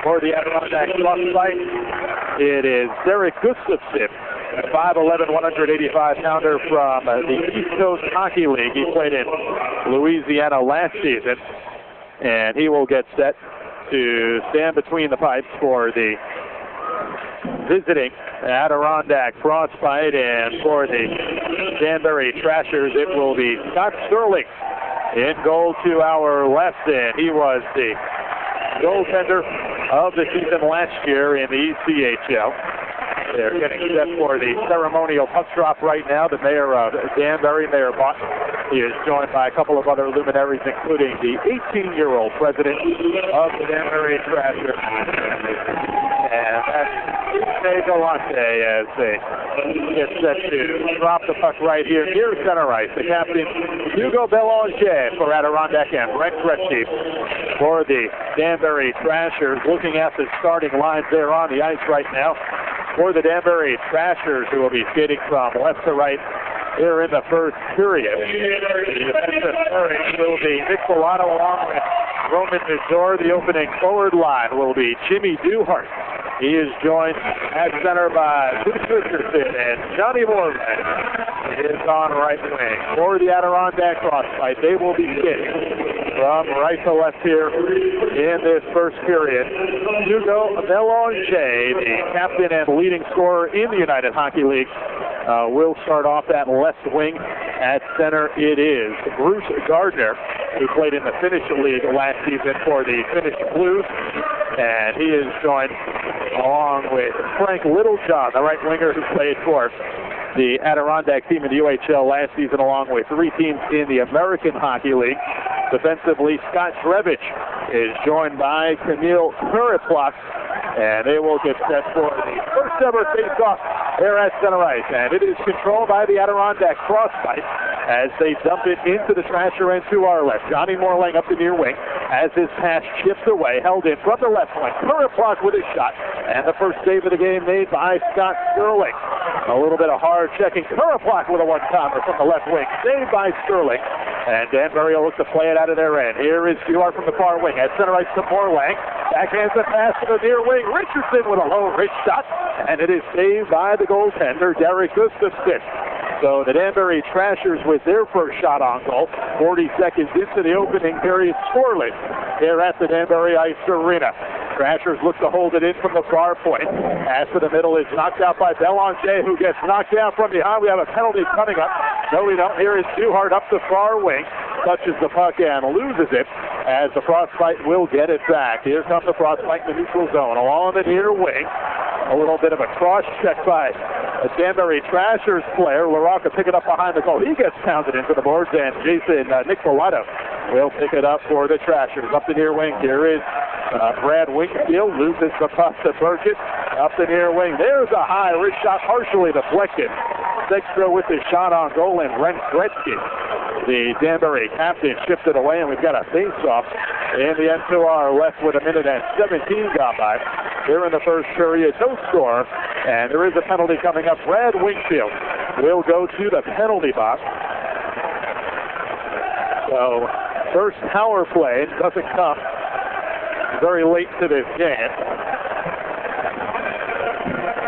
For the Adirondack Frostbite, it is Derek Gustafson, 5'11", 185-pounder from the East Coast Hockey League. He played in Louisiana last season, and he will get set to stand between the pipes for the visiting Adirondack Frostbite, and for the Danbury Trashers, it will be Scott Sterling in goal to our left, and he was the goaltender of the season last year in the ECHL. They're getting set for the ceremonial puck drop right now. The mayor of Danbury, Mayor Bott, he is joined by a couple of other luminaries, including the 18-year-old president of the Danbury Trashers. And that's Galante as they get set to drop the puck right here near center ice. The captain, Hugo Belanger for Adirondack, and Brent Gretzky for the Danbury Trashers. Looking at the starting lines there on the ice right now for the Danbury Trashers, who will be skating from left to right here in the first period. The defensive pairing will be Nick Bellato along with Roman Nizor. The opening forward line will be Jimmy Duhart. He is joined at center by Bruce Richardson, and Johnny Morgan is on right wing. For the Adirondack Frostbite, they will be skating from right to left here in this first period. Hugo Belanger, the captain and leading scorer in the United Hockey League, will start off that left wing. At center, it is Bruce Gardner, who played in the Finnish League last season for the Finnish Blues, and he is joined along with Frank Littlejohn, the right winger who played for the Adirondack team in the UHL last season, along with 3 teams in the American Hockey League. Defensively, Scott Drevich is joined by Camille Kuriplak, and they will get set for the first ever face-off there at center ice. And it is controlled by the Adirondack Frostbite as they dump it into the Trasher end to our left. Johnny Morlang up the near wing as his pass chips away, held in from the left wing. Kuriplak with his shot, and the first save of the game made by Scott Sterling. A little bit of hard checking. Kuriplak with a one-timer from the left wing, saved by Sterling. And Danbury will look to play it out of their end. Here is Duhart from the far wing. At center ice to Morlang. Backhands the pass to the near wing. Richardson with a low wrist shot. And it is saved by the goaltender, Derek Gustafson. So the Danbury Trashers with their first shot on goal. 40 seconds into the opening period, scoreless here at the Danbury Ice Arena. Trashers look to hold it in from the far point. Pass to the middle is knocked out by Belanger, who gets knocked down from behind. We have a penalty coming up. No, we don't. Here is Duhart up the far wing. Touches the puck and loses it as the Frostbite will get it back. Here comes the Frostbite in the neutral zone. Along the near wing. A little bit of a cross check by the Danbury Trashers player. LaRocca pick it up behind the goal. He gets pounded into the boards, and Nick Bellato will pick it up for the Trashers. Up the near wing, here is Brad Wingfield, loses the puck to Burgess. Up the near wing, there's a high wrist shot, partially deflected. Sextra with his shot on goal, and Brent Gretzky, the Danbury captain, shifted away, and we've got a face-off in the end to our left with 1:17 gone by. Here in the first period, no score, and there is a penalty coming up. Brad Wingfield will go to the penalty box. So, first power play doesn't come very late to this game.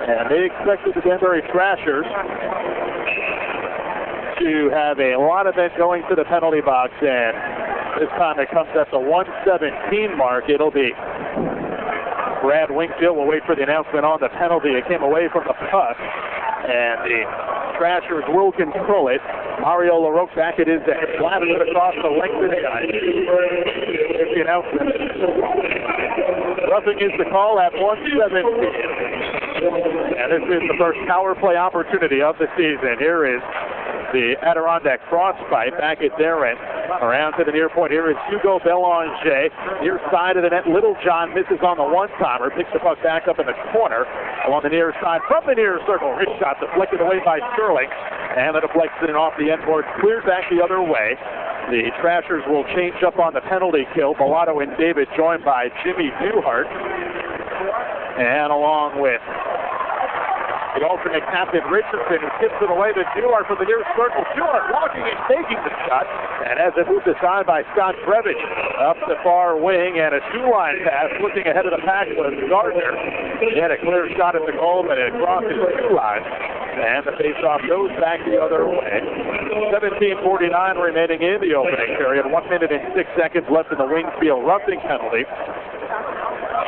And they expected the Danbury Trashers to have a lot of men going to the penalty box, and this time it comes at the 1:17 mark. It'll be Brad Wingfield. We'll wait for the announcement on the penalty. It came away from the puck, and the Trashers will control it. Mario LaRocque back at his end. Slapping it across the length of the ice. Here's the announcement. Roughing is the call at 1:17. And this is the first power play opportunity of the season. Here is the Adirondack Frostbite back at their end. Around to the near point. Here is Hugo Belanger. Near side of the net. Littlejohn misses on the one-timer. Picks the puck back up in the corner. Along the near side from the near circle. Wrist shot deflected away by Sterling. And the deflection off the end board. Cleared back the other way. The Trashers will change up on the penalty kill. Bellato and David joined by Jimmy Duhart. And along with The alternate captain, Richardson, who tips it away to Duhart from the near circle. Duhart walking and taking the shot. And as it moved aside by Scott Brevich up the far wing, and a two-line pass looking ahead of the pack was Gardner. He had a clear shot at the goal, but it crossed his two lines. And the faceoff goes back the other way. 17:49 remaining in the opening period. 1 minute and 6 seconds left in the Wingfield roughing penalty.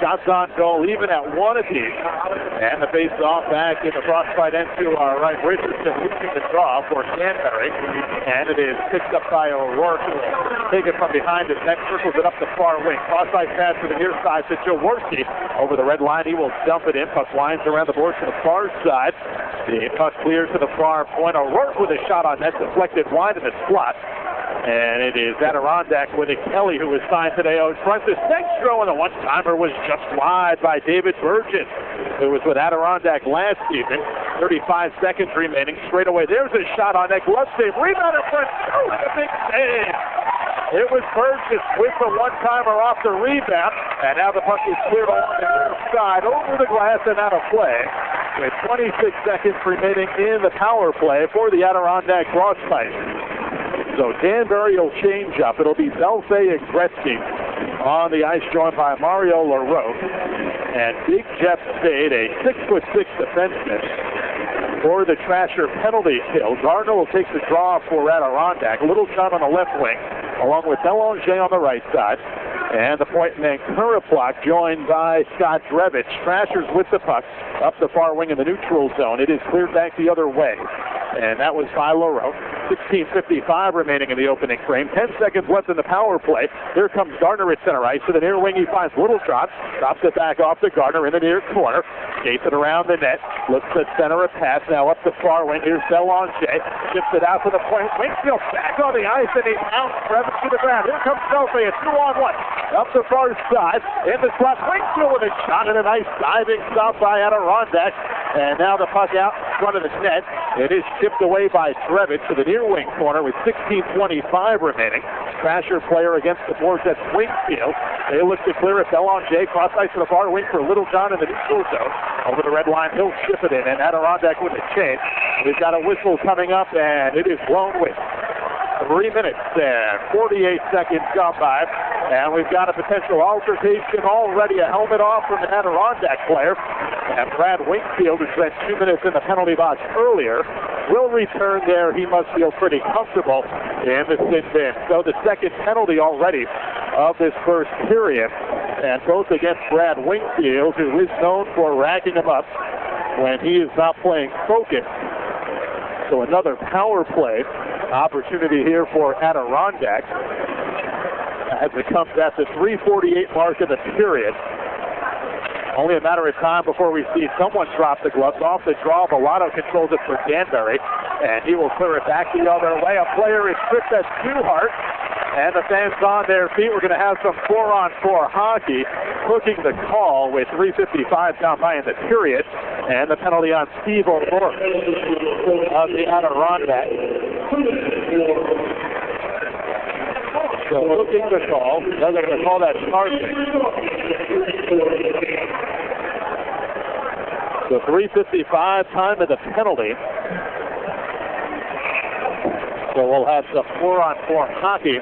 Shots on goal, even at one apiece. And the face-off back in the crossfight end to our right. Richardson losing the draw for Danbury. And it is picked up by O'Rourke, who will take it from behind his neck, circles it up the far wing. Crossfight pass to the near side to Jaworski. Over the red line, he will dump it in. Puck winds around the boards to the far side. The puck clears to the far point. O'Rourke with a shot on net, deflected wide in the slot. And it is Adirondack with it. Kelly, who was signed today, out front. The Sextro, and the one-timer was just wide by David Burgess, who was with Adirondack last season. 35 seconds remaining. Straight away, there's a shot on net. Glove save. Rebound in front. Oh, a big save. It was Burgess with the one-timer off the rebound. And now the puck is cleared along the near side over the glass and out of play. With 26 seconds remaining in the power play for the Adirondack crossfight. So Danbury will change up. It'll be Belfay and Gretzky on the ice, joined by Mario LaRoche. And Big Jeff Spade, a 6'6" defenseman, for the Trasher penalty kill. Gardner will take the draw for Adirondack. Littlejohn on the left wing, along with Belanger on the right side. And the point man Kuraplock, joined by Scott Drevich. Trashers with the puck up the far wing in the neutral zone. It is cleared back the other way. And that was by LaRoche. 16:55 remaining in the opening frame. 10 seconds left in the power play. Here comes Gardner at center ice. To the near wing, he finds Littlejohn. Drops it back off to Gardner in the near corner. Skates it around the net. Looks at center, a pass now up the far wing. Here's Belanger. Ships it out to the point. Wingfield back on the ice, and he pounds Brevich to the ground. Here comes Belfay, a 2-on-1. Up the far side. In the slot. Wingfield with a shot, and a nice diving stop by Adirondack. And now the puck out in front of the net. It is chipped away by Drevich to the near wing corner with 16:25 remaining. Trasher player against the boards at Wingfield. They look to clear it. Belanger cross ice to the far wing for Littlejohn in the neutral zone. Over the red line, he'll chip it in, and Adirondack with a change. We've got a whistle coming up, and it is blown with 3 minutes and 48 seconds gone by. And we've got a potential altercation already. A helmet off from an Adirondack player. And Brad Wingfield, who spent 2 minutes in the penalty box earlier, will return there. He must feel pretty comfortable in the sin bin. So the second penalty already of this first period. And both against Brad Wingfield, who is known for racking him up when he is not playing focus. So another power play opportunity here for Adirondack as it comes at the 3:48 mark of the period. Only a matter of time before we see someone drop the gloves. Off the draw, Bellato controls it for Danbury, and he will clear it back the other way. A player is tripped at Duhart, and the fans on their feet. We're going to have some 4-on-4 hockey. Cooking the call with 3:55 down by in the period, and the penalty on Steve O'Rourke of the Adirondack. So looking the call, they're going to call that charging. So 3:55 time of the penalty. So we'll have some 4-on-4 hockey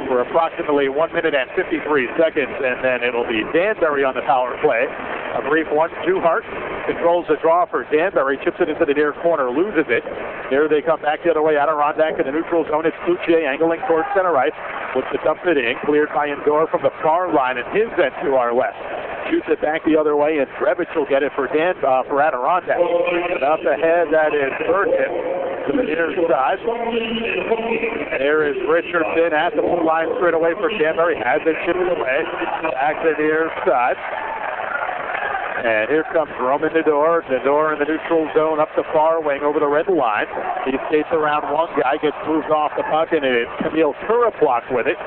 for approximately 1 minute and 53 seconds, and then it'll be Danbury on the power play. A brief 1-2 Hart controls the draw for Danbury, chips it into the near corner, loses it. Here they come back the other way. Adirondack in the neutral zone. It's Cloutier angling towards center ice. Looks to dump it in, cleared by Endor from the far line, and his end to our left. Shoots it back the other way, and Drevich will get it for Adirondack. And up ahead, that is Burkett to the near side. There is Richardson at the blue line straight away for Danbury. Has it chipped away. Back to the near side. And here comes Roman Nador. Nador in the neutral zone up the far wing over the red line. He skates around one guy, gets moved off the puck, and it is Camille Kuraplock with it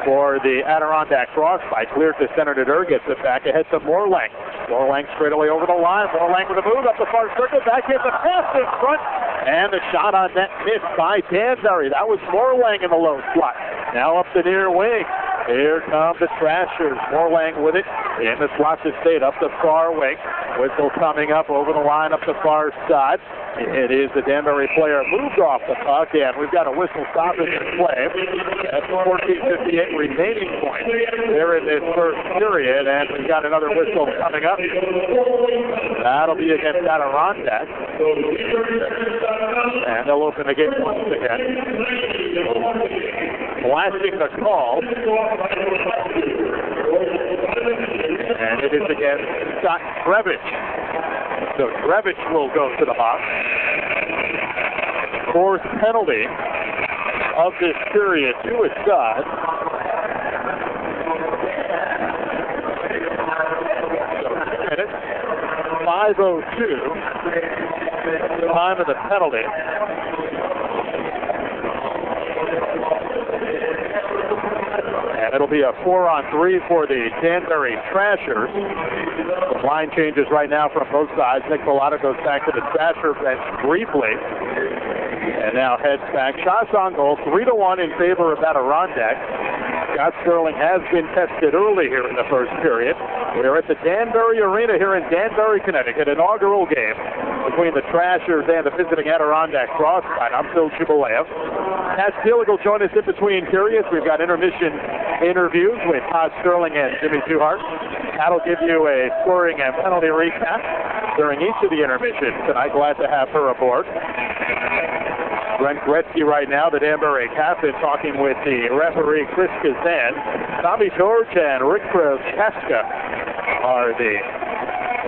for the Adirondack crossfight. Clears to center. Nador gets it back ahead to Morlang. Morlang straight away over the line. Morlang with a move up the far circle. Back in the pass in front. And the shot on net missed by Danbury. That was Morlang in the low slot. Now up the near wing. Here come the Trashers. Morlang with it in the slot to state up the far wing. Whistle coming up over the line up the far side. It is the Danbury player moved off the puck, and we've got a whistle stoppage in play. That's 14:58 remaining points there in this first period, and we've got another whistle coming up. That'll be against Adirondack. And they'll open the game once again. Blasting the call. And it is against Scott Grevich. So Grevich will go to the box. Fourth penalty of this period to his side. So 2 minutes. 5:02. Time of the penalty. And it'll be a 4-on-3 for the Danbury Trashers. The line changes right now from both sides. Nick Bellato goes back to the Trasher bench briefly. And now heads back. Shots on goal, 3-1 in favor of Adirondack. Scott Sterling has been tested early here in the first period. We're at the Danbury Arena here in Danbury, Connecticut. Inaugural game between the Trashers and the visiting Adirondack Frostbite. I'm Phil Jubilev. Pat Steele will join us in between periods. We've got intermission interviews with Todd Sterling and Jimmy Duhart. Pat will give you a scoring and penalty recap during each of the intermissions tonight. Glad to have her aboard. Brent Gretzky right now, the Danbury captain, talking with the referee Chris Kazan. Tommy George and Rick Prochaska are the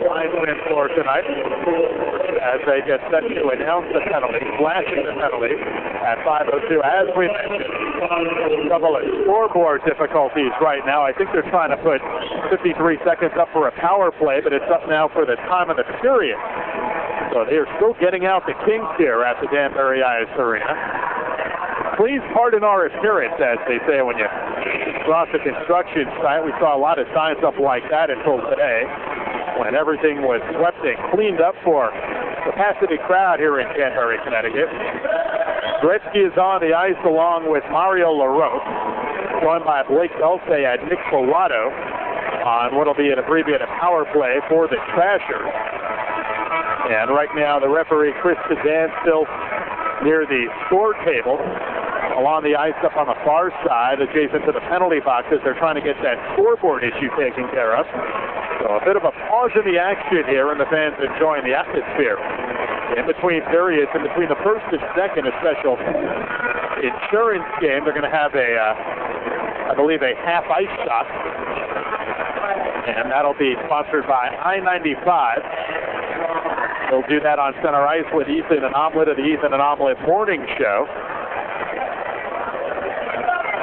linesmen for tonight as they get set to announce the penalty, flashing the penalty at 5:02. As we mentioned, a couple of scoreboard difficulties right now. I think they're trying to put 53 seconds up for a power play, but it's up now for the time of the period. So they are still getting out the kinks here at the Danbury Ice Arena. Please pardon our appearance, as they say when you cross the construction site. We saw a lot of signs up like that until today, when everything was swept and cleaned up for capacity crowd here in Danbury, Connecticut. Gretzky is on the ice along with Mario LaRoche, joined by Blake Dulce and Nick Bellato on what will be an abbreviated power play for the Trashers. And right now, the referee, Chris Kazan, still near the score table, along the ice up on the far side, adjacent to the penalty boxes. They're trying to get that scoreboard issue taken care of. So a bit of a pause in the action here, and the fans enjoying the atmosphere. In between periods, in between the first and second, a special insurance game. They're going to have I believe, a half ice shot. And that'll be sponsored by I-95. We'll do that on center ice with Ethan and Omelet of the Ethan and Omelet Morning Show.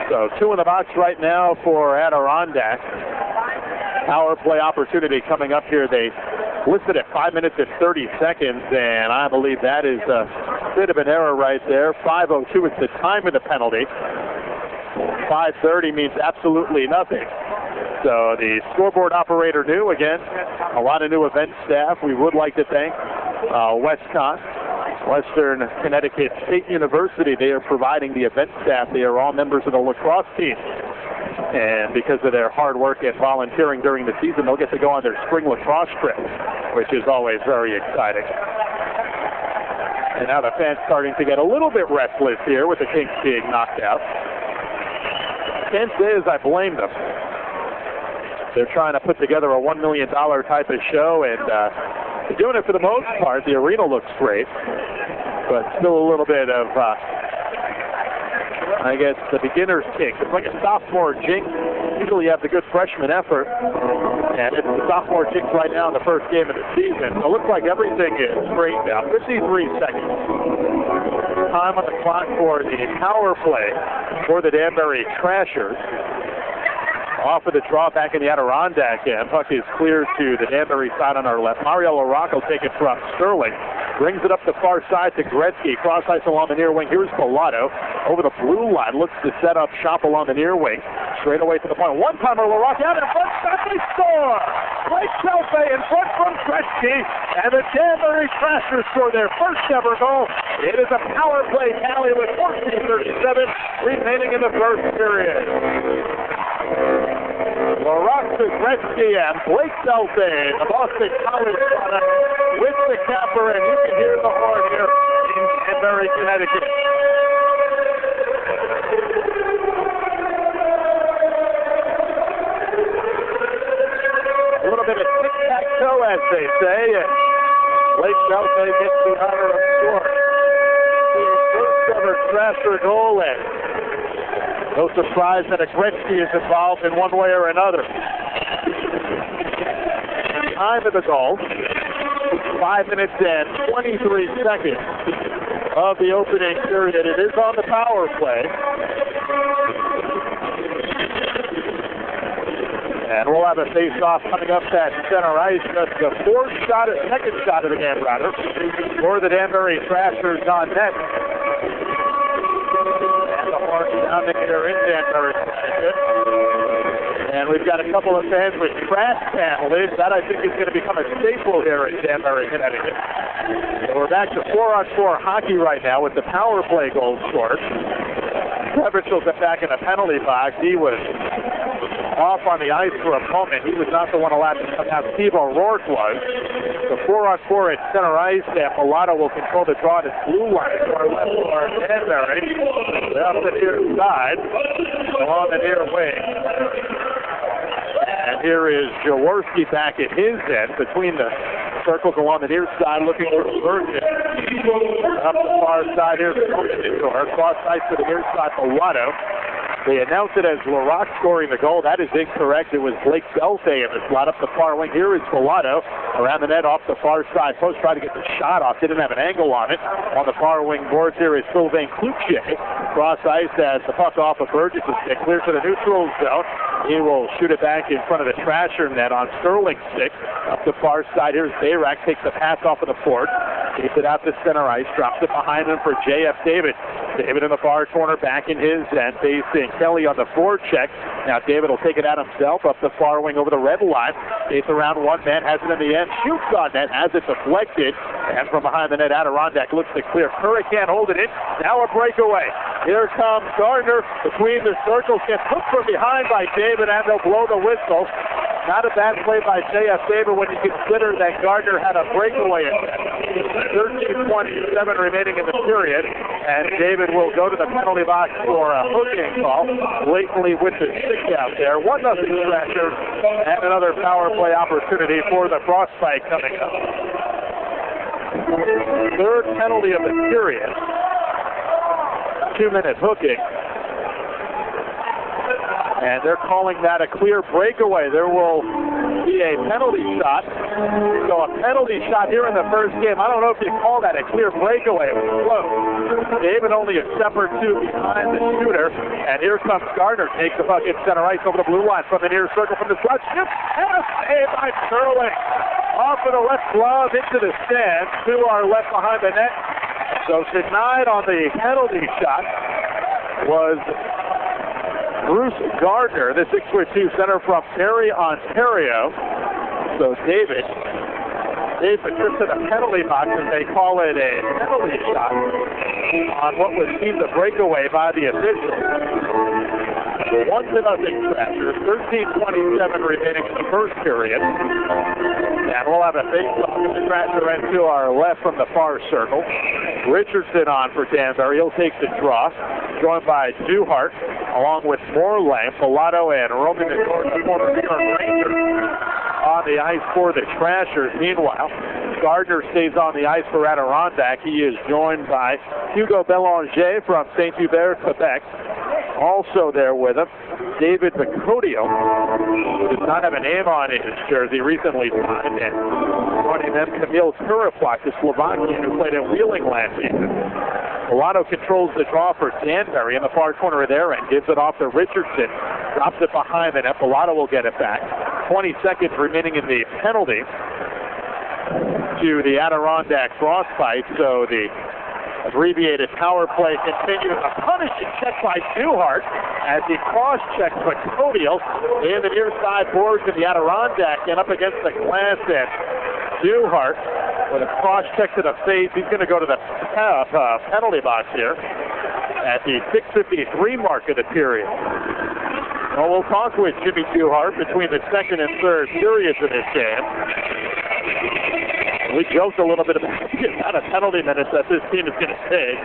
So 2 in the box right now for Adirondack. Power play opportunity coming up here. They listed at 5 minutes and 30 seconds, and I believe that is a bit of an error right there. 5:02 is the time of the penalty. 5:30 means absolutely nothing. So the scoreboard operator knew, again, a lot of new event staff. We would like to thank Westcott, Western Connecticut State University. They are providing the event staff. They are all members of the lacrosse team. And because of their hard work and volunteering during the season, they'll get to go on their spring lacrosse trip, which is always very exciting. And now the fans starting to get a little bit restless here with the Kings being knocked out. Can't say as I blame them. They're trying to put together a $1 million type of show, and they're doing it for the most part. The arena looks great, but still a little bit of, I guess, the beginner's kick. It's like a sophomore jinx. Usually you have the good freshman effort, and it's the sophomore jinx right now in the first game of the season. So it looks like everything is straight now. 53 seconds. Time on the clock for the power play for the Danbury Trashers. Off of the draw back in the Adirondack end. Puck is cleared to the Danbury side on our left. Mario LaRoche will take it from Sterling. Brings it up the far side to Gretzky. Cross ice along the near wing. Here's Bellato. Over the blue line. Looks to set up shop along the near wing. Straight away to the point. One-timer LaRoche out in front. Shot, they score! Blake Dulce in front from Gretzky. And the Danbury Trashers score their first ever goal. It is a power play tally with 14:37 remaining in the first period. Laroxa Gretzky and Blake Delphin, the Boston College product, with the capper, and you can hear the horn here in Danbury, Connecticut. A little bit of tic-tac-toe, as they say, and Blake Delphin gets the honor of scoring. His first ever Trasher goal, and no surprise that a Gretzky is involved in one way or another. Time of the goal, 5 minutes and 23 seconds of the opening period. It is on the power play. And we'll have a face-off coming up at center ice. That's the second shot of the game, rather, for the Danbury Trashers on net. And the horn sounding here in Danbury, Connecticut. And we've got a couple of fans with trash penalties. That, I think, is going to become a staple here in Danbury, Connecticut. So we're back to 4-on-4 hockey right now with the power play goal scored. Everett got back in the penalty box. He was off on the ice for a moment. He was not the one allowed to come out. Steve O'Rourke was. The 4-on-4 at center ice, and Pilato will control the draw to blue line. To our left, to our Danbury. Off the near side, along the near wing. And here is Jaworski back at his end, between the circles along the near side, looking for Virgin. Up the far side, here's Door. Cross ice to the near side, Pilato. They announced it as Larock scoring the goal. That is incorrect. It was Blake Delphin in the slot up the far wing. Here is Pilato around the net off the far side. Post tried to get the shot off. Didn't have an angle on it. On the far wing boards here is Sylvain Cloutier. Cross ice as the puck off of Burgess' stick. Clear to the neutral zone. He will shoot it back in front of the Trasher net on Sterling's stick. Up the far side, here's Bayrack. Takes the pass off of the port. Takes it out to center ice. Drops it behind him for J.F. David. David in the far corner, back in his end, facing Kelly on the forecheck. Now David will take it out himself up the far wing over the red line. Takes around one man, has it in the end, shoots on net, has it deflected, and from behind the net, Adirondack looks to clear. Curry can't hold it in. Now a breakaway. Here comes Gardner between the circles, gets hooked from behind by David, and they'll blow the whistle. Not a bad play by J.F. David when you consider that Gardner had a breakaway attempt. 13:27 remaining in the period, and David will go to the penalty box for a hooking call, blatantly with the stick out there. 1-0 Trashers, and another power play opportunity for the Frostbite coming up. Third penalty of the period. 2-minute hooking. And they're calling that a clear breakaway. There will be a penalty shot. So a penalty shot here in the first game. I don't know if you call that a clear breakaway. It was close. David only a step or two behind the shooter. And here comes Gardner. Takes the puck in center ice over the blue line from the near circle from the slot. Ship and a save by Sterling. Off of the left glove into the stands. To our left behind the net. So denied on the penalty shot was Bruce Gardner, the 6'2" center from Perry, Ontario. So David takes a trip to the penalty box, and they call it a penalty shot on what was deemed a breakaway by the officials. 1-0 Trashers, 13:27 remaining in the first period. And we'll have a face-off with the Trasher end to our left from the far circle. Richardson on for Danbury. He'll take the draw, joined by Duhart, along with Morlang, Pilato, and Roman McCord, the former Ranger, on the ice for the Trashers. Meanwhile, Gardner stays on the ice for Adirondack. He is joined by Hugo Belanger from Saint-Hubert, Quebec. Also there with him, David Bacodio, who does not have a name on his jersey, recently signed, and joining them, Kamil Kurapwak, the Slovakian who played in Wheeling last season. Pilato controls the draw for Danbury in the far corner of their end, gives it off to Richardson, drops it behind, and Pilato will get it back. 20 seconds remaining in the penalty to the Adirondack Frostbite, so the abbreviated power play continues. A punishing check by Duhart as he cross-checks Bacodio in the near side boards of the Adirondack and up against the glass end. Duhart with a cross-check to the face. He's going to go to the penalty box here at the 6:53 mark of the period. Well, we'll talk with Jimmy Duhart between the second and third periods of this game. We joked a little bit about the amount of penalty minutes that this team is going to take.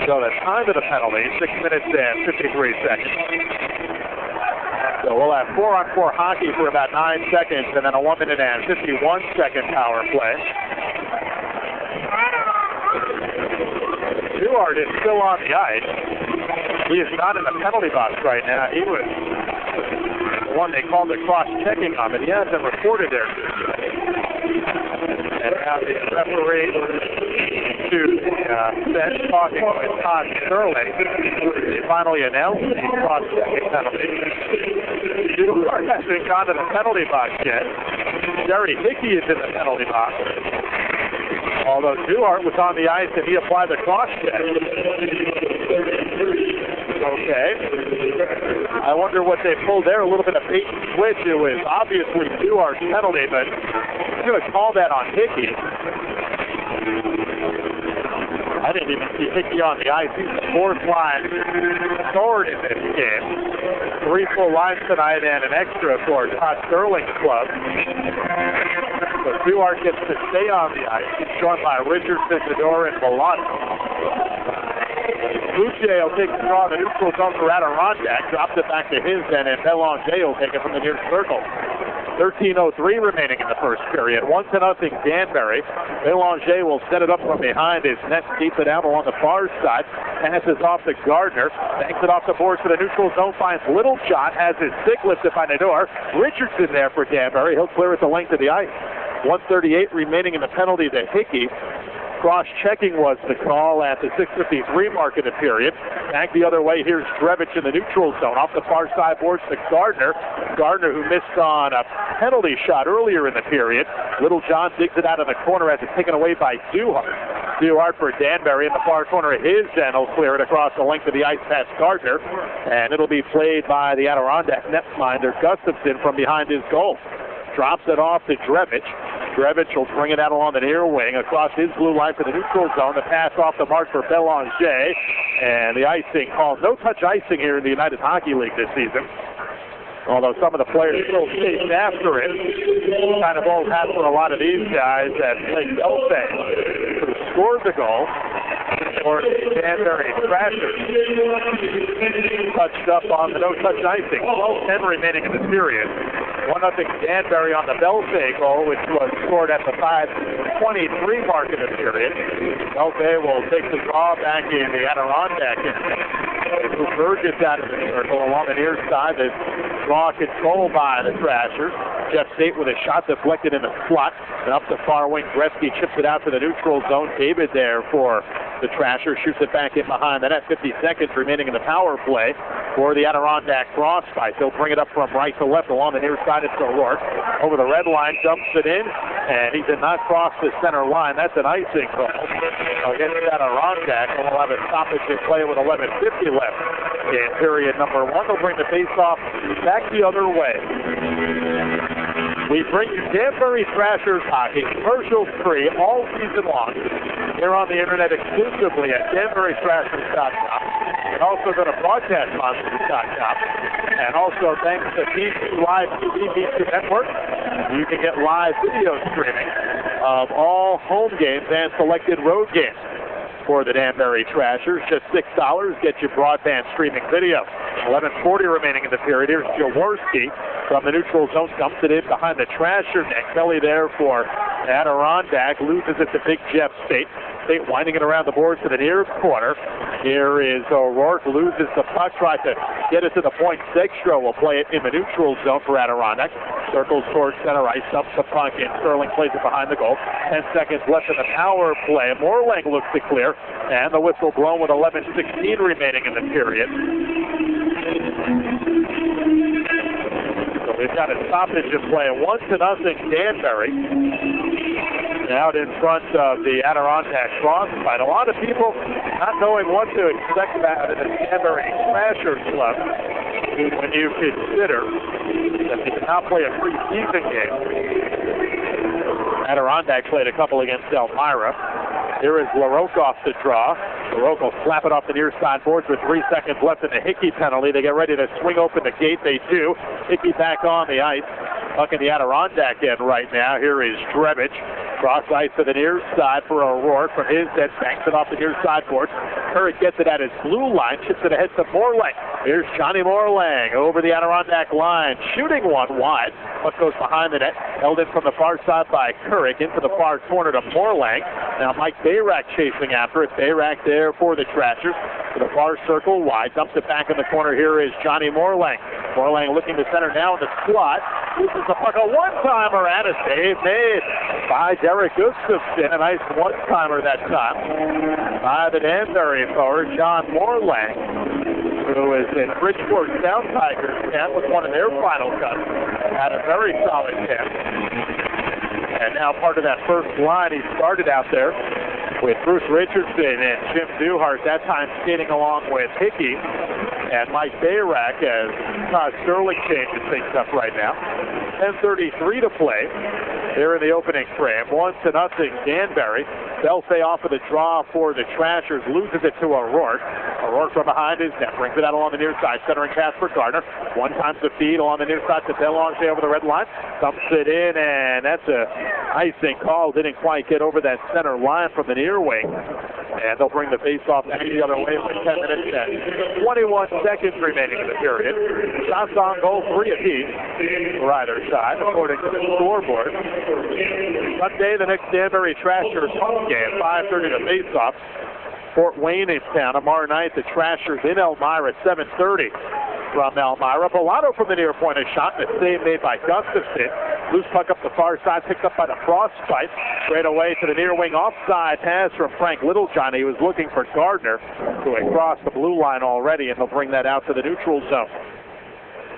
So the time of the penalty, 6 minutes and 53 seconds. So we'll have 4-on-4 hockey for about 9 seconds, and then a 1 minute and 51-second power play. Duhart is still on the ice. He is not in the penalty box right now. He was the one they called the cross-checking on, but he hasn't reported there. And now the referee to the bench talking with Todd Sterling. They finally announced the cross-checking penalty. Duhart hasn't gone to the penalty box yet. Jerry Hickey is in the penalty box. Although Duhart was on the ice and he applied the cross-check. Okay. I wonder what they pulled there. A little bit of bait and switch. It was obviously Duhart's penalty, but I'm going to call that on Hickey. I didn't even see Hickey on the ice. He's the fourth line scored in this game. 3 full lines tonight and an extra for Todd Sterling's club. So Duhart gets to stay on the ice. He's joined by Richardson, Zador, and Milano. Boucher will take the draw in the neutral zone for Adirondack, drops it back to his end, and Belanger will take it from the near circle. 13:03 remaining in the first period. 1-0 Danbury. Belanger will set it up from behind his net, keeps it out along the far side, passes off to Gardner, banks it off the boards for the neutral zone, finds Littlejohn, has his stick lifted by Nador. Richardson there for Danbury. He'll clear it the length of the ice. 1:38 remaining in the penalty to Hickey. Cross-checking was the call at the 6:53 mark of the period. Back the other way, here's Drevich in the neutral zone. Off the far side boards to Gardner. Gardner, who missed on a penalty shot earlier in the period. Littlejohn digs it out of the corner as it's taken away by Duhart. Duhart for Danbury in the far corner of his end. He'll clear it across the length of the ice past Gardner. And it'll be played by the Adirondack netminder, Gustafson, from behind his goal. Drops it off to Drevich. Drevich will bring it out along the near wing across his blue line for the neutral zone. The pass off the mark for Belanger. And the icing called. No touch icing here in the United Hockey League this season. Although some of the players still chased after it. Kind of old hat for a lot of these guys that played Belfast, who scored the goal for the Danbury Trashers. Touched up on the no-touch icing. 12:10 remaining in the period. 1-0 Danbury on the Belfast goal, which was scored at the 5:23 mark in the period. Belfast will take the draw back in the Adirondack end. Who verges out of the circle along the near side. The draw controlled by the Trashers. Jeff State with a shot deflected in the slot. And up the far wing, Gretzky chips it out to the neutral zone. David there for the Trashers shoots it back in behind the net. 50 seconds remaining in the power play for the Adirondack Frostbite. They'll bring it up from right to left along the near side. It's O'Rourke. Over the red line, dumps it in, and he did not cross the center line. That's an icing goal against Adirondack, and we'll have a stoppage in play with 11:50 left in period number 1. They'll bring the face-off back the other way. We bring you Danbury Trashers hockey, commercial-free, all season long, here on the internet exclusively at DanburyTrashers.com, and also go to BroadcastMonsters.com, and also thanks to B2 Live TV, B2 Network, you can get live video streaming of all home games and selected road games. For the Danbury Trashers, just $6, get you broadband streaming video. 11:40 remaining in the period. Here's Jaworski from the neutral zone, dumps it in behind the Trasher net. Kelly there for Adirondack, loses it to Big Jeff State. State winding it around the boards to the near corner. Here is O'Rourke, loses the puck, tries to get it to the point. Zegstro will play it in the neutral zone for Adirondack. Circles towards center ice, dumps the puck in. Sterling plays it behind the goal. 10 seconds left in the power play. Morlang looks to clear, and the whistle blown with 11:16 remaining in the period. So we've got a stoppage in play. 1-0 Danbury. Out in front of the Adirondack Frostbite. A lot of people not knowing what to expect about the Danbury Trashers club when you consider that they did not play a preseason game. Adirondack played a couple against Elmira. Here is LaRocque off the draw. Baroque will slap it off the near side boards with 3 seconds left in the Hickey penalty. They get ready to swing open the gate. They do. Hickey back on the ice. Puck in the Adirondack end right now. Here is Drebich. Cross ice to the near side for O'Rourke. From his end, banks it off the near side boards. Curry gets it at his blue line. Chips it ahead to Morlang. Here's Johnny Morlang over the Adirondack line. Shooting one wide. Puck goes behind the net. Held in from the far side by Curry. Into the far corner to Morlang. Now Mike Bayrack chasing after it. Bayrack there for the Trashers. To the far circle wide. Dumps it back in the corner. Here is Johnny Morlang. Morlang looking to center now in the slot. Loses the puck. A one-timer and a save made by Derek Gustafson. A nice one-timer that time by the Danbury forward, John Morlang, who is in Bridgeport South Tigers camp with one of their final cuts. Had a very solid camp. And now part of that first line, he started out there with Bruce Richardson and Jim Duhart, that time skating along with Hickey and Mike Bayrack, as Todd Sterling changes things up right now. 10:33 to play. They're in the opening frame. 1-0 Danbury. Belfay off of the draw for the Trashers, loses it to O'Rourke. O'Rourke from behind his net, brings it out along the near side, centering pass for Gardner. One times the feed along the near side to Belanger over the red line. Dumps it in, and that's a icing call. Didn't quite get over that center line from the near wing. And they'll bring the face-off back the other way with 10 minutes and 21 seconds remaining in the period. Shots on goal, 3 apiece for either side, according to the scoreboard. Sunday, the next Danbury Trashers home game, 5:30 to face-off. Fort Wayne is town tomorrow night. The Trashers in Elmira, 7:30 from Elmira. Bellato from the near point, a shot, and a save made by Gustafson. Loose puck up the far side, picked up by the Frostbite. Straight away to the near wing, offside pass from Frank Littlejohn. He was looking for Gardner, who had crossed the blue line already, and he'll bring that out to the neutral zone.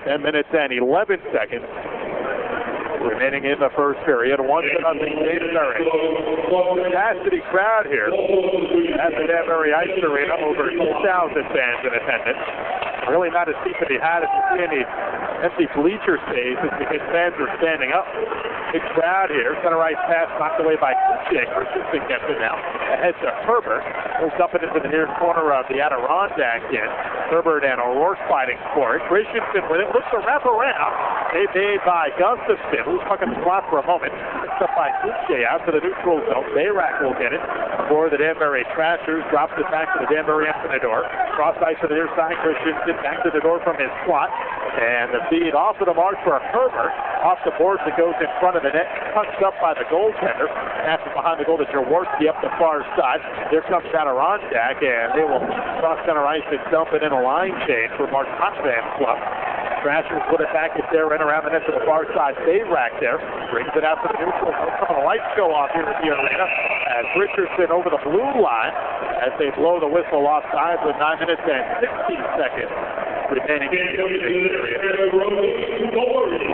10 minutes and 11 seconds remaining in the first period. 1-0 Danbury. Capacity crowd here at the Danbury Ice Arena. Over 2,000 fans in attendance. Really not a seat to be had if you see any empty bleacher spaces because fans are standing up. Big crowd here. Center ice pass knocked away by Kuchek. Christensen gets it now. Ahead to Herbert. He'll dump it into the near corner of the Adirondack end. Herbert and O'Rourke fighting for it. Christensen with it. Looks to wrap around. Save made by Gustafson. Who's puck in the slot for a moment. Picked up by Kuchek out to the neutral zone. Bayrack will get it for the Danbury Trashers. Drops it back to the Danbury end for the door. Cross ice to the near side. Christensen back to the door from his slot. And the feed off of the mark for Herbert. Off the boards, it goes in front of the net. Punched up by the goaltender. Passes behind the goal to Jaworski up the far side. Here comes Adirondack, and they will cross center ice and dump it in a line change for Mark Potvin club. Trashers put it back. It's there, right around the net to the far side. Bayrack there. Brings it out to the neutral. Some of the lights go off here at the arena as Richardson over the blue line as they blow the whistle offside with 9 minutes and 16 seconds remaining in the period.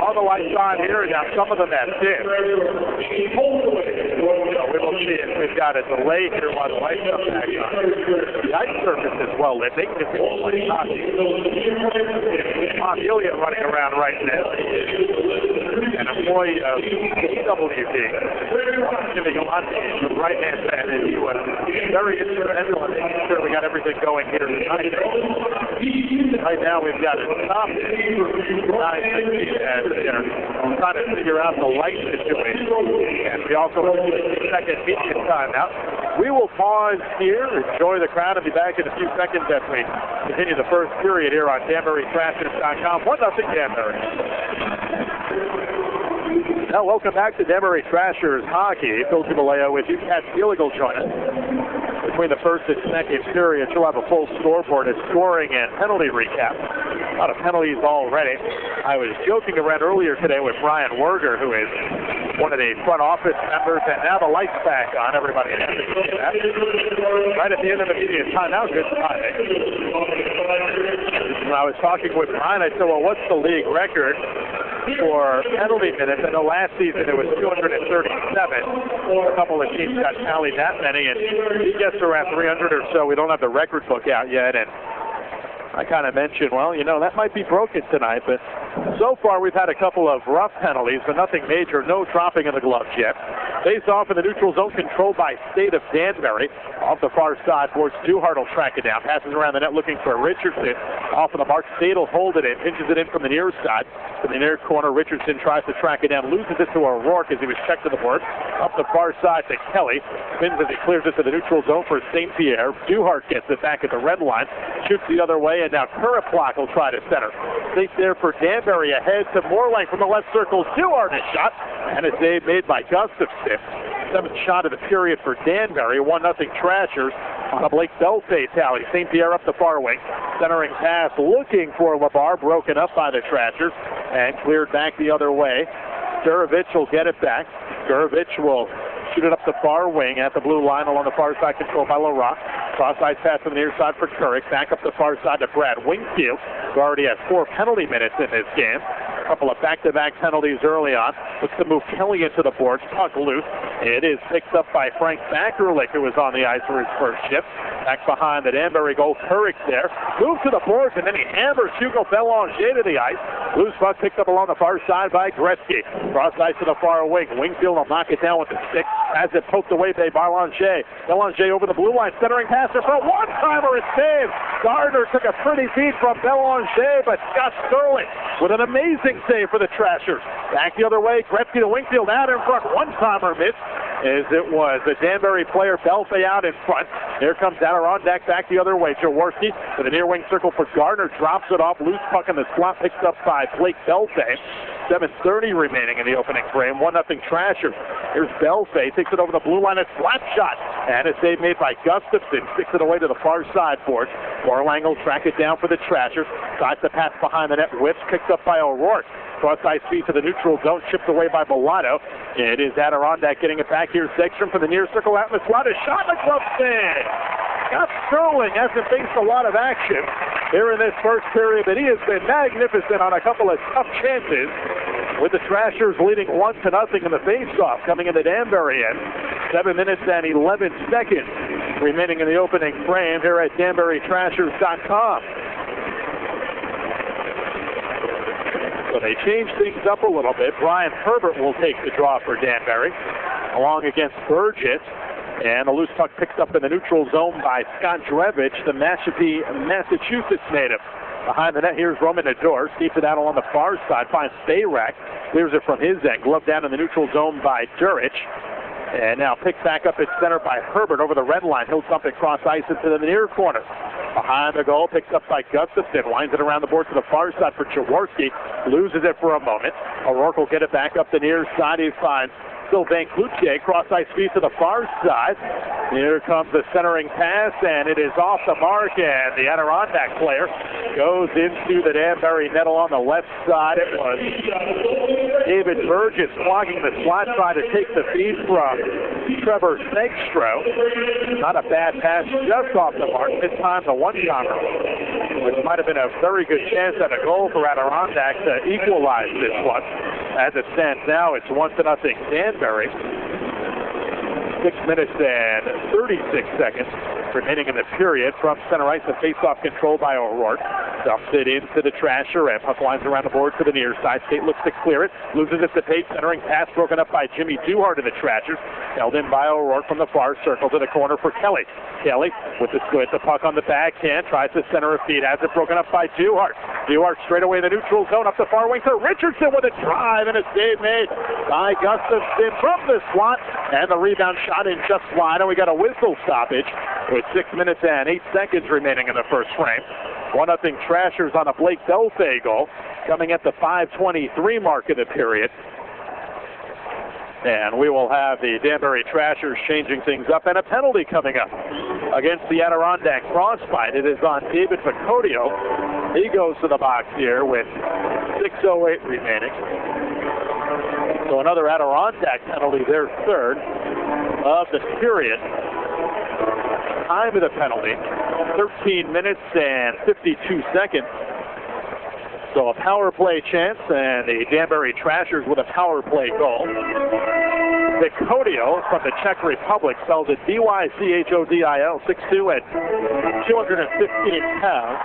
All the lights on here, now some of them have dimmed. We will see if we've got a delay here while the lights come back on. The ice surface is well lit. They can just play hockey. Tom Elliott running around right now. An employee of EWD. Giving a lot of the right-hand man, and he was very instrumental in making sure we got everything going here tonight. Right now we've got it stopped at 9:60 as they're trying to figure out the light situation. And we also have a second media timeout. We will pause here, enjoy the crowd, and be back in a few seconds as we continue the first period here on DanburyTrashers.com. 1-0 Danbury. Now welcome back to Danbury Trashers Hockey. Phil Gibaleo with you. Kat Steelig will join us. Between the first and second period, you'll have a full scoreboard, a scoring and penalty recap. A lot of penalties already. I was joking around earlier today with Brian Werger, who is one of the front office members, and now the lights back on. Everybody has to see that. Right at the end of the media timeout, good timing. When I was talking with Brian, I said, well, what's the league record for penalty minutes? I know last season it was 237. A couple of teams got tallied that many, and he gets around 300 or so. We don't have the record book out yet, and I kind of mentioned, well, you know, that might be broken tonight, but so far we've had a couple of rough penalties, but nothing major, no dropping of the gloves yet. Face off in the neutral zone, controlled by State of Danbury. Off the far side, towards Duhart will track it down. Passes around the net looking for Richardson. Off of the mark, State will hold it in. Pinches it in from the near side. To the near corner, Richardson tries to track it down. Loses it to O'Rourke as he was checked to the board. Up the far side to Kelly. Spins as he clears it to the neutral zone for St. Pierre. Duhart gets it back at the red line. Shoots the other way, and now Kuraplock will try to center. Safe there for Danbury. Ahead to Moorlang from the left circle. Duhart a shot. And a save made by Gustafson. Seventh shot of the period for Danbury. 1-0 Trashers on a Blake Belfay tally. St. Pierre up the far wing. Centering pass looking for LeBar. Broken up by the Trashers and cleared back the other way. Gurovich will get it back. Gurovich will shoot it up the far wing at the blue line along the far side, controlled by LaRock. Cross-ice pass from the near side for Couric. Back up the far side to Brad Wingfield, who already has 4 penalty minutes in this game. A couple of back-to-back penalties early on. Looks to move Kelly into the boards. Puck loose. It is picked up by Frank Bakerlick, who was on the ice for his first shift. Back behind the Danbury goal. Couric there. Moved to the boards, and then he hammers Hugo Belanger to the ice. Loose puck picked up along the far side by Gretzky. Cross-ice to the far wing. Wingfield will knock it down with the stick. Has it poked away by Belanger. Belanger over the blue line. Centering pass for a one-timer. It's saved. Gardner took a pretty beat from Belanger, but Scott Sterling with an amazing save for the Trashers. Back the other way. Gretzky to Wingfield out in front. One-timer missed as it was the Danbury player Belfay out in front. Here comes Adirondack back the other way. Jaworski to the near wing circle for Gardner. Drops it off. Loose puck in the slot. Picked up by Blake Belfay. 7:30 remaining in the opening frame. 1-0 Trashers. Here's Belfay. Takes it over the blue line. A slap shot. And a save made by Gustafson. Sticks it away to the far side for it. Moorlang will track it down for the Trashers. Tries to pass behind the net. Whips. Picked up by O'Rourke. Cross-ice feed to the neutral zone. Chipped away by Mulatto. It is Adirondack getting it back here. Sekstrom from the near circle out in the slot. A shot. The glove stand. Scott Sterling hasn't faced a lot of action here in this first period, but he has been magnificent on a couple of tough chances, with the Trashers leading 1-0 in the face-off coming in the Danbury end. 7 minutes and 11 seconds remaining in the opening frame here at DanburyTrashers.com. So they change things up a little bit. Brian Herbert will take the draw for Danbury, along against Burgess. And the loose puck picked up in the neutral zone by Scott Drevich, the Mashpee, Massachusetts native. Behind the net, here's Roman Nador. Keeps it out along the far side. Finds Stayrack. Clears it from his end. Gloved down in the neutral zone by Durich. And now picked back up at center by Herbert over the red line. He'll dump it cross ice into the near corner. Behind the goal, picked up by Gustafson. Winds it around the board to the far side for Jaworski. Loses it for a moment. O'Rourke will get it back up the near side. He finds Sylvain Cloutier. Cross-ice feed to the far side. Here comes the centering pass, and it is off the mark, and the Adirondack player goes into the Danbury net along the left side. It was David Burgess clogging the slot, trying to take the feed from Trevor Sekstrom. Not a bad pass, just off the mark. This time the one-timer, which might have been a very good chance at a goal for Adirondack to equalize this one. As it stands now, it's 1-0 Danbury. 6 minutes and 36 seconds remaining in the period. From center ice, the face-off controlled by O'Rourke. Dumps it into the Trasher, and puck lines around the board to the near side. Skate looks to clear it. Loses it to Pate. Centering pass broken up by Jimmy Duhart of the Trashers. Held in by O'Rourke from the far circle to the corner for Kelly. Kelly with the puck on the backhand. Tries to center a feed. Has it broken up by Duhart. Duhart straight away in the neutral zone. Up the far wing to Richardson with a drive, and a save made by Gustafson from the slot. And the rebound shot in just wide, and we got a whistle stoppage with 6 minutes and 8 seconds remaining in the first frame. 1-0 Trashers on a Blake Belfay goal, coming at the 5:23 mark of the period. And we will have the Danbury Trashers changing things up, and a penalty coming up against the Adirondack Frostbite. It is on David Vicodio. He goes to the box here with 6:08 remaining. So another Adirondack penalty, their third of the period. Time of the penalty, 13 minutes and 52 seconds. So a power play chance, and the Danbury Trashers with a power play goal. Vicodio from the Czech Republic, spells it Dychodio, 6'2" at 215 pounds.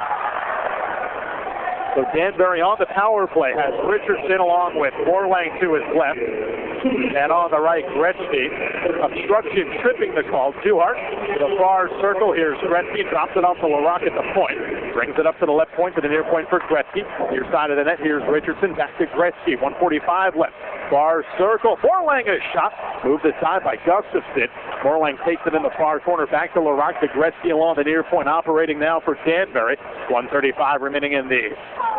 So Danbury on the power play has Richardson along with Moorlang to his left. And on the right, Gretzky. Obstruction tripping the call. Duhart to the far circle. Here's Gretzky. Drops it off to LaRock at the point. Brings it up to the left point to the near point for Gretzky. Near side of the net. Here's Richardson. Back to Gretzky. 1:45 left. Far circle. Morlang a shot. Moved aside by Gustafson. Morlang takes it in the far corner. Back to LaRock to Gretzky along the near point. Operating now for Danbury. 1:35 remaining in the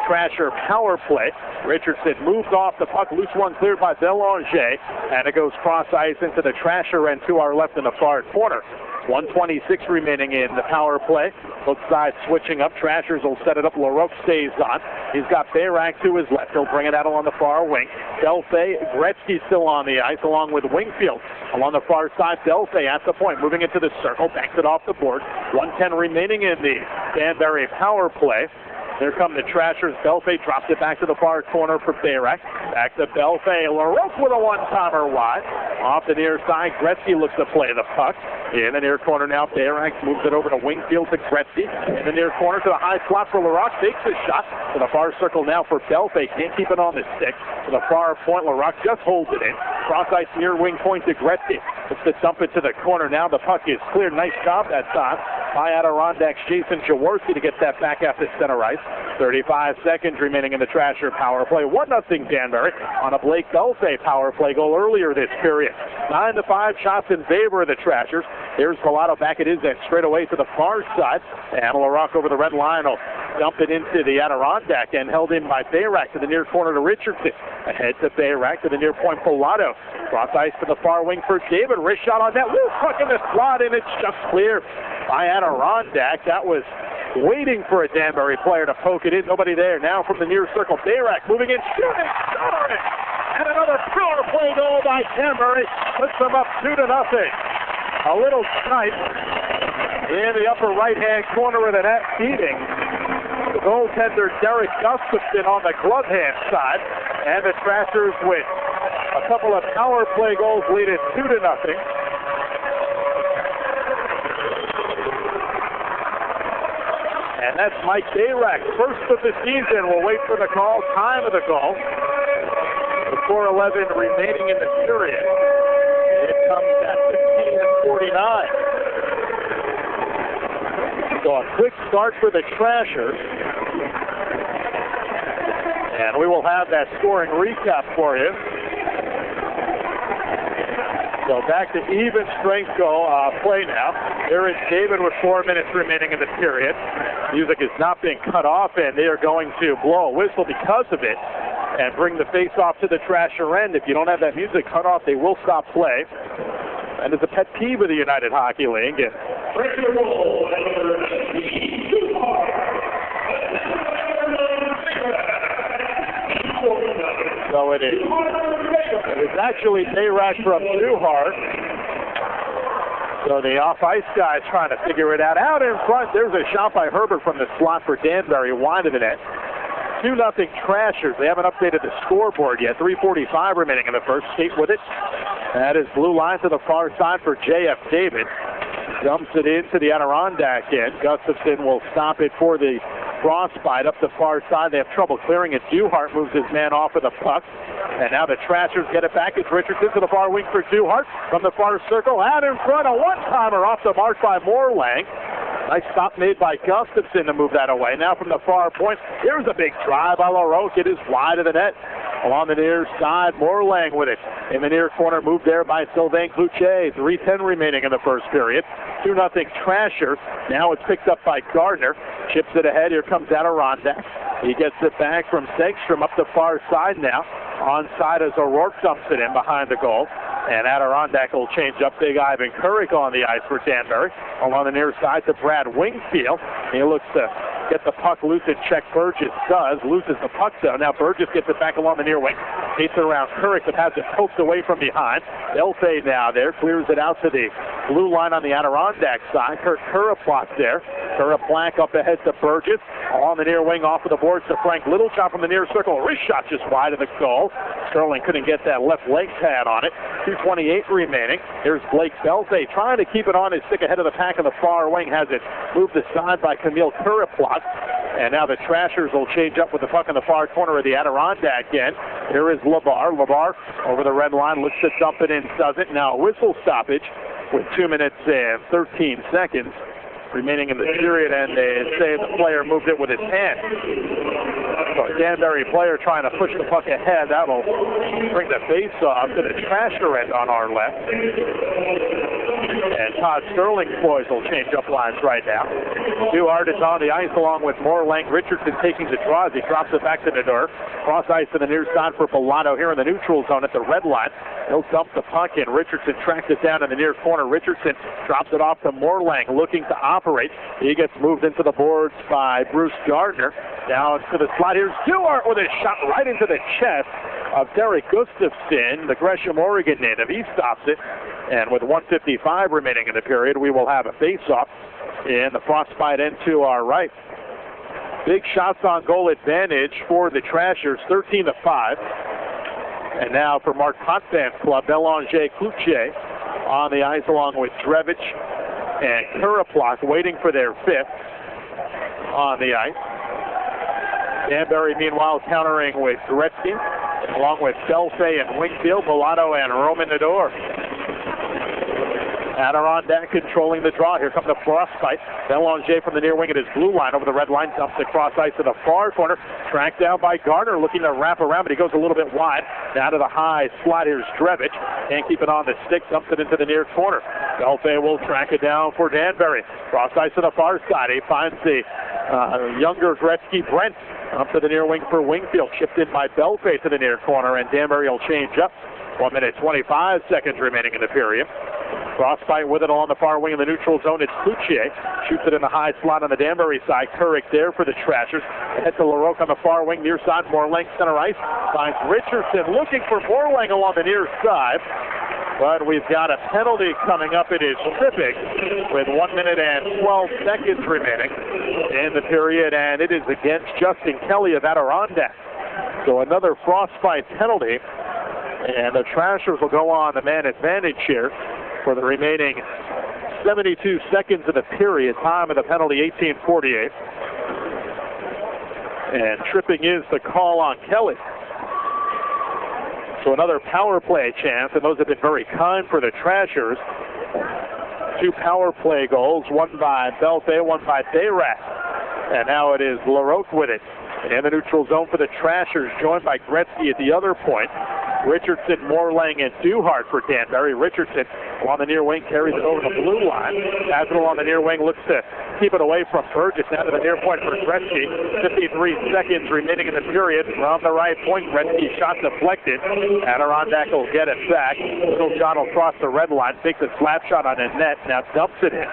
Trasher power play. Richardson moved off the puck. Loose one cleared by Belanger. And it goes cross ice into the Trasher end to our left in the far corner. 1:26 remaining in the power play. Both sides switching up. Trashers will set it up. LaRoque stays on. He's got Bayrak to his left. He'll bring it out along the far wing. Belfay, Gretzky still on the ice along with Wingfield. Along the far side, Belfay at the point. Moving into the circle. Backs it off the board. 1:10 remaining in the Danbury power play. There come the Trashers. Belfay drops it back to the far corner for Bayrak. Back to Belfay. LaRoque with a one-timer wide. Off the near side, Gretzky looks to play the puck. In the near corner now, Bayrak moves it over to Wingfield to Gretzky. In the near corner to the high slot for LaRoque. Takes the shot to the far circle now for Belfay. Can't keep it on the stick. To the far point, LaRoque just holds it in. Cross ice near wing point to Gretzky. Looks to dump it to the corner. Now the puck is cleared. Nice job that time by Adirondack's Jason Jaworski to get that back after center ice. 35 seconds remaining in the Trasher power play. 1-0 Danbury on a Blake Belfay power play goal earlier this period. 9-5 shots in favor of the Trashers. Here's Pilato back at his end, straight away to the far side. And LaRoque over the red line will dump it into the Adirondack and held in by Bayrak to the near corner to Richardson. Ahead to Bayrak to the near point Pilato. Cross ice to the far wing for David. Wrist shot on that. Woo, puck in the slot and it's just clear by Adirondack. That was waiting for a Danbury player to poke it in. Nobody there. Now from the near circle, Bayrak moving in, shooting, scoring! And another power play goal by Danbury puts them up 2-0. A little snipe in the upper right-hand corner of the net, feeding the goaltender Derek Gustafson on the glove hand side. And the Trashers with a couple of power play goals lead it 2-0. And that's Mike Bayrak, first of the season. We'll wait for the call, time of the goal. The 4:11 remaining in the period. It comes at 15:49. So a quick start for the Trashers. And we will have that scoring recap for you. So back to even strength play now. There is David with 4 minutes remaining in the period. Music is not being cut off, and they are going to blow a whistle because of it and bring the face-off to the Trasher end. If you don't have that music cut off, they will stop play. And it's a pet peeve of the United Hockey League. And so it is. It is actually Bayrak from Duhart. So the off-ice guy is trying to figure it out. Out in front, there's a shot by Herbert from the slot for Danbury, wide of the net. 2-0 Trashers. They haven't updated the scoreboard yet. 3:45 remaining in the first. Skate with it. That is blue line to the far side for J.F. David. Dumps it into the Adirondack end. Gustafson will stop it for the Frostbite up the far side. They have trouble clearing it. Duhart moves his man off of the puck. And now the Trashers get it back. It's Richardson to the far wing for Duhart. From the far circle, out in front, a one-timer off the mark by Morlang. Nice stop made by Gustafson to move that away. Now from the far point, here's a big drive by LaRoque. It is wide of the net. Along the near side, Morlang with it. In the near corner, moved there by Sylvain Cloutier. 3:10 remaining in the first period. 2-0 Trasher. Now it's picked up by Gardner. Chips it ahead. Here comes Adirondack. He gets it back from Segstrom up the far side now. Onside as O'Rourke dumps it in behind the goal. And Adirondack will change up. Big Ivan Couric on the ice for Danbury. Along the near side to Brad Wingfield. He looks to get the puck loose and check Burgess does. Loses the puck though. Now Burgess gets it back along the near wing. Takes it around Couric but has it poked away from behind. Belfay now there. Clears it out to the blue line on the Adirondack side. Kurt Kuraplat there. Kuraplat up ahead to Burgess. On the near wing off of the boards to Frank Littlejohn from the near circle. Wrist shot just wide of the goal. Sterling couldn't get that left leg pad on it. 2:28 remaining. Here's Blake Belfay trying to keep it on his stick ahead of the pack on the far wing. Has it moved aside by Camille Kuraplat. And now the Trashers will change up with the puck in the far corner of the Adirondack end. Here is LeVar. LeVar over the red line, looks to dump it in, doesn't. Now a whistle stoppage with 2 minutes and 13 seconds remaining in the period, and they say the player moved it with his hand. So a Danbury player trying to push the puck ahead. That'll bring the face-off to the Trasher end on our left. And Todd Sterling's boys will change up lines right now. Duhart is on the ice along with Morlang. Richardson taking the draw as he drops it back to Nador. Cross ice to the near side for Bellato here in the neutral zone at the red line. He'll dump the puck in. Richardson tracks it down in the near corner. Richardson drops it off to Morlang, looking to operate. He gets moved into the boards by Bruce Gardner. Down to the slot. Here's Duhart with a shot right into the chest of Derek Gustafson, the Gresham, Oregon native. He stops it. And with 1:55 remaining in the period, we will have a face-off in the Frostbite end to our right. Big shots on goal advantage for the Trashers, 13-5. And now for Mark Potvin club, Belanger Cloutier on the ice along with Drevich and Kuriplak waiting for their fifth on the ice. Danbury, meanwhile, countering with Gretzky, along with Belfay and Wingfield, Bellato and Roman Nador. Adirondack controlling the draw. Here comes the Frostbite. Belanger from the near wing at his blue line over the red line, dumps across ice to the far corner. Tracked down by Gardner, looking to wrap around, but he goes a little bit wide. Now to the high slot. Here's Drevich. Can't keep it on the stick. Dumps it into the near corner. Belfay will track it down for Danbury. Cross ice to the far side. He finds the younger Gretzky Brent up to the near wing for Wingfield. Chipped in by Belfay to the near corner, and Danbury will change up. 1 minute 25 seconds remaining in the period. Frostbite with it along the far wing in the neutral zone. It's Cloutier. Shoots it in the high slot on the Danbury side. Couric there for the Trashers. Ahead to LaRocque on the far wing, near side. Morlang center ice. Finds Richardson looking for Morlang along the near side. But we've got a penalty coming up. It is tripping with 1 minute and 12 seconds remaining in the period. And it is against Justin Kelly of Adirondack. So another Frostbite penalty. And the Trashers will go on the man advantage here for the remaining 72 seconds of the period. Time of the penalty, 18:48. And tripping is the call on Kelly. So another power play chance, and those have been very kind for the Trashers. 2 power play goals, one by Belfay, one by Bayrat. And now it is LaRocque with it in the neutral zone for the Trashers, joined by Gretzky at the other point. Richardson, Morlang, and Duhart for Danbury. Richardson along the near wing carries it over the blue line. Has it along the near wing, looks to keep it away from Burgess. Now to the near point for Gretzky. 53 seconds remaining in the period. From the right point, Gretzky shot deflected. Adirondack will get it back. Little John will cross the red line, takes a slap shot on the net, now dumps it in.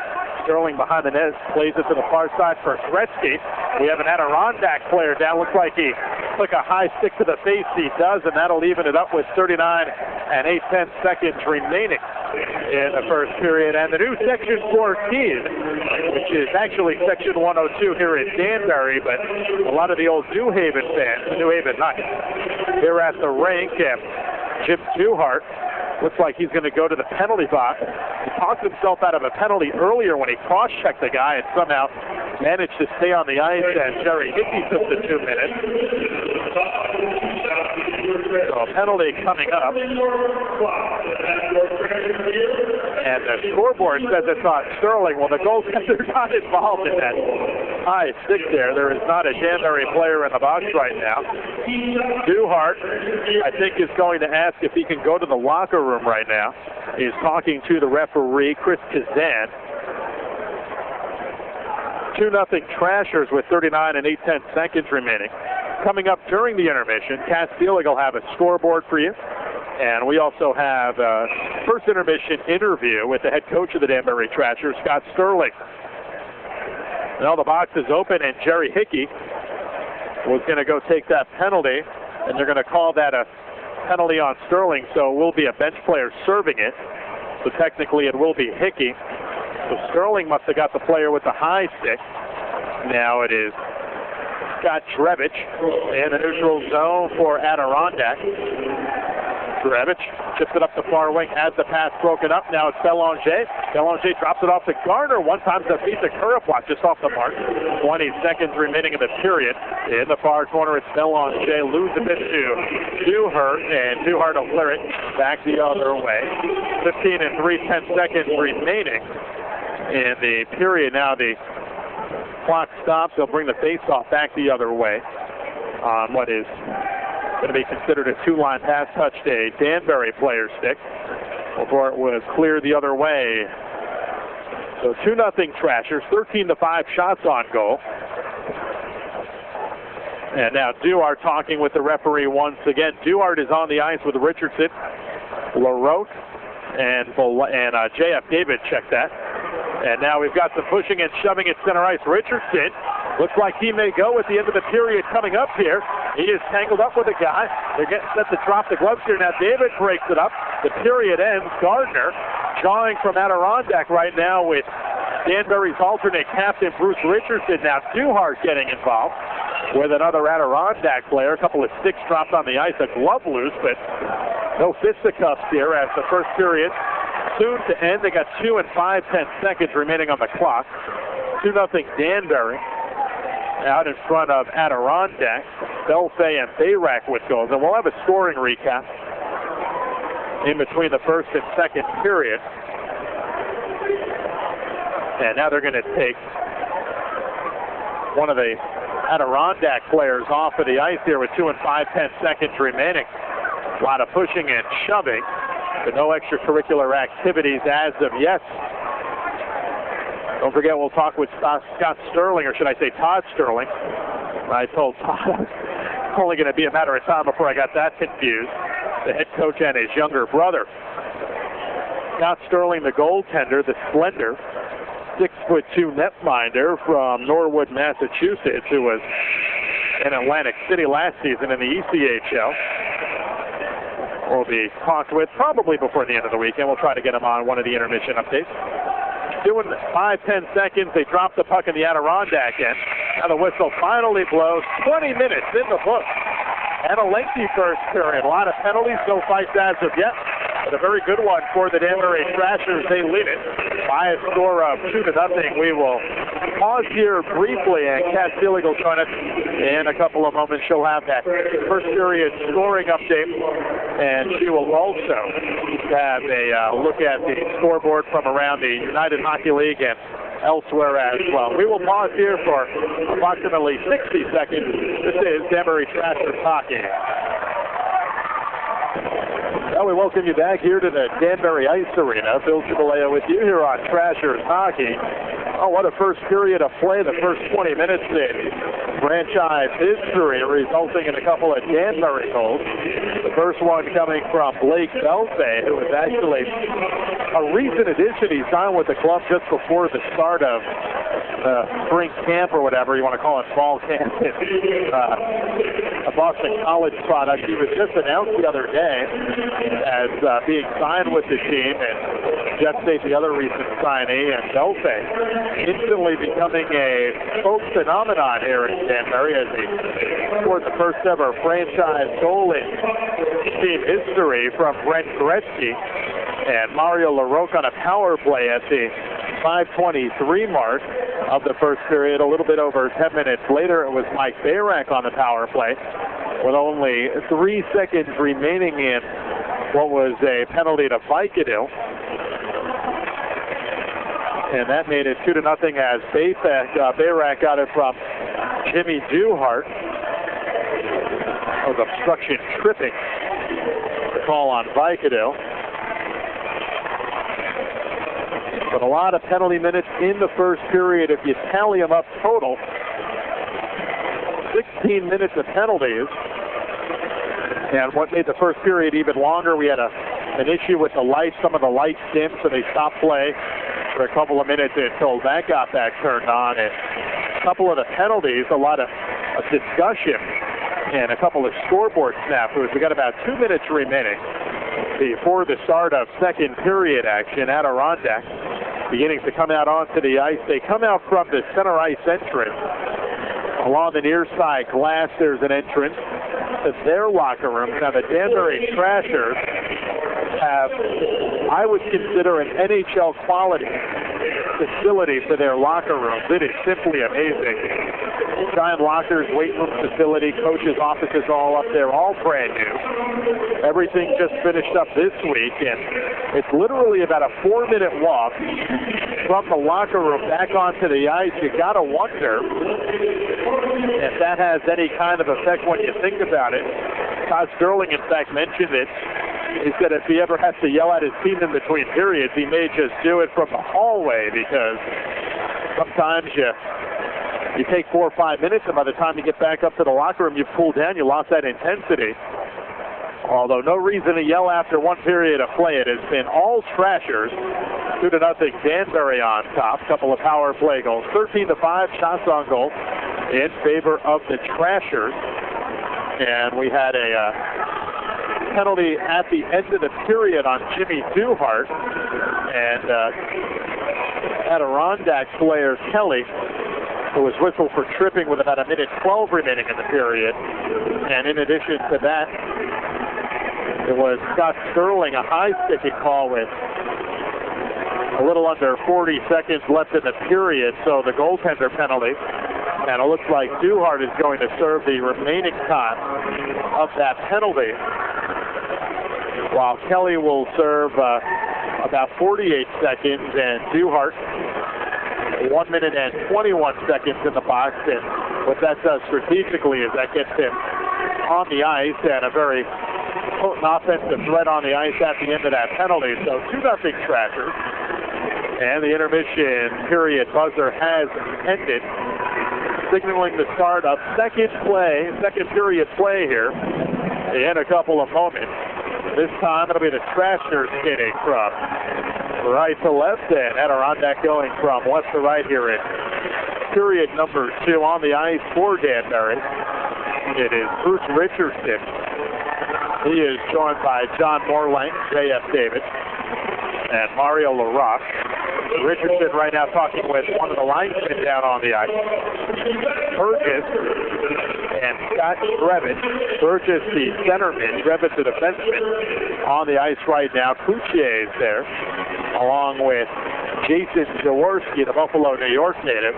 Sterling behind the net, plays it to the far side for Gretzky. We have an Adirondack player down. Looks like he took a high stick to the face. He does, and that'll even it up with 39 and 8/10 seconds remaining in the first period. And the new Section 14, which is actually Section 102 here at Danbury, but a lot of the old New Haven fans, the New Haven Knights, here at the rink, and Jim Duhart looks like he's going to go to the penalty box. He talked himself out of a penalty earlier when he cross-checked the guy and somehow managed to stay on the ice, and Jerry Hickey took the 2 minutes. So a penalty coming up. And the scoreboard says it's on Sterling. Well, the goaltender's not involved in that high stick there. There is not a Danbury player in the box right now. Duhart, I think, is going to ask if he can go to the locker room right now. He's talking to the referee, Chris Kazan. 2-0 Trashers with 39 and 8/10 seconds remaining. Coming up during the intermission, Cass Seelig will have a scoreboard for you. And we also have a first intermission interview with the head coach of the Danbury Trashers, Scott Sterling. Now the box is open, and Jerry Hickey was going to go take that penalty, and they're going to call that a penalty on Sterling, so it will be a bench player serving it. So technically it will be Hickey. So Sterling must have got the player with the high stick. Now it is Scott Drevich in the neutral zone for Adirondack. Drevich chips it up the far wing, has the pass broken up. Now it's Belanger. Belanger drops it off to Gardner. One time to beat the Kurapwat just off the mark. 20 seconds remaining in the period. In the far corner, it's Belanger. Lose a bit to Duhart, and Duhart will clear it back the other way. 15 and 3/10 seconds remaining in the period. Now the clock stops. They'll bring the face-off back the other way on what is going to be considered a two-line pass, touched a Danbury player's stick before it was cleared the other way. So 2-0 Trashers, 13-5 shots on goal. And now Duhart talking with the referee once again. Duhart is on the ice with Richardson, LaRoche, and J.F. David check that. And now we've got some pushing and shoving at center ice. Richardson looks like he may go at the end of the period coming up here. He is tangled up with a guy. They're getting set to drop the gloves here. Now David breaks it up. The period ends. Gardner jawing from Adirondack right now with Danbury's alternate captain, Bruce Richardson. Now Duhart getting involved with another Adirondack player. A couple of sticks dropped on the ice. A glove loose, but no fisticuffs here as the first period soon to end. They got 2 and 5/10 seconds remaining on the clock. 2-0 Danbury out in front of Adirondack. Belfay and Bayrack with goals. And we'll have a scoring recap in between the first and second period. And now they're going to take one of the Adirondack players off of the ice here with 2 and 5/10 seconds remaining. A lot of pushing and shoving, but no extracurricular activities as of yet. Don't forget, we'll talk with Scott Sterling, or should I say Todd Sterling. I told Todd it was only going to be a matter of time before I got that confused. The head coach and his younger brother. Scott Sterling, the goaltender, the slender 6'2" netminder from Norwood, Massachusetts, who was in Atlantic City last season in the ECHL. Will be talked with probably before the end of the weekend. We'll try to get him on one of the intermission updates. Doing 5-10 seconds. They drop the puck in the Adirondack end. Now the whistle finally blows. 20 minutes in the book. And a lengthy first period. A lot of penalties, no fights as of yet. But a very good one for the Danbury Trashers. They lead it by a score of 2-0. We will pause here briefly, and Kat Seelig will join us in a couple of moments. She'll have that first period scoring update, and she will also have a look at the scoreboard from around the United Hockey League and elsewhere as well. We will pause here for approximately 60 seconds. This is Danbury Trashers Hockey. Well, we welcome you back here to the Danbury Ice Arena. Phil Cibalea with you here on Trashers Hockey. Oh, what a first period of play. The first 20 minutes in franchise history, resulting in a couple of Danbury goals. The first one coming from Blake Belfay, who was actually a recent addition. He signed with the club just before the start of spring camp, or whatever you want to call it, fall camp. A Boston College product. He was just announced the other day as being signed with the team, and Jeff State, the other recent signee, and Belfay instantly becoming a folk phenomenon here in Danbury as he scored the first ever franchise goal in team history from Brent Gretzky, and Mario LaRoche on a power play at the 5:23 mark of the first period. A little bit over 10 minutes later, it was Mike Bayrack on the power play with only 3 seconds remaining in what was a penalty to Vicodil. And that made it 2-0 as Bayrack got it from Jimmy Duhart. That was obstruction tripping. The call on Vicodil. But a lot of penalty minutes in the first period. If you tally them up total, 16 minutes of penalties. And what made the first period even longer, we had an issue with the lights. Some of the lights dimmed, so they stopped play for a couple of minutes until that got back turned on. And a couple of the penalties, a lot of discussion, and a couple of scoreboard snafus. We got about 2 minutes remaining before the start of second period action. Adirondack beginning to come out onto the ice. They come out from the center ice entrance Along the near side glass, there's an entrance to their locker room. Now the Danbury Trashers have, I would consider, an NHL quality facility for their locker rooms. It is simply amazing. Giant lockers, weight room facility, coaches' offices all up there, all brand new. Everything just finished up this week, and it's literally about a 4-minute walk from the locker room back onto the ice. You gotta wonder if that has any kind of effect when you think about it. Todd Sterling, in fact, mentioned it. He said if he ever has to yell at his team in between periods, he may just do it from the hallway, because sometimes you take 4 or 5 minutes, and by the time you get back up to the locker room, you've cooled down, you lost that intensity. Although no reason to yell after one period of play. It has been all Trashers. 2-0 Danbury on top. Couple of power play goals. 13-5 shots on goal in favor of the Trashers. And we had a penalty at the end of the period on Jimmy Duhart. And Adirondack player Kelly, who was whistled for tripping with about 1:12 remaining in the period. And in addition to that, it was Scott Sterling, a high-sticking call with a little under 40 seconds left in the period, so the goaltender penalty. And it looks like Duhart is going to serve the remaining time of that penalty, while Kelly will serve about 48 seconds, and Duhart 1 minute and 21 seconds in the box. And what that does strategically is that gets him on the ice and a very potent offensive threat on the ice at the end of that penalty. So 2-0 Trashers. And the intermission period buzzer has ended, signaling the start of second period play here in a couple of moments. This time it'll be the Trashers skating from right to left, and Adirondack going from left to right here in period number 2. On the ice for Danbury, it is Bruce Richardson. He is joined by John Morlang, J.F. David, and Mario LaRoche. Richardson right now talking with one of the linesmen down on the ice, Burgess and Scott Drevitz. Burgess, the centerman, Drevitz, the defenseman, on the ice right now. Cloutier is there, along with Jason Jaworski, the Buffalo, New York native.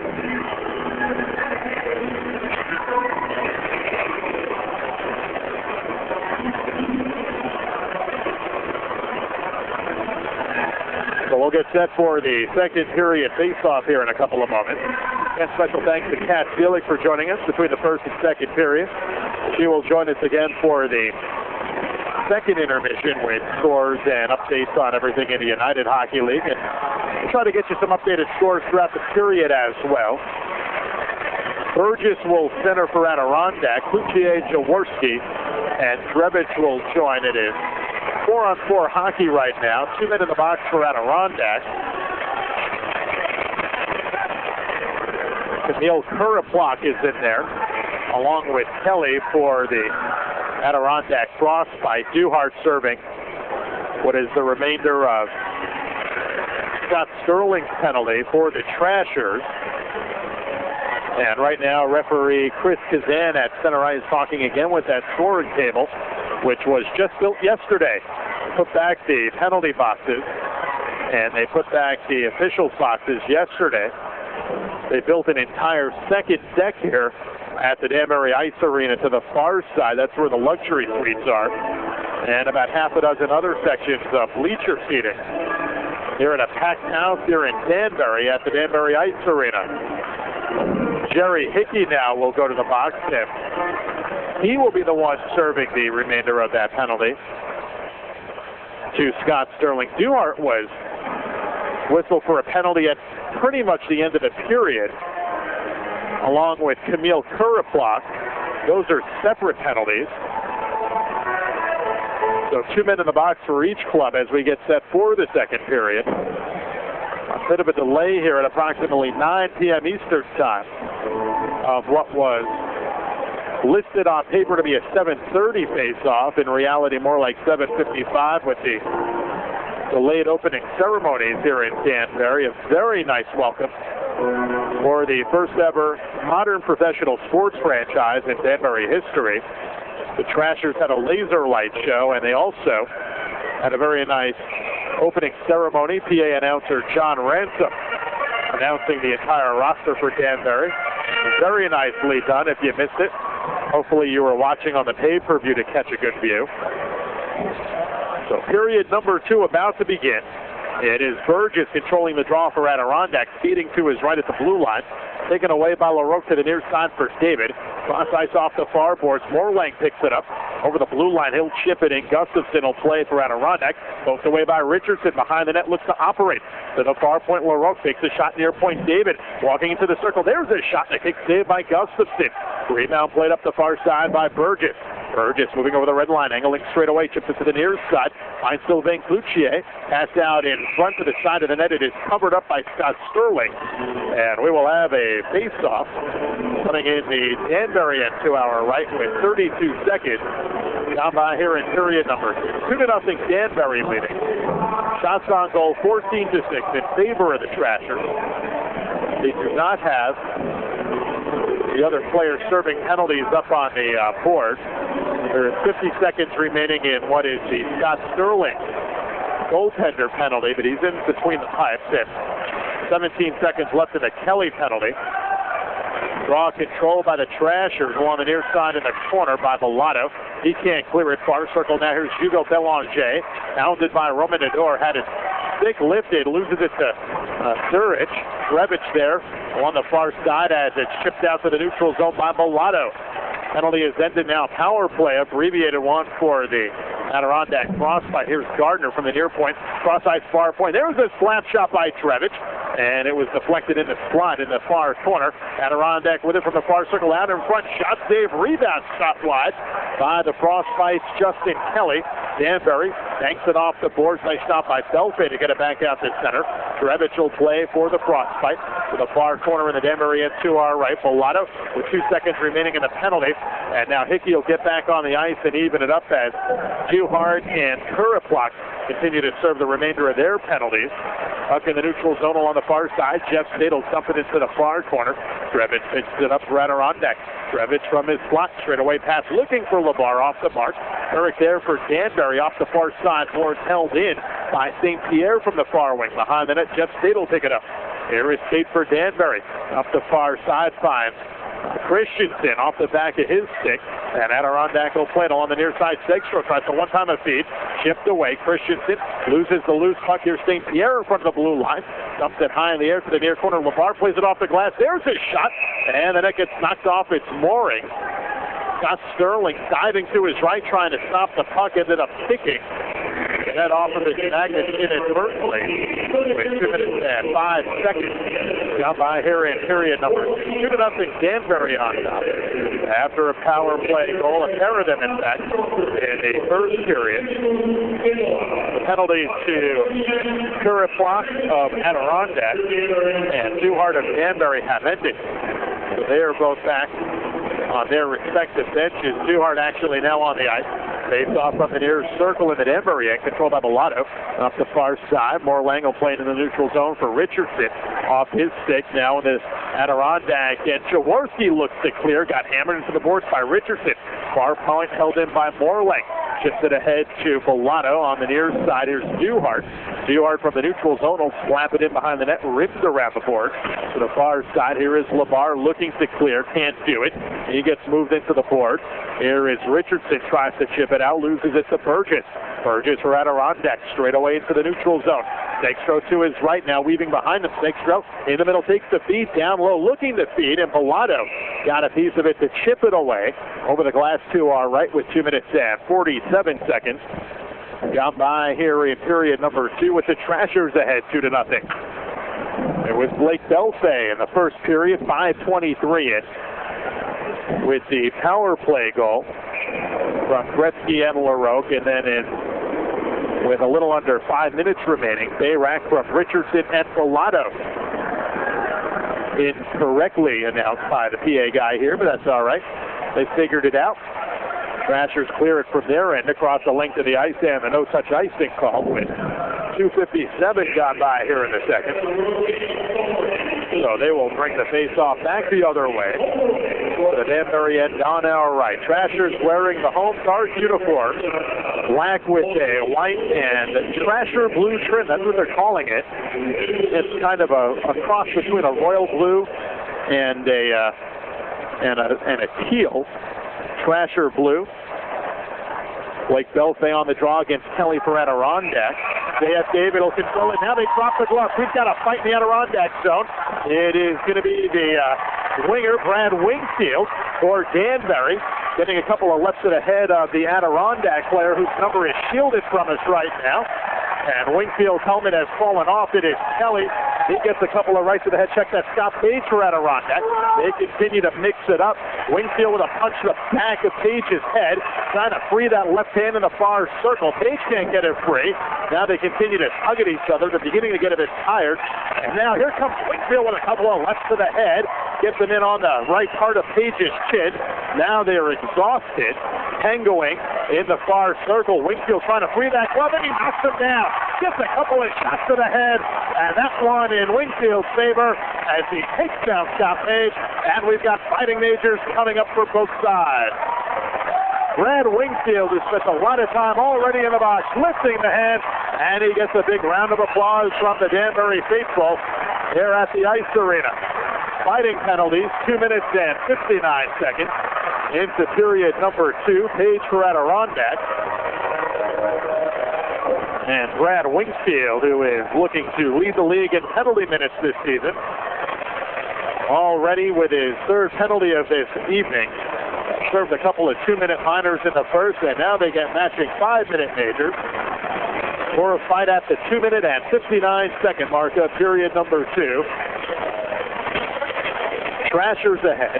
So we'll get set for the second period face-off here in a couple of moments. And special thanks to Kat Seelig for joining us between the first and second period. She will join us again for the second intermission with scores and updates on everything in the United Hockey League. And we'll try to get you some updated scores throughout the period as well. Burgess will center for Adirondack. Cloutier, Jaworski, and Drevitz will join. It is 4-on-4 hockey right now. 2 men in the box for Adirondack. Camille Kuraplock is in there, along with Kelly for the Adirondack Frostbite. Duhart serving what is the remainder of Scott Sterling's penalty for the Trashers. And right now, referee Chris Kazan at center ice talking again with that scoring table, which was just built yesterday. Put back the penalty boxes, and they put back the officials' boxes yesterday. They built an entire second deck here at the Danbury Ice Arena to the far side. That's where the luxury suites are, and about half a dozen other sections of bleacher seating here at a packed house here in Danbury at the Danbury Ice Arena. Jerry Hickey now will go to the box, and he will be the one serving the remainder of that penalty to Scott Sterling. Duhart was whistled for a penalty at pretty much the end of the period, along with Camille Kuraplock. Those are separate penalties. So 2 men in the box for each club as we get set for the second period. A bit of a delay here at approximately 9 p.m. Eastern time of what was listed on paper to be a 7:30 face-off. In reality, more like 7:55 with the delayed opening ceremonies here in Danbury. A very nice welcome For the first ever modern professional sports franchise in Danbury history, the Trashers had a laser light show, and they also had a very nice opening ceremony. PA announcer John Ransom announcing the entire roster for Danbury. Very nicely done if you missed it. Hopefully you were watching on the pay-per-view to catch a good view. So period number 2 about to begin. It is Burgess controlling the draw for Adirondack, feeding to his right at the blue line. Taken away by LaRoque to the near side for David. Cross ice off the far boards. Morlang picks it up over the blue line. He'll chip it in. Gustafson will play for Adirondack. Poked away by Richardson. Behind the net, looks to operate. To the far point, LaRoque takes a shot near point. David walking into the circle. There's a shot and a kick saved by Gustafson. Rebound played up the far side by Burgess. Burgess moving over the red line, angling straight away, chips it to the near side. Finds Sylvain Cloutier. Passed out in front to the side of the net. It is covered up by Scott Sterling. And we will have a face-off coming in the Danbury end to our right with 32 seconds. Down by here in period number 2 to 0 Danbury leading. Shots on goal 14-6 in favor of the Trashers. They do not have the other players serving penalties up on the board. There is 50 seconds remaining in what is the Scott Sterling goaltender penalty, but he's in between the pipes, and 17 seconds left in the Kelly penalty. Draw control by the Trashers along the near side in the corner by Bellato. He can't clear it. Far circle now. Here's Hugo Belanger, hounded by Roman Nador. Had his stick lifted, loses it to Zurich. Revich there on the far side as it's chipped out to the neutral zone by Bellato. Penalty is ended now. Power play, abbreviated one for the Adirondack Frostbite. Here's Gardner from the near point. Cross ice far point. There was a slap shot by Trevich, and it was deflected in the slot in the far corner. Adirondack with it from the far circle out in front. Shot save, rebound, shot wide by the Frostbite's Justin Kelly. Danbury banks it off the boards. Nice stop by Belfay to get it back out to center. Trevich will play for the Frostbite to the far corner in the Danbury end to our right. Bellato with 2 seconds remaining in the penalty. And now Hickey will get back on the ice and even it up as Duhart and Kuriplak continue to serve the remainder of their penalties. Up in the neutral zone along the far side. Jeff Stadel dumping it into the far corner. Trevich pitches it up for Adirondack. Trevich from his slot, straight away pass looking for LeBar off the mark. Eric there for Danbury off the far side. Boards held in by St. Pierre from the far wing. Behind the net, Jeff Stadel pick it up. Here is State for Danbury. Up the far side finds Christensen off the back of his stick, and Adirondack will play it along the near side. Segstro tries to one-time a feed, chipped away. Christensen loses the loose puck. Here's St. Pierre in front of the blue line, dumps it high in the air to the near corner. LeBar plays it off the glass. There's his shot, and then it gets knocked off its mooring. Scott Sterling diving to his right, trying to stop the puck, ended up kicking. That off of his magnet inadvertently with 2 minutes and 5 seconds. Down by here in period number 2 to 0 Danbury on top. After a power play goal, a pair of them in fact, in the first period. The penalties to Kuriplak of Adirondack and Duhart of Danbury have ended. So they are both back on their respective benches. Duhart actually now on the ice. Face off from the near circle in the Danbury end, controlled by Bellato. Up the far side, Morlang will play in the neutral zone for Richardson. Off his stick now in the Adirondack, and Jaworski looks to clear. Got hammered into the boards by Richardson. Far point held in by Morlang. Chips it ahead to Bellato on the near side. Here's Duhart. Duhart from the neutral zone will slap it in behind the net, rims around the board. To the far side, here is LeBar looking to clear, can't do it. He gets moved into the board. Here is Richardson, tries to chip it out, loses it to Burgess. Burgess for Adirondack, straight away into the neutral zone. Segstro to his right now, weaving behind him. Segstro in the middle, takes the feed, down low, looking to feed, and Bellato got a piece of it to chip it away over the glass to our right with 2 minutes and 47 seconds. Down by here in period number 2 with the Trashers ahead 2 to 0. It was Blake Belfay in the first period, 5:23 in, with the power play goal from Gretzky and LaRoque, and then with a little under 5 minutes remaining, Bayrack from Richardson and Bellato. Incorrectly announced by the PA guy here, but that's all right. They figured it out. Trashers clear it from their end across the length of the ice, and a no-touch icing call with 2:57 gone by here in the second. So they will bring the face-off back the other way. The Danbury end on our right. Trashers wearing the home guard uniforms, black with a white and Trasher blue trim. That's what they're calling it. It's kind of a cross between a royal blue and a teal. Trasher blue. Blake Belfay on the draw against Kelly for Adirondack. J.F. David will control it. Now they drop the glove. We've got a fight in the Adirondack zone. It is going to be the winger, Brad Wingfield, for Danbury, getting a couple of lefts to the head of the Adirondack player whose number is shielded from us right now. And Wingfield's helmet has fallen off. It is Kelly. He gets a couple of rights to the head. Check that. Scott Page for Adirondack. They continue to mix it up. Wingfield with a punch to the back of Page's head, trying to free that left hand in the far circle. Page can't get it free. Now they continue to tug at each other. They're beginning to get a bit tired. And now here comes Wingfield with a couple of lefts to the head. Gets them in on the right part of Page's chin. Now they are exhausted. Tangoing in the far circle. Wingfield trying to free that glove, and he knocks him down. Gets a couple of shots to the head, and that one in Wingfield's favor as he takes down Scott Page, and we've got fighting majors coming up for both sides. Brad Wingfield has spent a lot of time already in the box, lifting the hand, and he gets a big round of applause from the Danbury faithful here at the Ice Arena. Fighting penalties, 2 minutes and 59 seconds into period number 2. Page for Adirondack. And Brad Wingfield, who is looking to lead the league in penalty minutes this season, already with his third penalty of this evening. Served a couple of 2-minute minors in the first, and now they get matching 5-minute majors for a fight at the 2-minute and 59-second mark of period number 2. Trashers ahead,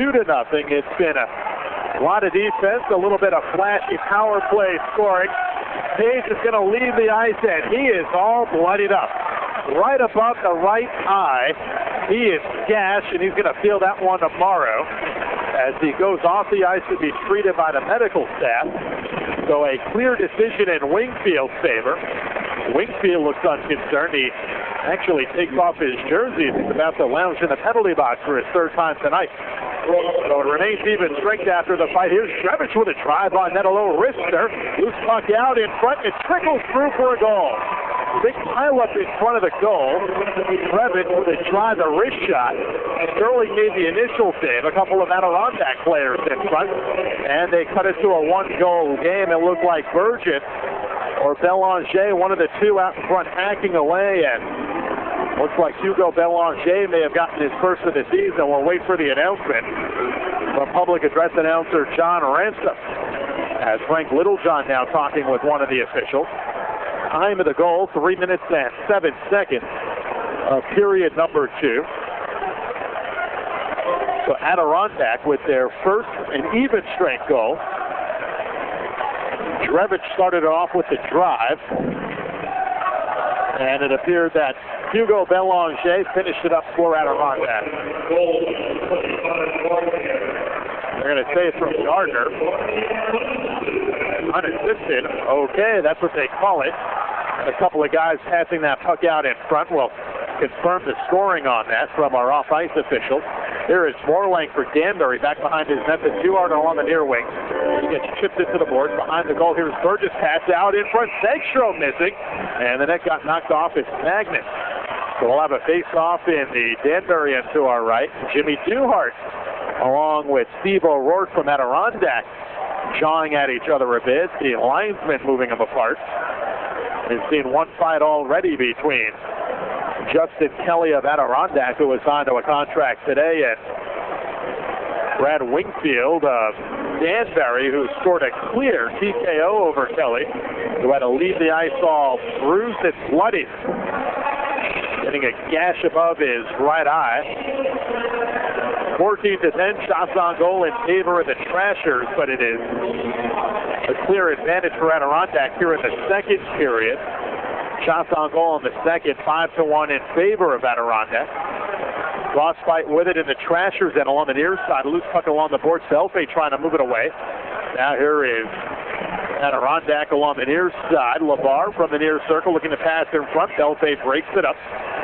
2-0. It's been a lot of defense, a little bit of flashy power play scoring. Page is going to leave the ice, and he is all bloodied up. Right above the right eye, he is gashed, and he's going to feel that one tomorrow as he goes off the ice to be treated by the medical staff. So a clear decision in Wingfield's favor. Wingfield looks unconcerned. He actually takes off his jersey. He's about to lounge in the penalty box for his third time tonight. So it remains even strength after the fight. Here's Trevich with a drive on net, a low wrister. Loose puck out in front. It trickles through for a goal. Big pile up in front of the goal. Trevich with a drive, a wrist shot. Sterling made the initial save. A couple of Adirondack players in front. And they cut it to a 1-goal game. It looked like Burgess or Belanger, one of the two out in front hacking away, and looks like Hugo Belanger may have gotten his first of the season. We'll wait for the announcement from public address announcer John Ransom as Frank Littlejohn now talking with one of the officials. Time of the goal, 3 minutes and 7 seconds of period number 2. So Adirondack with their first and even strength goal. Trevich started off with the drive, and it appeared that Hugo Belanger finished it up for Adirondack. They're going to say it's from Gardner. Unassisted. Okay, that's what they call it. A couple of guys passing that puck out in front will confirm the scoring on that from our off-ice officials. Here is Morlang for Danbury, back behind his net, the Duardo on the near wing. He gets chipped into the boards. Behind the goal, here's Burgess, pass out in front. Segstrom missing, and the net got knocked off. It's Magnus. So we'll have a face-off in the Danbury end to our right. Jimmy Duhart, along with Steve O'Rourke from Adirondack, jawing at each other a bit. The linesmen moving them apart. We've seen one fight already between Justin Kelly of Adirondack, who was signed to a contract today, and Brad Wingfield of Danbury, who scored a clear TKO over Kelly, who had to leave the ice all bruised and bloody, getting a gash above his right eye. 14-10, shots on goal in favor of the Trashers, but it is a clear advantage for Adirondack here in the second period. Shots on goal in the second, 5-1 in favor of Adirondack. Crossfight with it in the Trashers and along the near side. Loose puck along the boards. Belfay trying to move it away. Now here is Adirondack along the near side. LeVar from the near circle looking to pass in front. Belfay breaks it up.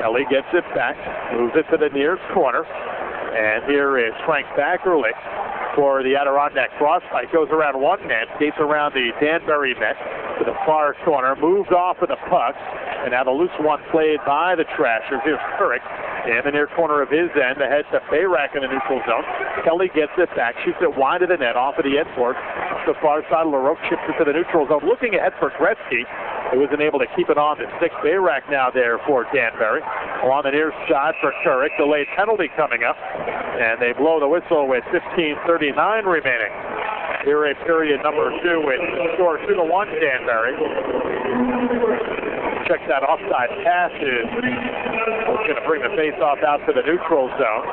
Kelly gets it back, moves it to the near corner. And here is Frank Backerly for the Adirondack Frostbite. Goes around one net, skates around the Danbury net to the far corner, moved off with the puck. And now the loose one played by the Trashers. Here's Turek in the near corner of his end, ahead to Bayrack in the neutral zone. Kelly gets it back, shoots it wide of the net, off of the end board. To the far side, LaRoque chips it to the neutral zone. Looking ahead for Gretzky, who wasn't able to keep it on the stick. Bayrack now there for Danbury. Along the near side for Turek, delayed penalty coming up. And they blow the whistle with 15:39 remaining. Here in period number 2 with the score 2-1 Danbury. Check that offside pass is going to bring the face-off out to the neutral zone.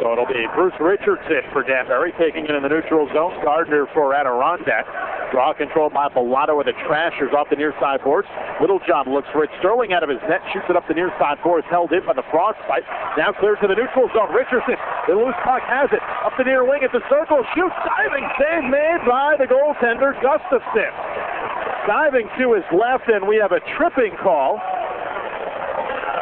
So it'll be Bruce Richardson for Danbury taking it in the neutral zone. Gardner for Adirondack. Draw controlled by Bellato with the Trashers off the near side boards. Littlejohn looks for it. Sterling out of his net, shoots it up the near side boards, held in by the Frostbite. Now cleared to the neutral zone. Richardson, the loose puck has it. Up the near wing at the circle. Shoots, diving, save made by the goaltender, Gustafson. Diving to his left, and we have a tripping call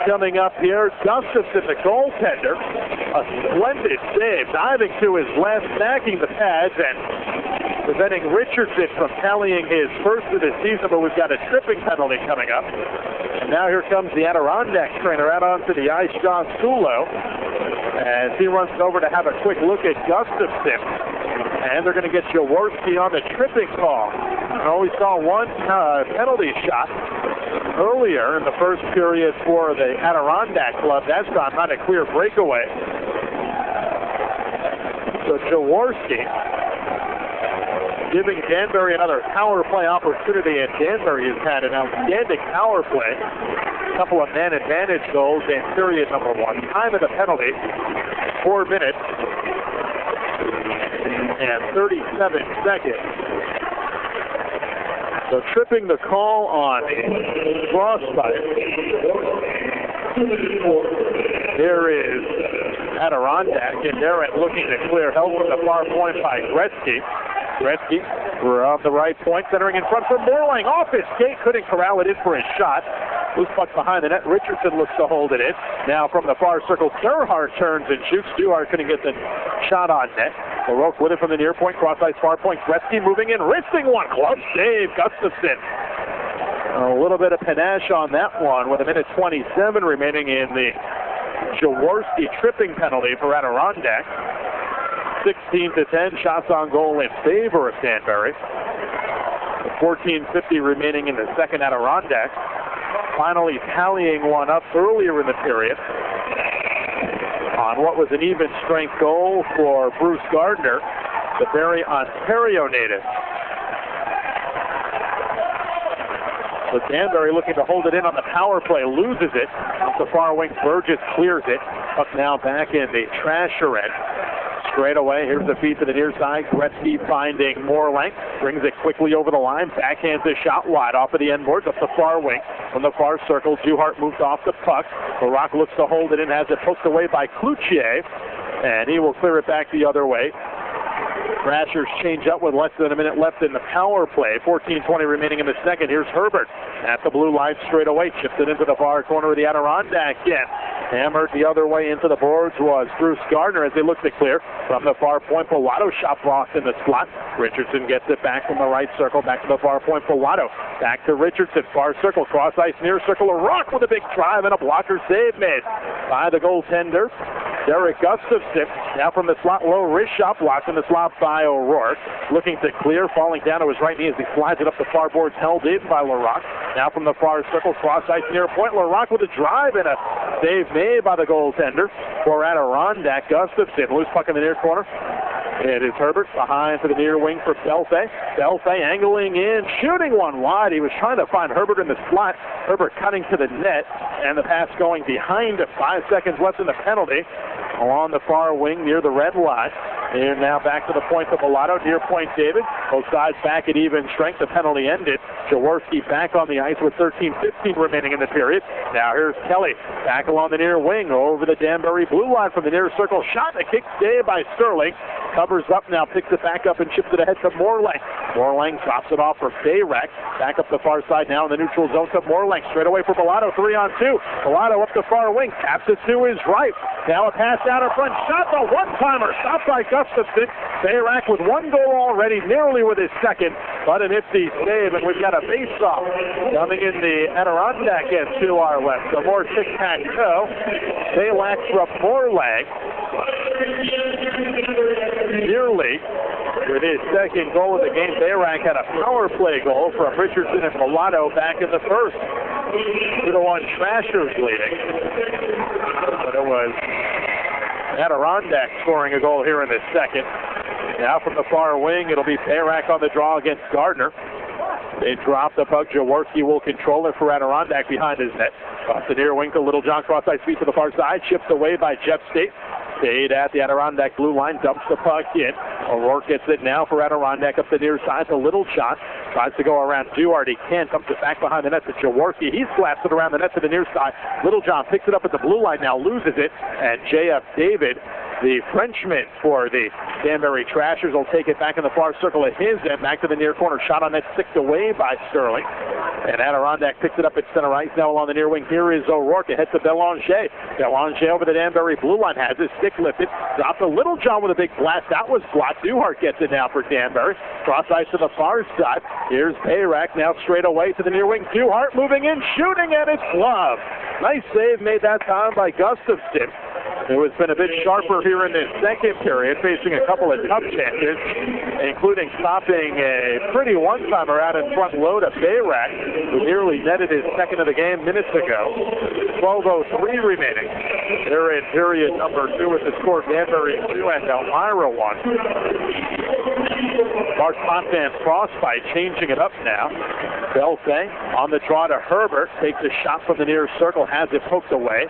coming up here. Gustafson, the goaltender, a splendid save. Diving to his left, stacking the pads, and preventing Richardson from tallying his first of the season, but we've got a tripping penalty coming up. And now here comes the Adirondack trainer out onto the ice, John Sulo, as he runs over to have a quick look at Gustafson. And they're going to get Jaworski on the tripping call. We saw one penalty shot earlier in the first period for the Adirondack club. That's not a clear breakaway. So Jaworski giving Danbury another power play opportunity, and Danbury has had an outstanding power play. A couple of man advantage goals in period number 1. Time of the penalty, 4 minutes and 37 seconds. So tripping the call on Frostbite. Here is Adirondack, and Darren looking to clear help from the far point by Gretzky. Gretzky, we're on the right point, centering in front for Morlang. Off his skate, couldn't corral it in for his shot. Loose puck behind the net. Richardson looks to hold it in. Now from the far circle, Gerhardt turns and shoots. Duhart couldn't get the shot on net. LaRoque with it from the near point, cross ice far point. Gretzky moving in, wristing one. Glove save, Gustafson. A little bit of panache on that one with 1:27 remaining in the Jaworski tripping penalty for Adirondack. 16-10, shots on goal in favor of Danbury. 14:50 remaining in the second. Adirondack finally tallying one up earlier in the period on what was an even strength goal for Bruce Gardner, the Barrie, Ontario native. So Danbury looking to hold it in on the power play, loses it. Off the far wing, Burgess clears it. Puck now back in the Trasher end. Straight away, here's the feed to the near side. Gretzky finding more length, brings it quickly over the line, backhands the shot wide off of the end boards, up the far wing. From the far circle, Duhart moves off the puck. LaRoque looks to hold it in, has it poked away by Cloutier, and he will clear it back the other way. Trashers change up with less than a minute left in the power play. 14:20 remaining in the second. Here's Herbert at the blue line straight away. Chips it into the far corner of the Adirondack again. Hammered the other way into the boards was Bruce Gardner as they look to clear. From the far point, Bellato shot blocked in the slot. Richardson gets it back from the right circle, back to the far point. Bellato back to Richardson. Far circle, cross ice, near circle. A rock with a big drive and a blocker save made by the goaltender, Derek Gustafson. Now from the slot, low wrist shot blocked in the slot by O'Rourke. Looking to clear, falling down to his right knee as he slides it up the far boards, held in by LaRoque. Now from the far circle, cross ice near point. LaRoque with a drive and a save made by the goaltender for Adirondack. Gustafson, loose puck in the near corner. It is Herbert behind to the near wing for Belfay. Belfay angling in, shooting one wide. He was trying to find Herbert in the slot. Herbert cutting to the net, and the pass going behind it. 5 seconds left in the penalty. Along the far wing near the red line. And now back to the point of Bellato, near point David. Both sides back at even strength. The penalty ended Jaworski back on the ice with 13:15 remaining in the period. Now here's Kelly back along the near wing over the Danbury blue line from the near circle. Shot, a kick saved by Sterling. Covers up now, picks it back up and chips it ahead to Morlang. Morlang drops it off for Bayrack. Back up the far side now in the neutral zone to Morlang. Straight away for Bellato, 3-on-2. Bellato up the far wing, taps it to his right. Now a pass down in front. Shot, the one-timer, stopped by Gustafson. Bayrack with one goal already, nearly with his second, but a nifty save, and we've got a face-off coming in the Adirondack end to our left. So more tic-tac-toe. Bayrack from Morlang. Nearly with his second goal of the game. Bayrack had a power play goal from Richardson and Bellato back in the first. 2-1 Trashers leading. But it was Adirondack scoring a goal here in the second. Now from the far wing, it'll be Bayrack on the draw against Gardner. They drop the puck. Jaworski will control it for Adirondack behind his net. Off the near wing to Littlejohn, cross-ice feet to the far side, chipped away by Jeff State. Stayed at the Adirondack blue line, dumps the puck in. O'Rourke gets it now for Adirondack up the near side to Littlejohn. Tries to go around Duhart. He can't. Dumps it back behind the net to Jaworski. He slaps it around the net to the near side. Littlejohn picks it up at the blue line now, loses it. And J.F. David, the Frenchman for the Danbury Trashers, will take it back in the far circle at his end. Back to the near corner. Shot on net, sticked away by Sterling. And Adirondack picks it up at center ice now along the near wing. Here is O'Rourke. It heads to Belanger. Belanger over the Danbury blue line. Has his stick lifted. Dropped a Littlejohn with a big blast. That was blocked. Duhart gets it now for Danbury. Cross ice to the far side. Here's Bayrack now straight away to the near wing. Duhart moving in, shooting at his glove. Nice save made that time by Gustafson. It has been a bit sharper here in this second period, facing a couple of tough chances, including stopping a pretty one-timer out in front low to Bayrack, who nearly netted his second of the game minutes ago. 12:03 remaining. They're in period number 2 with the score Danbury 2 and Elmira 1. Mark Fontan Frostbite changing it up now. Belfay on the draw to Herbert, takes a shot from the near circle, has it poked away.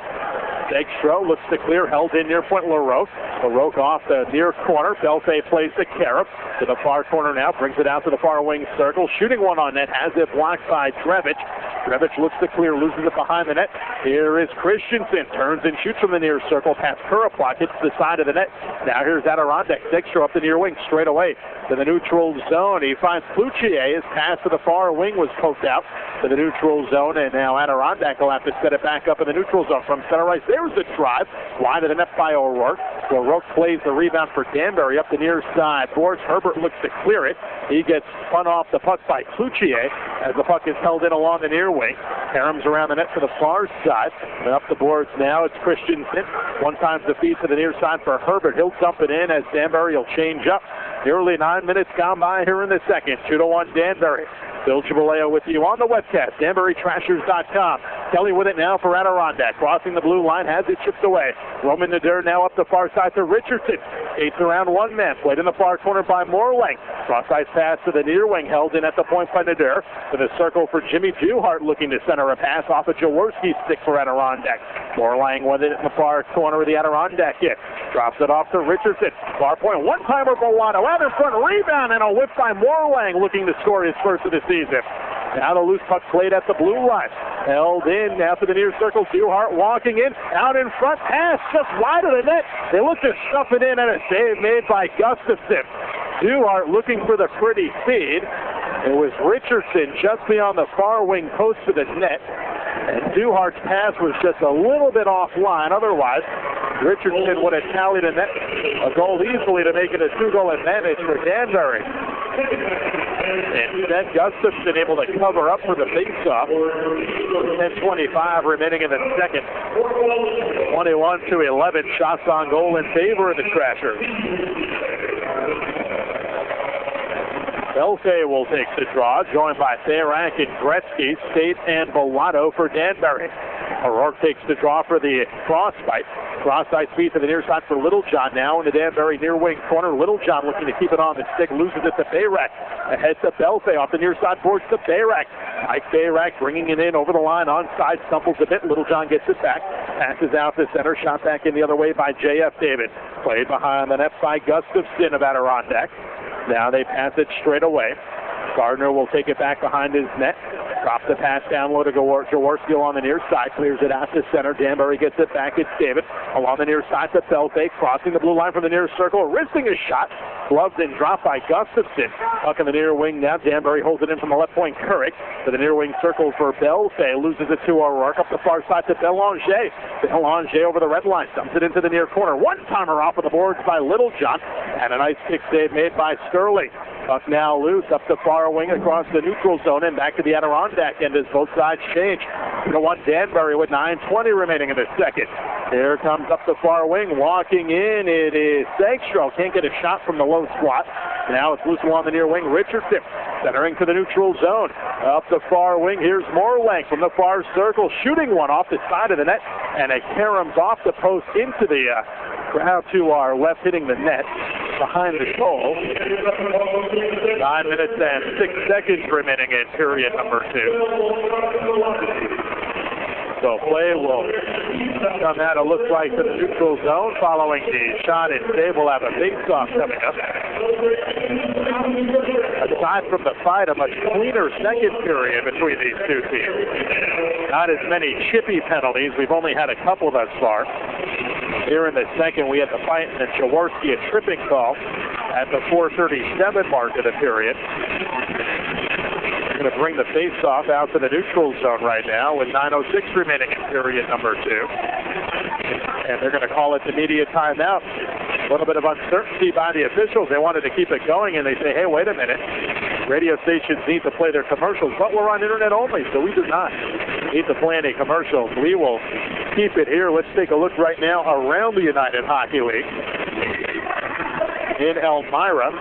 Degstro looks to clear, held in near point LaRoque. LaRoque off the near corner. Belfay plays to Karup. To the far corner now, brings it out to the far wing circle. Shooting one on net, has it blocked by Drevich. Drevich looks to clear, loses it behind the net. Here is Christensen, turns and shoots from the near circle. Past Kuraplock, hits the side of the net. Now here's Adirondack. Degstro up the near wing, straight away to the neutral zone. He finds Cloutier. His pass to the far wing was poked out to the neutral zone, and now Adirondack will have to set it back up in the neutral zone from center ice. There's the drive, wide of the net by O'Rourke. O'Rourke plays the rebound for Danbury up the near side. Boards Herbert looks to clear it. He gets spun off the puck by Cloutier as the puck is held in along the near wing. Karam's around the net to the far side. And up the boards now, it's Christensen. One time the feed to the near side for Herbert. He'll dump it in as Danbury will change up. Nearly 9 minutes gone by here in the second. 2-1 Danbury. Bill Gibaleo with you on the webcast, DanburyTrashers.com. Kelly with it now for Adirondack. Crossing the blue line, has it chipped away. Roman Nader now up the far side to Richardson. Skates around one man, played in the far corner by Morlang. Cross-ice pass to the near wing, held in at the point by Nader. To the circle for Jimmy Duhart, looking to center a pass off of Jaworski's stick for Adirondack. Morlang with it in the far corner of the Adirondack hit. Drops it off to Richardson. Far point, one-timer Bellato. Out in front, rebound, and a whip by Morlang, looking to score his first of the season. Now the loose puck played at the blue line. Held in, now to the near circle. Duhart walking in, out in front, pass just wide of the net. They look to stuff it in, and a save made by Gustafson. Duhart looking for the pretty feed. It was Richardson just beyond the far wing post to the net. And Duhart's pass was just a little bit offline. Otherwise, Richardson would have tallied a goal easily to make it a 2-goal advantage for Danbury. Instead, Gustafson able to cover up for the faceoff. 10:25 remaining in the second. 21-11 shots on goal in favor of the Trashers. Belfay will take the draw, joined by Bayrack and Gretzky, State and Bellato for Danbury. O'Rourke takes the draw for the Frostbite. Cross-ice feed to the near side for Littlejohn now in the Danbury near wing corner. Littlejohn looking to keep it on the stick, loses it to Bayrack. Ahead to Belfay off the near side boards to Bayrack. Mike Bayrack bringing it in over the line, onside, stumbles a bit. Littlejohn gets it back, passes out to center, shot back in the other way by J.F. David. Played behind the net by Gustafson of Adirondack. Now they pass it straight away. Gardner will take it back behind his net. Drops the pass down low to Jaworski on the near side. Clears it out to center. Danbury gets it back. It's David. Along the near side to Belfake. Crossing the blue line from the near circle. Wristing a shot. Gloved and dropped by Gustafson. Puck in the near wing now. Danbury holds it in from the left point. Couric to the near wing circle for Belfake. Loses it to O'Rourke. Up the far side to Belanger. Belanger over the red line. Dumps it into the near corner. One-timer off of the boards by Littlejohn. And a nice kick save made by Sterling. Puck now loose up the far wing across the neutral zone and back to the Adirondack end as both sides change. 2-1 Danbury with 9:20 remaining in the second. Here comes up the far wing, walking in. It is Sangstrom. Can't get a shot from the low slot. Now it's loose along the near wing. Richardson centering to the neutral zone. Up the far wing, here's Morlang from the far circle, shooting one off the side of the net, and it caroms off the post into the crowd to our left, hitting the net behind the goal. 9 minutes and 6 seconds remaining in period number 2. So play will come out, it looks like, to the neutral zone following the shot and save. We'll have a face-off coming up. Aside from the fight, a much cleaner second period between these two teams. Not as many chippy penalties. We've only had a couple thus far. Here in the second, we had the fight and then Jaworski a tripping call at the 4:37 mark of the period. We're going to bring the face-off out to the neutral zone right now with 9:06 remaining in period number 2. And they're going to call it the media timeout. A little bit of uncertainty by the officials. They wanted to keep it going, and they say, hey, wait a minute. Radio stations need to play their commercials, but we're on internet only, so we do not need to play any commercials. We will keep it here. Let's take a look right now around the United Hockey League. In Elmira,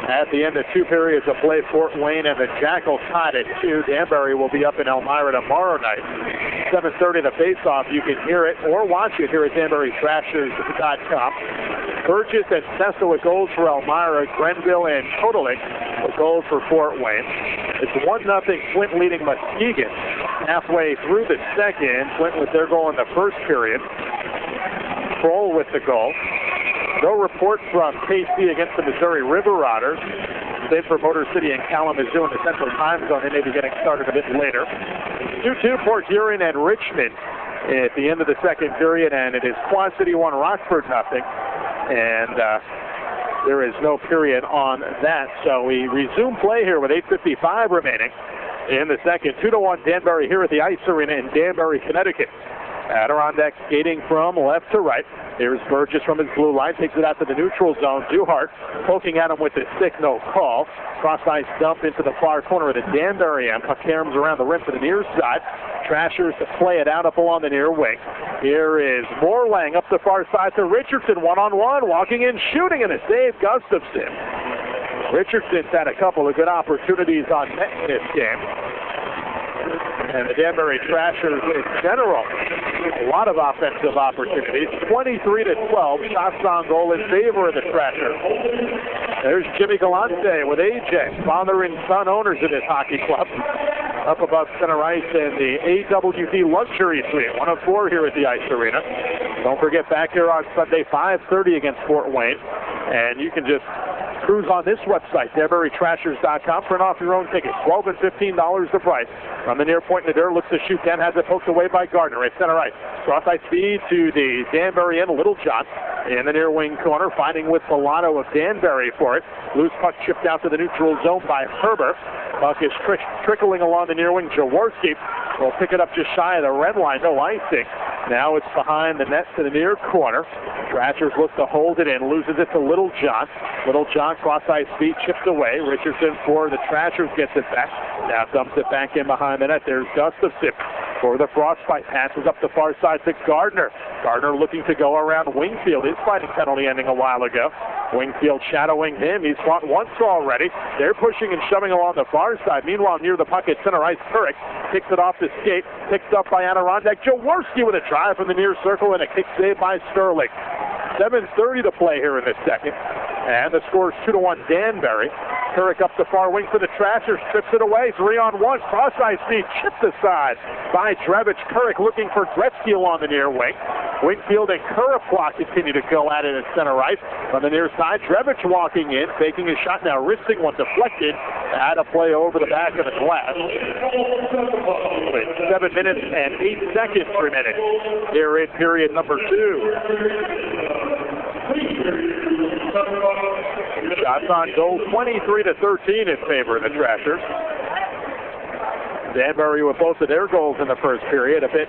at the end of 2 periods of play, Fort Wayne and the Jackals tied at 2. Danbury will be up in Elmira tomorrow night. 7:30 the face-off. You can hear it or watch it here at DanburyTrashers.com. Burgess and Cecil with goals for Elmira. Grenville and Kotelik with goals for Fort Wayne. It's 1-0 Flint leading Muskegon. Halfway through the second, Flint with their goal in the first period. Kroll with the goal. No report from KC against the Missouri River Otters. Same for Motor City and Kalamazoo in the Central Time Zone. They may be getting started a bit later. 2-2 Port Huron and Richmond at the end of the second period, and it is Quad City 1, Rockford 0. And there is no period on that. So we resume play here with 8:55 remaining in the second. 2-1 Danbury here at the Ice Arena in Danbury, Connecticut. Adirondack skating from left to right. Here's Burgess from his blue line, takes it out to the neutral zone. Duhart poking at him with the stick, no call. Cross ice dump into the far corner of the Danbury end. Puck caroms around the rim to the near side. Trashers to play it out up along the near wing. Here is Morlang up the far side to Richardson, one-on-one, walking in, shooting, and a save, Gustafson. Richardson's had a couple of good opportunities on net in this game. And the Danbury Trashers in general, a lot of offensive opportunities. 23-12, shots on goal in favor of the Trashers. There's Jimmy Galante with AJ, father and son owners of this hockey club. Up above center ice in the AWD Luxury Suite, 1 of 4 here at the Ice Arena. Don't forget, back here on Sunday, 5:30 against Fort Wayne. And you can just cruise on this website, DanburyTrashers.com. Print off your own tickets. $12 and $15 the price. From the near point, Nader looks to shoot. Then has it poked away by Gardner at center ice. Cross ice speed to the Danbury end. Littlejohn in the near wing corner, fighting with Villano of Danbury for it. Loose puck chipped out to the neutral zone by Herbert. Puck is trickling along the near wing. Jaworski will pick it up just shy of the red line. No icing. Now it's behind the net to the near corner. Trashers look to hold it in. Loses it to Littlejohn. Littlejohn cross ice speed chipped away. Richardson for the Trashers gets it back. Now dumps it back in behind the net. There's Gustafson for the Frostbite. Passes up the far side to Gardner. Gardner looking to go around Wingfield. His fighting penalty ending a while ago. Wingfield shadowing him. He's fought once already. They're pushing and shoving along the far side. Meanwhile, near the puck at center ice, Couric kicks it off the skate. Picked up by Adirondack. Jaworski with a drive from the near circle and a kick save by Sterling. 7:30 to play here in the second. And the score is 2-1 Danbury. Couric up the far wing for the Trashers. Trips it away. 3-on-1. Cross ice speed chipped aside by Drevich. Couric looking for Gretzky along the near wing. Wingfield and Kurapwa continue to go at it at center ice. On the near side, Drevich walking in, faking his shot now, wristing one deflected Had a play over the back of the glass. With 7 minutes and 8 seconds remaining here in period number 2. Shots on goal 23-13 in favor of the Trashers. Danbury with both of their goals in the first period, a bit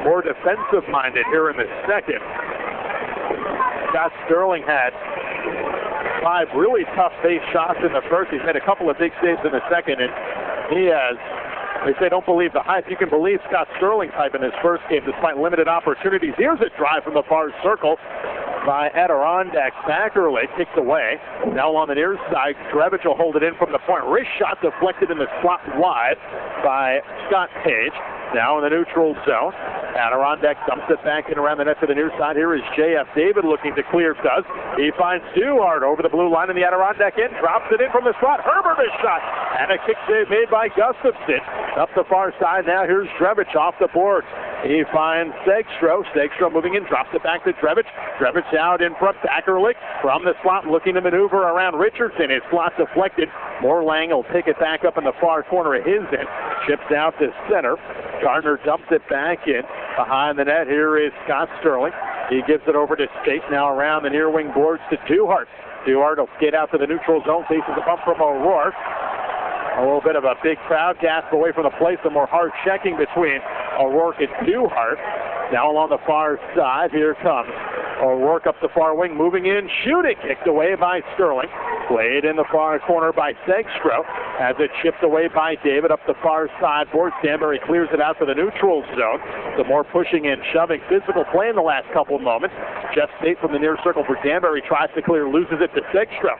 more defensive-minded here in the second. Scott Sterling had 5 really tough base shots in the first. He's made a couple of big saves in the second, and he has, they say don't believe the hype. You can believe Scott Sterling's hype in his first game despite limited opportunities. Here's a drive from the far circle by Adirondack. Thackerley kicked away. Now on the near side, Drevich will hold it in from the point. Wrist shot deflected in the slot wide by Scott Page. Now in the neutral zone. Adirondack dumps it back in around the net to the near side. Here is J.F. David looking to clear. Does. He finds Duhart over the blue line in the Adirondack end. Drops it in from the slot. Herbert is shot. And a kick save made by Gustafson. Up the far side now. Here's Drevich off the board. He finds Segstro. Segstro moving in. Drops it back to Drevich. Drevich out in front. Thackerley from the slot looking to maneuver around Richardson. His slot deflected. Morlang will pick it back up in the far corner of his end. Chips out to center. Gardner dumps it back in. Behind the net, here is Scott Sterling. He gives it over to State. Now around the near wing boards to Duhart. Duhart will skate out to the neutral zone. Faces a bump from O'Rourke. A little bit of a big crowd gasp away from the plate. Some more hard checking between O'Rourke and Duhart. Now along the far side, here comes O'Rourke up the far wing, moving in, shooting, kicked away by Sterling. Played in the far corner by Segstro. As it chipped away by David up the far side board. Danbury clears it out for the neutral zone. Some more pushing and shoving, physical play in the last couple of moments. Jeff State from the near circle for Danbury tries to clear, loses it to Segstro.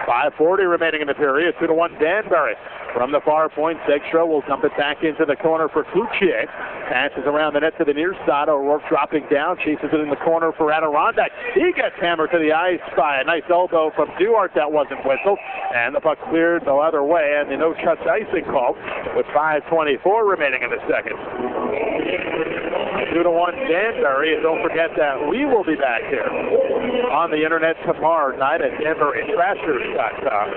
5:40 remaining in the period. 2-1 Danbury. From the far point, Segstro will dump it back into the corner for Cloutier. Passes around the net to the near side. O'Rourke dropping down, chases it in the corner for Adirondack. He gets hammered to the ice by a nice elbow from Duhart that wasn't whistled. And the puck cleared the other way, and the no-touch icing call with 5:24 remaining in the second. 2-1 Danbury, and don't forget that we will be back here on the internet tomorrow night at DanburyTrashers.com.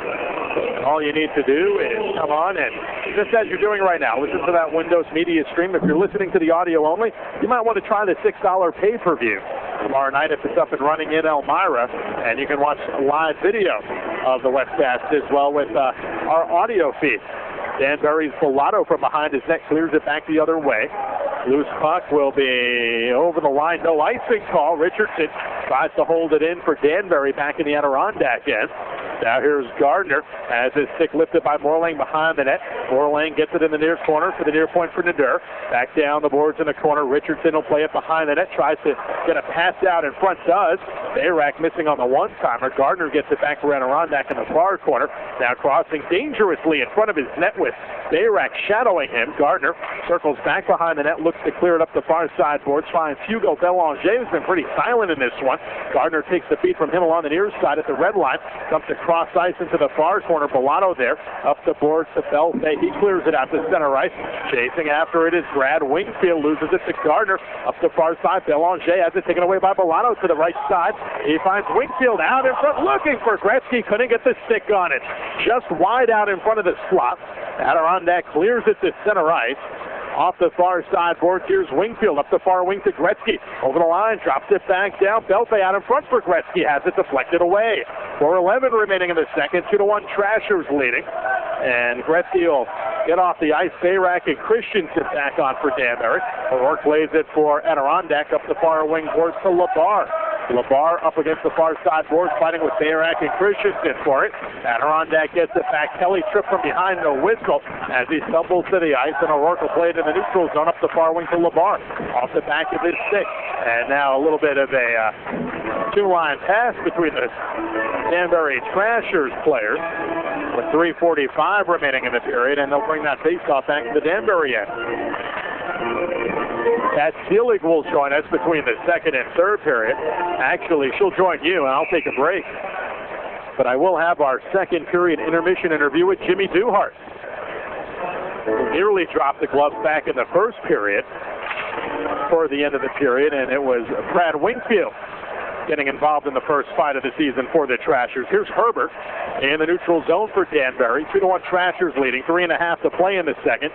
And all you need to do is come on and, just as you're doing right now, listen to that Windows Media stream. If you're listening to the audio only, you might want to try the $6 pay-per-view tomorrow night if it's up and running in Elmira, and you can watch live video of the webcast as well with our audio feed. Danbury's Volato from behind his net clears it back the other way. Loose puck will be over the line. No icing call. Richardson tries to hold it in for Danbury back in the Adirondack end. Now here's Gardner as his stick lifted by Morlang behind the net. Morlang gets it in the near corner for the near point for Nader. Back down the boards in the corner. Richardson will play it behind the net. Tries to get a pass out in front. Does. Bayrack missing on the one-timer. Gardner gets it back for Adirondack in the far corner. Now crossing dangerously in front of his net with Bayrack shadowing him. Gardner circles back behind the net. Looks to clear it up the far side boards. Finds Hugo Belanger, who's been pretty silent in this one. Gardner takes the feed from him along the near side at the red line. Dumps it cross ice into the far corner. Volato there. Up the boards to Belfay. He clears it out to center ice. Chasing after it is Brad Wingfield. Loses it to Gardner. Up the far side. Belanger has it taken away by Volato to the right side. He finds Wingfield out in front looking for Gretzky. Couldn't get the stick on it. Just wide out in front of the slot. Adirondack clears it to center ice. Off the far side board, here's Wingfield up the far wing to Gretzky. Over the line, drops it back down. Belfay out in front for Gretzky, has it deflected away. 4:11 remaining in the second, 2-1 Trashers leading. And Gretzky will get off the ice. Bayrack and Christensen back on for Danbury. O'Rourke plays it for Adirondack up the far wing boards to LeBar. LeBar up against the far side boards, fighting with Bayrack and Christensen for it. Adirondack gets it back. Kelly tripped from behind, no whistle, as he stumbles to the ice, and O'Rourke will play it in the neutral zone up the far wing to LeBar. Off the back of his stick. And now a little bit of a two-line pass between the Danbury Trashers players with 3:45 remaining in the period, and they'll bring that faceoff back to the Danbury end. Pat Seelig will join us between the second and third period. Actually, she'll join you, and I'll take a break. But I will have our second period intermission interview with Jimmy Duhart, who nearly dropped the gloves back in the first period for the end of the period, and it was Brad Wingfield getting involved in the first fight of the season for the Trashers. Here's Herbert in the neutral zone for Danbury. 2-1 Trashers leading, 3.5 to play in the second.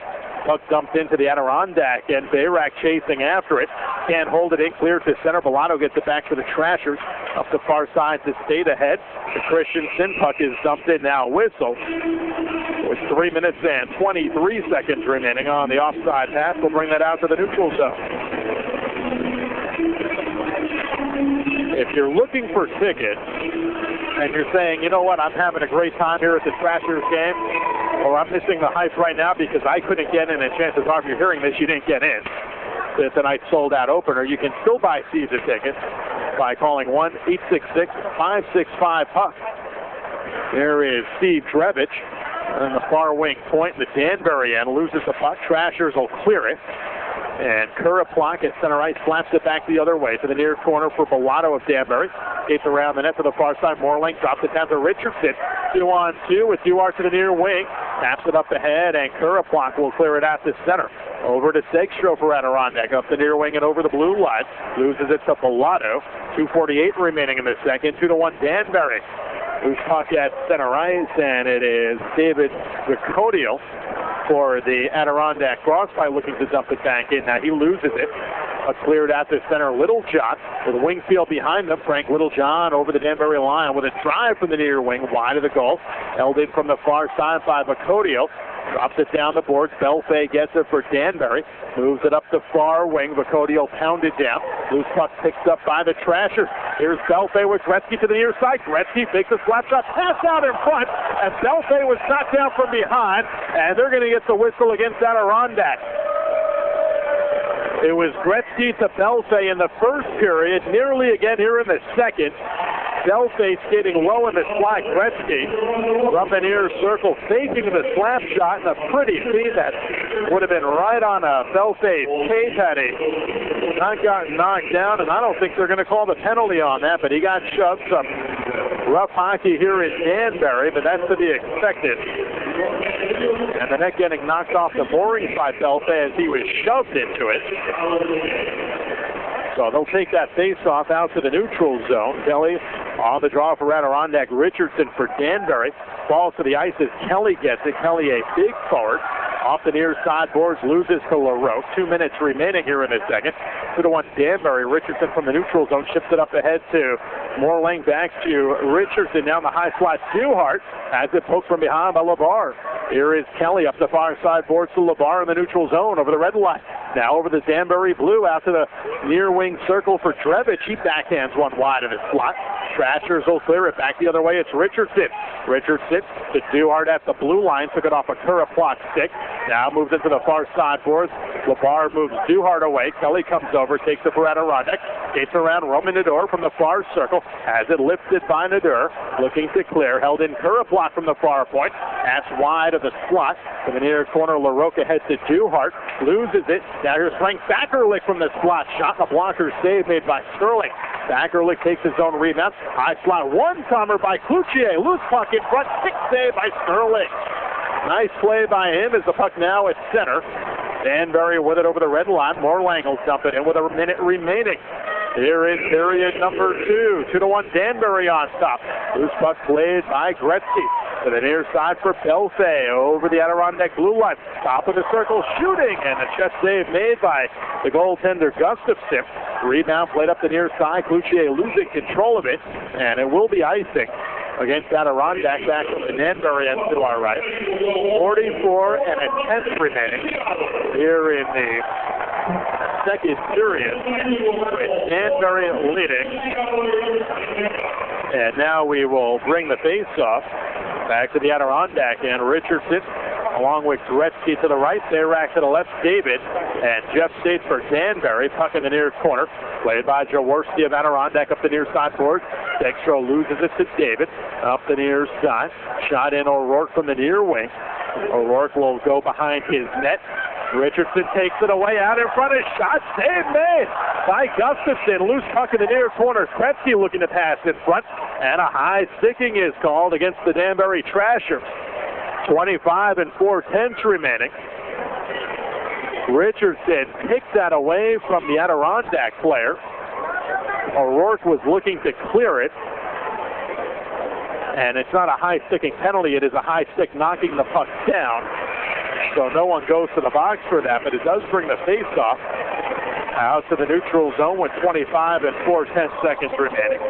Puck dumped into the Adirondack, and Bayrak chasing after it. Can't hold it in, clear to center. Bellato gets it back to the Trashers. Up the far side to State ahead. The Christensen puck is dumped in now. Whistle. With 3 minutes and 23 seconds remaining on the offside pass. We'll bring that out to the neutral zone. If you're looking for tickets and you're saying, you know what, I'm having a great time here at the Trashers game, or I'm missing the hype right now because I couldn't get in, and chances are if you're hearing this, you didn't get in to tonight's sold-out opener, you can still buy season tickets by calling 1-866-565-PUCK. There is Steve Drevich on the far wing point. The Danbury end loses the puck. Trashers will clear it. And Kuraplock at center ice slaps it back the other way to the near corner for Bellato of Danbury. Skates around the net to the far side. Morling drops it down to Richardson. 2-on-2 with Duarte to the near wing. Taps it up ahead, and Kuraplock will clear it out to center. Over to Segstro for Adirondack. Up the near wing and over the blue line. Loses it to Bellato. 2:48 remaining in the second. 2-1 Danbury. Loose puck at center ice, and it is David Ricodiel for the Adirondack Frostbite looking to dump it back in. Now he loses it. Cleared out to center Littlejohn with Wingfield behind them. Frank Littlejohn over the Danbury line with a drive from the near wing wide of the goal. Held in from the far side by Vacodio. Drops it down the boards. Belfay gets it for Danbury. Moves it up the far wing. Vacodio pounded down. Loose puck picked up by the Trashers. Here's Belfay with Gretzky to the near side. Gretzky takes a slap shot. Pass out in front. And Belfay was knocked down from behind. And they're going to get the whistle against Adirondack. It was Gretzky to Belfay in the first period. Nearly again here in the second. Belfay skating low in the slot. Gretzky from the near circle, faking the slap shot, and a pretty feed that would have been right on Belfay's tape had he not gotten knocked down, and I don't think they're going to call the penalty on that, but he got shoved. Some rough hockey here in Danbury, but that's to be expected. And the net getting knocked off the mooring by Belfay as he was shoved into it. So they'll take that face-off out to the neutral zone. Kelly on the draw for Adirondack. Richardson for Danbury. Falls to the ice as Kelly gets it. Kelly, a big forward. Off the near side boards, loses to LaRoche. 2 minutes remaining here in the second. 2-1 Danbury. Richardson from the neutral zone ships it up ahead to Morling. Back to Richardson. Down the high slot. Duhart has it poked from behind by LeBar. Here is Kelly up the far side boards to LeBar in the neutral zone over the red line. Now over the Danbury blue out to the near wing circle for Drevich. He backhands one wide of his slot. Trashers will clear it back the other way. It's Richardson. Richardson to Duhart at the blue line. Took it off a Kuraplock stick. Now moves into the far side boards. LeBar moves Duhart away. Kelly comes over, takes it for Adirondack. Skates around Roman Nadur from the far circle. Has it lifted by Nadur. Looking to clear. Held in Kuraplock from the far point. Pass wide of the slot. To the near corner, LaRocca heads to Duhart. Loses it. Now here's Frank Backerlick from the slot. Shot and a blocker save made by Sterling. Backerlick takes his own rebound. High slot one-timer by Cloutier. Loose puck in front. Stick save by Sterling. Nice play by him as the puck now at center. Danbury with it over the red line. Morlang will dump it in with a minute remaining. Here is period number 2. 2-1 Danbury on top. Loose puck played by Gretzky. To the near side for Belfay over the Adirondack blue line. Top of the circle shooting, and a chest save made by the goaltender Gustafson. Rebound played up the near side. Cloutier losing control of it, and it will be icing against Adirondack back from the Danbury end to our right. 44 and a tenth remaining here in the second period with Danbury leading. And now we will bring the face-off back to the Adirondack and Richardson along with Gretzky to the right, Bayrak to the left, David, and Jeff States for Danbury. Puck in the near corner, played by Jaworski of Adirondack up the near side board. Dextro loses it to David, up the near side. Shot in O'Rourke from the near wing. O'Rourke will go behind his net. Richardson takes it away out in front. A shot save made by Gustafson. Loose puck in the near corner. Gretzky looking to pass in front. And a high sticking is called against the Danbury Trashers. 25 and 4/10 remaining. Richardson picked that away from the Adirondack player. O'Rourke was looking to clear it. And it's not a high-sticking penalty. It is a high stick knocking the puck down. So no one goes to the box for that, but it does bring the face-off out to the neutral zone with 25 and 4/10 seconds remaining.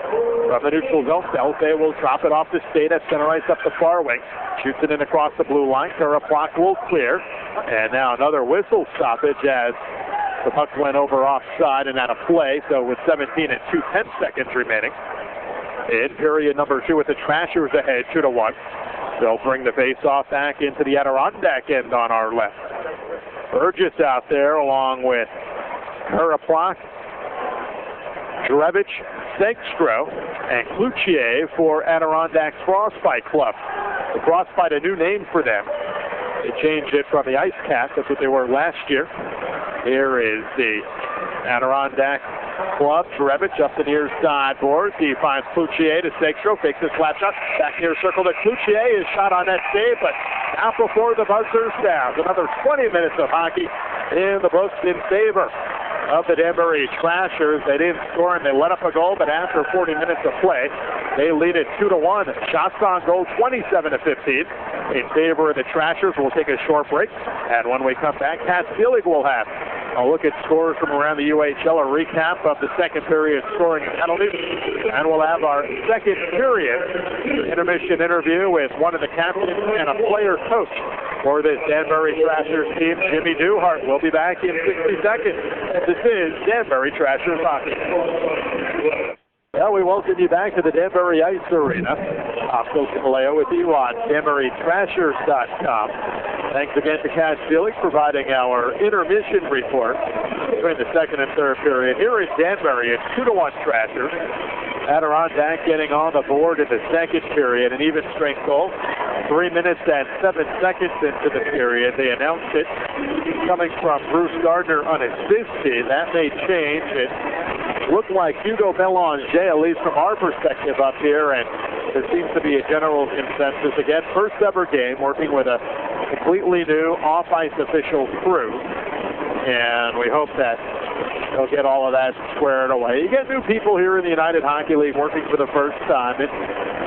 From the neutral zone, Belfay will drop it off to State at center ice up the far wing. Shoots it in across the blue line. Karaplock will clear. And now another whistle stoppage as the puck went over offside and out of play. So with 17 and 2/10 seconds remaining. In period number 2 with the Trashers ahead 2-1. They'll bring the face-off back into the Adirondack end on our left. Burgess out there along with Karaplock, Drevich, Segstro, and Cloutier for Adirondack's Frostbite Club. The Frostbite, a new name for them. They changed it from the Ice Cats. That's what they were last year. Here is the Adirondack Club. Drevich up the near side boards. He finds Cloutier to Segstro. Fakes his slap shot. Back near circle to Cloutier. His shot on that save, but out before the buzzer sounds. Another 20 minutes of hockey in the books in favor of the Danbury Trashers. They didn't score and they let up a goal, but after 40 minutes of play, they lead it 2-1. Shots on goal 27-15 in favor of the Trashers. We'll take a short break, and when we come back, Cat Seelig will have a look at scores from around the UHL, a recap of the second period scoring and penalties, and we'll have our second period intermission interview with one of the captains and a player coach for this Danbury Trashers team, Jimmy Duhart. We'll be back in 60 seconds. This is Danbury Trashers Hockey. Well, we welcome you back to the Danbury Ice Arena. I'm Phil Cimaleo with you on DanburyTrashers.com. Thanks again to Cat Seelig providing our intermission report between the second and third period. Here in Danbury, it's 2-1 Trashers. Adirondack getting on the board in the second period, an even strength goal. 3 minutes and 7 seconds into the period. They announced it coming from Bruce Gardner unassisted. That may change. It looked like Hugo Belanger, at least from our perspective up here, and there seems to be a general consensus. Again, first ever game, working with a completely new off-ice official crew, and we hope that they'll get all of that squared away. You get new people here in the United Hockey League working for the first time, and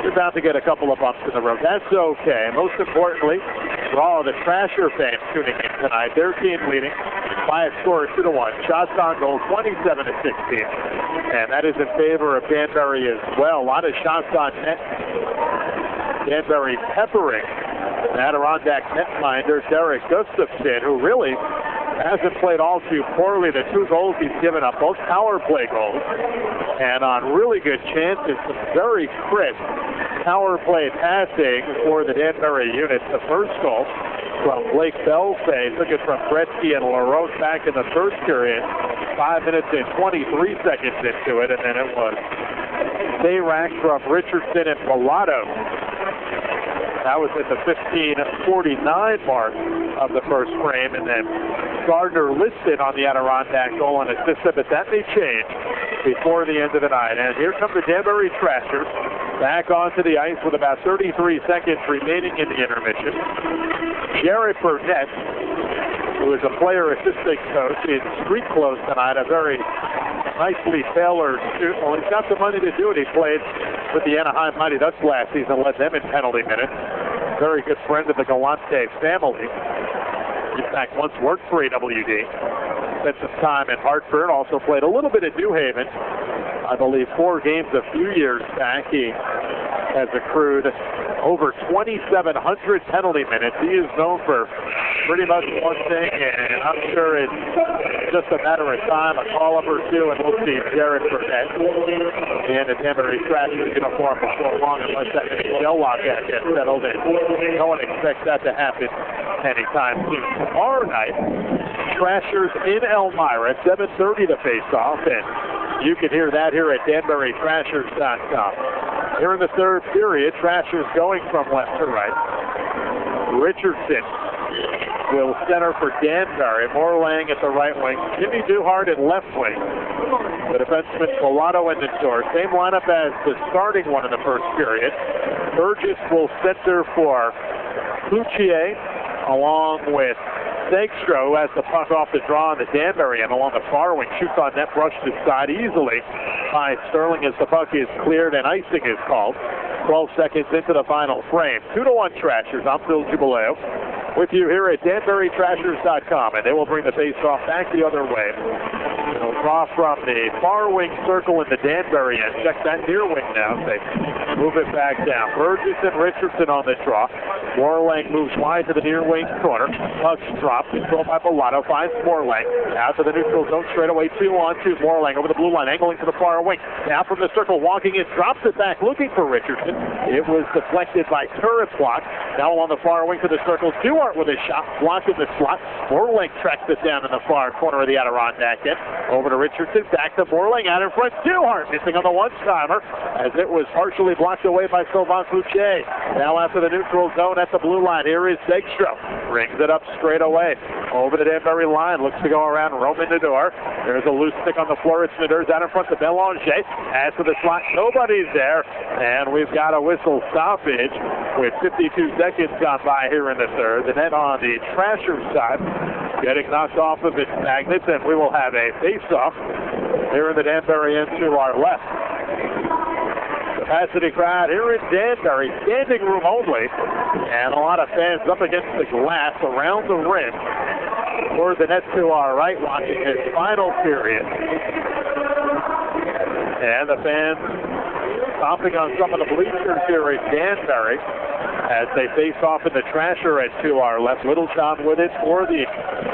you're bound to get a couple of bumps in the road. That's okay. Most importantly, for all of the Trasher fans tuning in tonight, their team leading by a score of 2-1. Shots on goal 27-16. And that is in favor of Danbury as well. A lot of shots on net. Danbury peppering Adirondack netminder Derek Gustafson, who really hasn't played all too poorly. The 2 goals he's given up, both power play goals, and on really good chances, some very crisp power play passing for the Danbury unit. The first goal from Blake Belfay took it from Gretzky and LaRoche back in the first period, 5 minutes and 23 seconds into it, and then it was Bayrack from Richardson and Pilato. That was at the 15:49 mark of the first frame, and then Gardner listed on the Adirondack goal and assisted, but that may change before the end of the night. And here come the Danbury Trashers back onto the ice with about 33 seconds remaining in the intermission. Jared Burnett, who is a player assistant coach in street clothes tonight, a very nicely tailored suit. Well, he's got the money to do it. He played with the Anaheim Mighty Ducks last season, led them in penalty minutes. Very good friend of the Galante family. In fact, once worked for AWD. Spent some time in Hartford, also played a little bit at New Haven. I believe 4 games a few years back. He has accrued over 2,700 penalty minutes. He is known for pretty much one thing, and I'm sure it's just a matter of time, a call-up or two, and we'll see Jared Burnett in the Danbury Trashers uniform before long, unless that NHL lockout gets settled in. No one expects that to happen anytime soon. Tomorrow night, Trashers in Elmira, 7:30 to face off, and you can hear that here at DanburyTrashers.com. Here in the third period, Trashers going from left to right. Richardson will center for Danbury. Morlang at the right wing. Jimmy Duhart at left wing. The defenseman Pilato in the door. Same lineup as the starting one in the first period. Burgess will center for Cloutier along with Segstro, who has the puck off the draw on the Danbury end along the far wing, shoots on net, brushed aside easily by Sterling as the puck is cleared and icing is called. 12 seconds into the final frame. 2-1 Trashers. I'm Phil Jubileo with you here at DanburyTrashers.com, and they will bring the face-off back the other way. They'll draw from the far wing circle in the Danbury end. Check that near wing now. They move it back down. Burgess and Richardson on the draw. Morlang moves wide to the near wing corner. Puck's dropped. Controlled by Bellato. Finds Morlang. Out to the neutral zone straight away. 2-on-2. Morlang over the blue line. Angling to the far wing. Now from the circle. Walking in. Drops it back. Looking for Richardson. It was deflected by Turret's block. Now on the far wing to the circle. Duhart with a shot. Blocked in the slot. Morlang tracks it down in the far corner of the Adirondack end. Over to Richardson. Back to Morlang. Out in front. Duhart missing on the one-timer as it was partially blocked away by Sylvain Fouché. Now after the neutral zone at the blue line. Here is Segstro. Brings it up straight away. Over the Danbury line. Looks to go around Roman Nador. There's a loose stick on the floor. It's Nador's out in front to Belanger. As to the slot. Nobody's there. And we've got a whistle stoppage with 52 seconds gone by here in the third. The net on the Trashers side getting knocked off of its magnets, and we will have a face-off here in the Danbury end to our left. Capacity crowd here in Danbury, standing room only, and a lot of fans up against the glass around the rim. Toward the net to our right, watching his final period. And the fans stomping on some of the bleachers here in Danbury as they face off in the Trasher end to our left. Littlejohn with it for the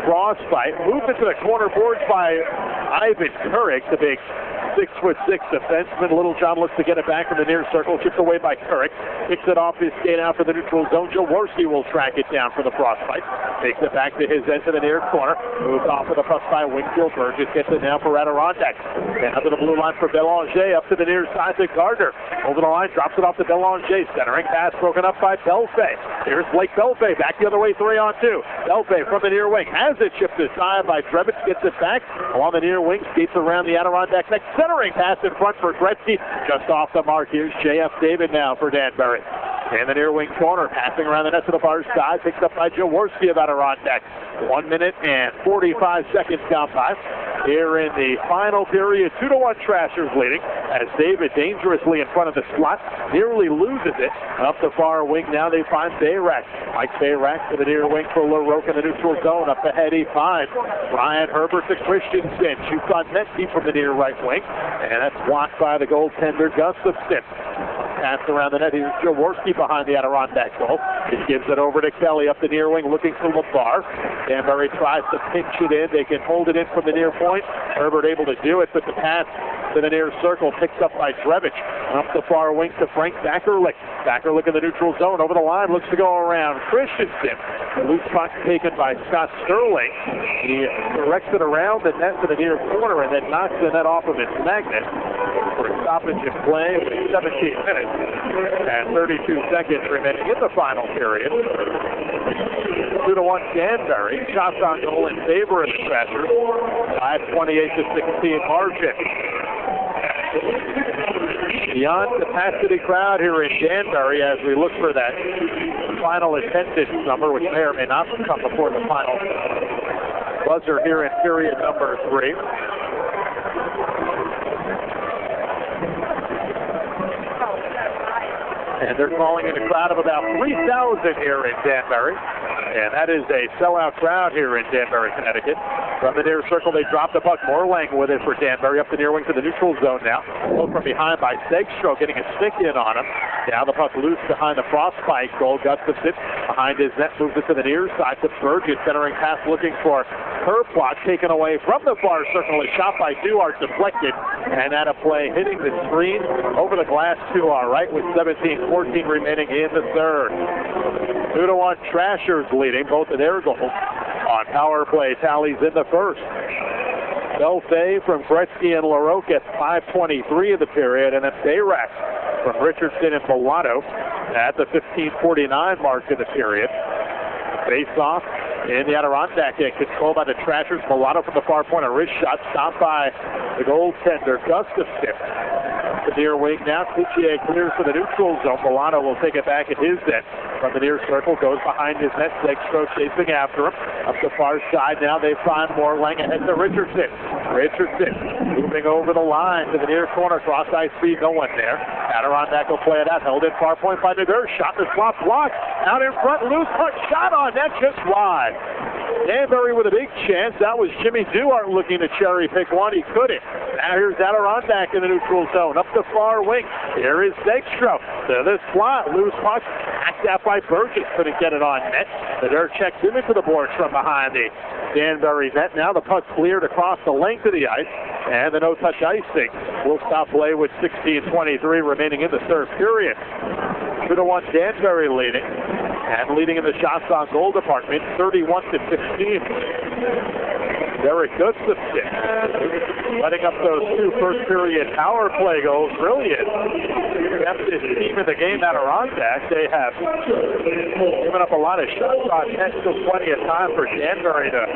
crossfight. Moved into the corner boards by Ivan Couric, the big 6'6" defenseman. Littlejohn looks to get it back from the near circle. Chipped away by Couric. Kicks it off his skate out for the neutral zone. Jaworski will track it down for the frostbite. Takes it back to his end to the near corner. Moves off with the puck by Wingfield. Burgess gets it now for Adirondack. And up to the blue line for Belanger. Up to the near side to Gardner. Over the line. Drops it off to Belanger. Centering pass broken up by Belfay. Here's Blake Belfay. Back the other way. 3-on-2. Belfay from the near wing. Has it chipped aside by Drebitz. Gets it back along the near wing. Skates around the Adirondack next. Centering pass in front for Gretzky. Just off the mark. Here's J.F. David now for Danbury. In the near wing corner, passing around the net to the far side, picked up by Jaworski of Adirondack. 1 minute and 45 seconds gone by. Here in the final period, 2-1 Trashers leading as David dangerously in front of the slot, nearly loses it. Up the far wing, now they find Bayrak. Mike Bayrak to the near wing for LaRoque in the neutral zone. Up ahead, he finds Ryan Herbert to Christensen. Shoots on net deep from the near right wing, and that's blocked by the goaltender Gustafson. Pass around the net. Here's Jaworski behind the Adirondack goal. He gives it over to Kelly up the near wing looking for LeBar. Danbury tries to pinch it in. They can hold it in from the near point. Herbert able to do it, but the pass to the near circle picked up by Drevich. Up the far wing to Frank Bakerlick. Bakerlick in the neutral zone. Over the line. Looks to go around Christensen. Loose puck taken by Scott Sterling. He directs it around the net to the near corner and then knocks the net off of its magnet for a stoppage in play with 17 minutes. And 32 seconds remaining in the final period. 2-1 Danbury. Shots on goal in favor of the Trashers. 5:28-16 margin. Beyond capacity crowd here in Danbury as we look for that final attendance number, which may or may not come before the final buzzer here in period number 3. And they're calling in a crowd of about 3,000 here in Danbury. And that is a sellout crowd here in Danbury, Connecticut. From the near circle, they drop the puck. Morlang with it for Danbury. Up the near wing to the neutral zone now. Pulled from behind by Segstro, getting a stick in on him. Now the puck loose behind the frostbite goal. Gustafson behind his net, moves it to the near side to Burgess. Centering pass looking for Herplot. Taken away from the far circle. A shot by Duhart deflected. And out of play, hitting the screen over the glass to our right with 17-14 remaining in the third. 2-1 Trashers leading both of their goals on power play tallies in the first. Belfay from Gretzky and LaRoque at 5:23 of the period, and then Bayrak from Richardson and Bellato at the 15:49 mark of the period. Face-off in the Adirondack, controlled by the Trashers. Bellato from the far point, a wrist shot stopped by the goaltender Gustafson. The near wing now. Cloutier clears for the neutral zone. Milano will take it back at his end. From the near circle, goes behind his net. Zegstro chasing after him. Up the far side now, they find Morlang ahead to Richardson. Richardson moving over the line to the near corner. Cross ice speed, no one there. Adirondack will play it out. Held in far point by Nagur. Shot the slot blocked. Out in front, loose puck. Shot on net, just wide. Danbury with a big chance. That was Jimmy Duhart looking to cherry pick one. He couldn't. Now here's Adirondack in the neutral zone. Up the far wing. Here is Zegstro to the slot. Loose puck. Hacked out by Burgess. Couldn't get it on net. The dirt checks into the boards from behind the Danbury net. Now the puck cleared across the length of the ice. And the no-touch icing will stop play with 16:23 remaining in the third period. 2-1 Danbury leading. And leading in the shots on goal department, 31-15. Derek Gustafson letting up those two first period power play goals. Brilliant. That's this team in the game, Adirondack. They have given up a lot of shots on net. Still plenty of time for Danbury to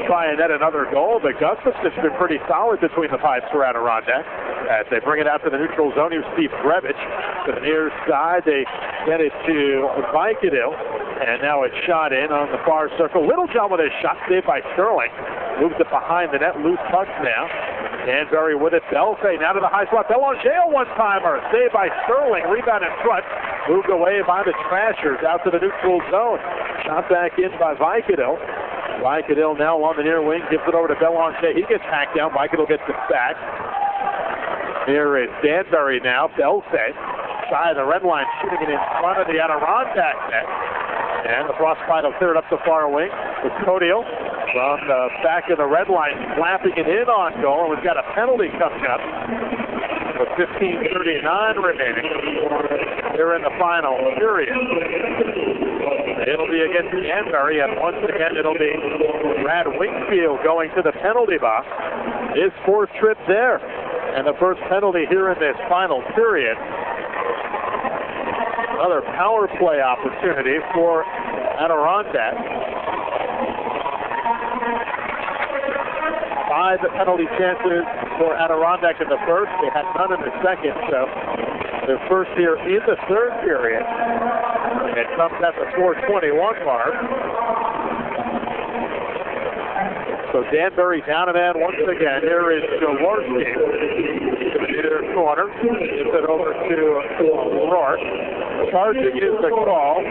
try and net another goal, but Gustafson's been pretty solid between the pipes for Adirondack. As they bring it out to the neutral zone, here's Steve Grevich to the near side. They get it to Vicodil, and now it's shot in on the far circle. Littlejohn with a shot saved by Sterling. Moves it behind the net, loose pucks now. Danbury with it, Belfay now to the high slot. Belanger, a one-timer, saved by Sterling. Rebound in front, moved away by the Trashers out to the neutral zone. Shot back in by Vicodil. Vicodil now on the near wing, gives it over to Belanger. He gets hacked down, Vicodil gets it back. Here is Danbury now, Belfay. Side of the red line, shooting it in front of the Adirondack net. And the Frostbite will clear it up the far wing with Codiel from the back of the red line, slapping it in on goal. And we've got a penalty coming up with 15:39 remaining here in the final period. It'll be against Danbury, and once again it'll be Brad Wingfield going to the penalty box. His fourth trip there, and the first penalty here in this final period. Another power play opportunity for Adirondack. 5 penalty chances for Adirondack in the first. They had none in the second, so their first here in the third period. It comes at the 4:21 mark. So Danbury down a man once again. Here is Jaworski to the near corner. Gives it over to Rourke. Charging is the call.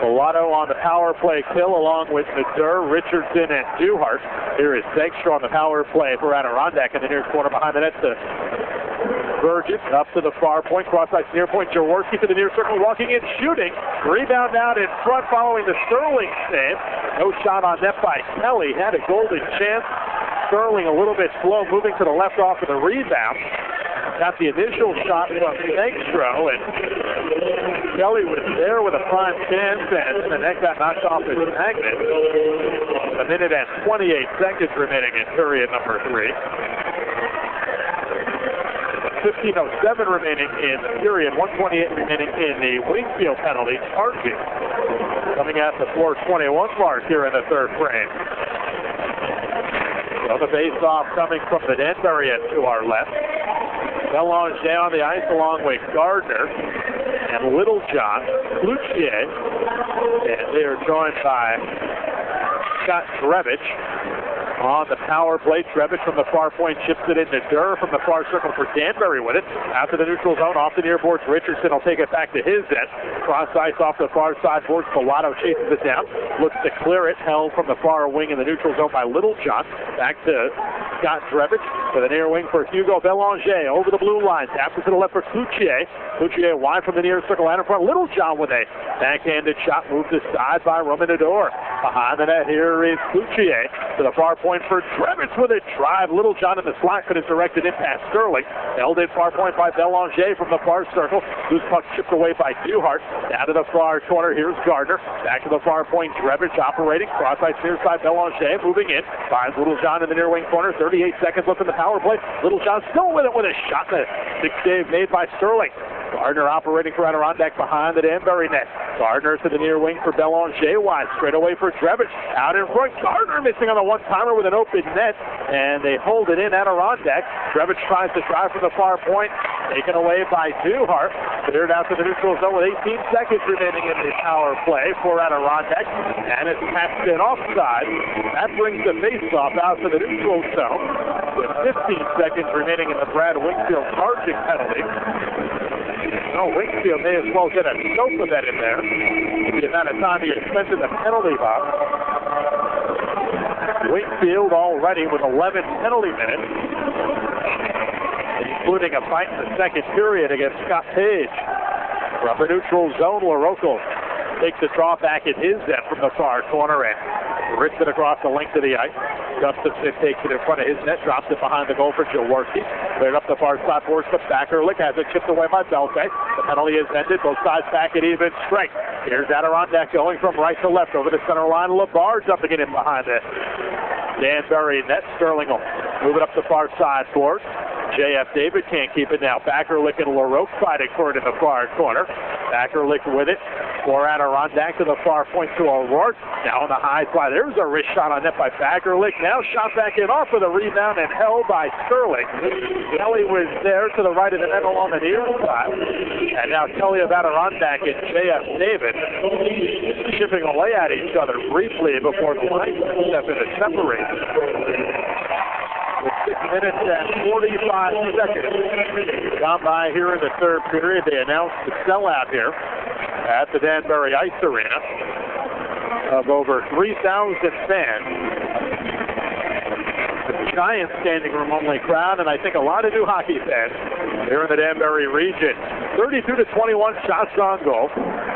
Milano on the power play kill along with Nadur, Richardson, and Duhart. Here is Zegstro on the power play for Adirondack in the near corner behind the net to Burgess up to the far point, cross ice near point. Jaworski to the near circle, walking in, shooting. Rebound out in front following the Sterling save. No shot on net by Kelly. Had a golden chance. Sterling a little bit slow, moving to the left off of the rebound. Got the initial shot from Zegstro, and Kelly was there with a prime chance, and the net got knocked off his magnet. A minute and 28 seconds remaining in period number 3. 15:07 remaining in the period, 1:28 remaining in the Wingfield penalty charging. Coming at the 4:21 mark here in the third frame. So the face-off coming from the Danbury end to our left. Belanger on the ice along with Gardner and Littlejohn, Cloutier, and they are joined by Scott Grevich on the power play. Trevich from the far point chips it in Nadur from the far circle for Danbury with it. After the neutral zone, off the near boards, Richardson will take it back to his end. Cross ice off the far side boards. Pilato chases it down. Looks to clear it. Held from the far wing in the neutral zone by Littlejohn. Back to Scott Trevich to the near wing for Hugo Belanger. Over the blue line. Taps it to the left for Cloutier. Cloutier wide from the near circle out in front. Littlejohn with a backhanded shot. Moved aside by Roman Nadur. Behind the net, here is Cloutier to the far point for Trevich with a drive. Littlejohn in the slot could have directed it past Sterling. Held in far point by Belanger from the far circle. Loose puck chipped away by Duhart. Down to the far corner. Here's Gardner. Back to the far point. Trevich operating. Cross ice near side. Belanger moving in. Finds Littlejohn in the near wing corner. 38 seconds left in the power play. Littlejohn still with it with a shot. The big save made by Sterling. Gardner operating for Adirondack behind the Danbury net. Gardner to the near wing for Belanger. Wide straight away for Drevich. Out in front. Gardner missing on the one-timer with an open net. And they hold it in Adirondack. Drevich tries to drive from the far point. Taken away by Duhart. Cleared out to the neutral zone with 18 seconds remaining in the power play for Adirondack. And it's tapped in offside. That brings the face-off out to the neutral zone with 15 seconds remaining in the Brad Wingfield charging penalty. No, Wingfield may as well get a sofa bet in there. The amount of time he had spent in the penalty box. Wingfield already with 11 penalty minutes, including a fight in the second period against Scott Page. From the neutral zone, LaRocco takes the draw back at his end from the far corner and rips it across the length of the ice. Gustafson takes it in front of his net, drops it behind the goal for Jaworski. Cleared up the far side boards, but Backerlick has it chipped away by Belte. The penalty is ended, both sides back at even strength. Here's Adirondack going from right to left over the center line. LeBarge up to get in behind it. Danbury net. Sterling will move it up the far side board. J.F. David can't keep it now. Backerlick and LaRocque fighting for it in the far corner. Backerlick with it for Adirondack to the far point to O'Rourke. Now on the high side. There's a wrist shot on net by Backerlick. Now shot back in off of the rebound and held by Sterling. Kelly was there to the right of the net along the near side. And now Kelly of Adirondack and J.F. David chipping away at each other briefly before the line step in to separate. With 6 minutes and 45 seconds gone by here in the third period. They announced the sellout here at the Danbury Ice Arena of over 3,000 fans. A giant standing room only crowd, and I think a lot of new hockey fans here in the Danbury region. 32-21 shots on goal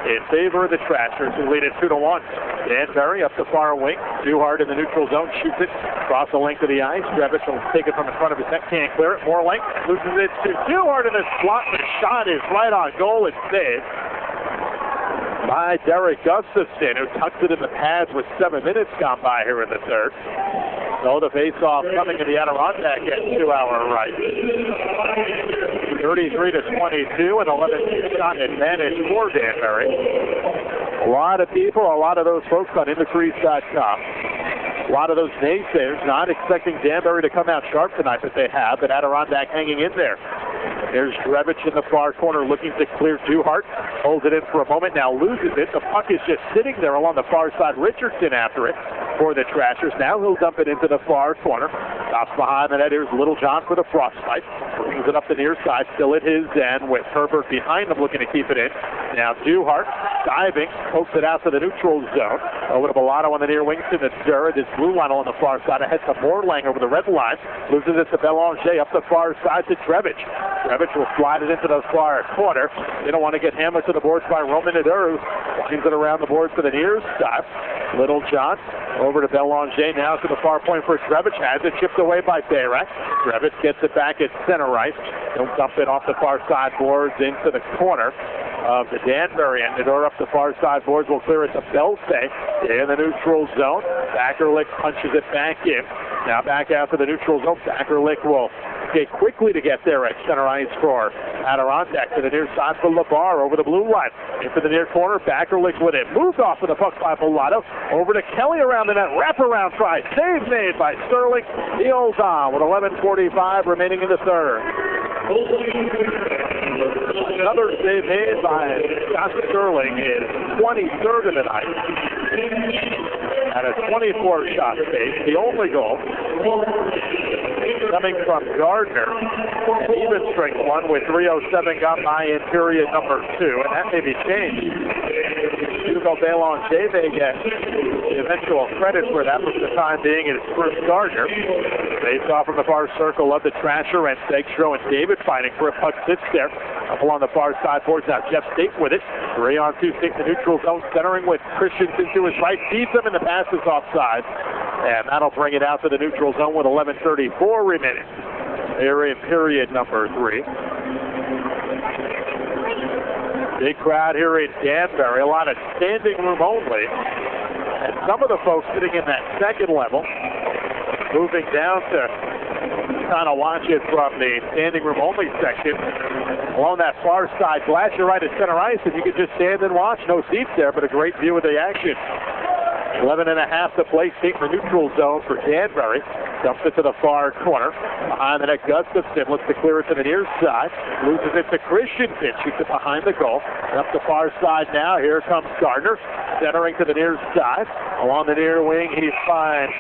in favor of the Trashers, who lead it 2-1. Danbury up the far wing. Duhart in the neutral zone shoots it across the length of the ice. Drevich will take it from in front of his net, can't clear it. More length, loses it to Duhart in the slot. The shot is right on goal. It's saved by Derek Gustafson, who tucks it in the pads with 7 minutes gone by here in the third. So the face-off coming to the Adirondack end to our right. 33-22, an 11-shot advantage for Danbury. A lot of people, a lot of those folks on InTheCrease.com, a lot of those naysayers not expecting Danbury to come out sharp tonight, but they have, but Adirondack hanging in there. There's Drevich in the far corner looking to clear Duhart. Holds it in for a moment, now loses it. The puck is just sitting there along the far side. Richardson after it for the Trashers. Now he'll dump it into the far corner. Stops behind the net. Here's Little John for the frostbite. Brings it up the near side, still at his end with Herbert behind him looking to keep it in. Now Duhart diving, pokes it out to the neutral zone. Over to Bellato on the near wing to Missouri. This blue line on the far side. Ahead to Morlang over the red line. Loses it to Belanger up the far side to Drevich. Drevich will slide it into the far corner. They don't want to get hammered to the boards by Roman Nadeau. Winds it around the boards for the near side. Little John over to Belanger now to the far point for Drevich. Has it chipped away by Bayrak. Drevich gets it back at center right. He'll dump it off the far side boards into the corner of the Danbury end. Nadeau up the far side boards will clear it to Belte in the neutral zone. Backerlick punches it back in. Now back out to the neutral zone. Backerlick will get quickly to get there at center ice for Adirondack to the near side for LeBar over the blue line. Into the near corner, Backerlick with it. Moved off of the puck by Bellato. Over to Kelly around the net. Wraparound try. Save made by Sterling. He holds on with 11:45 remaining in the third. Another save made by Scott Sterling, his 23rd of the night. At a 24-shot pace, the only goal coming from Gardner. An even strength one with 3:07 gone by in period number 2, and that may be changed. Hugo Belanger may get the eventual credit for that, for the time being it is Bruce Gardner. Face off from the far circle of the Trasher, and Stegstro and David fighting for a puck sits there. Up along the far side boards now Jeff State with it. 3-on-2 stick the neutral zone, centering with Christensen to his right. Beats him and the pass is offside. And that'll bring it out to the neutral zone with 11:34 remaining. Here in period number 3. Big crowd here in Danbury, a lot of standing room only. And some of the folks sitting in that second level, moving down to kind of watch it from the standing room only section. Along that far side, glad you're right at center ice, and you can just stand and watch. No seats there, but a great view of the action. 11 and a half to play, stay in the neutral zone for Danbury. Dumps it to the far corner. Behind the net, Gustafson looks to clear it to the near side. Loses it to Christensen, shoots it behind the goal. Up the far side now, here comes Gardner. Centering to the near side. Along the near wing, he finds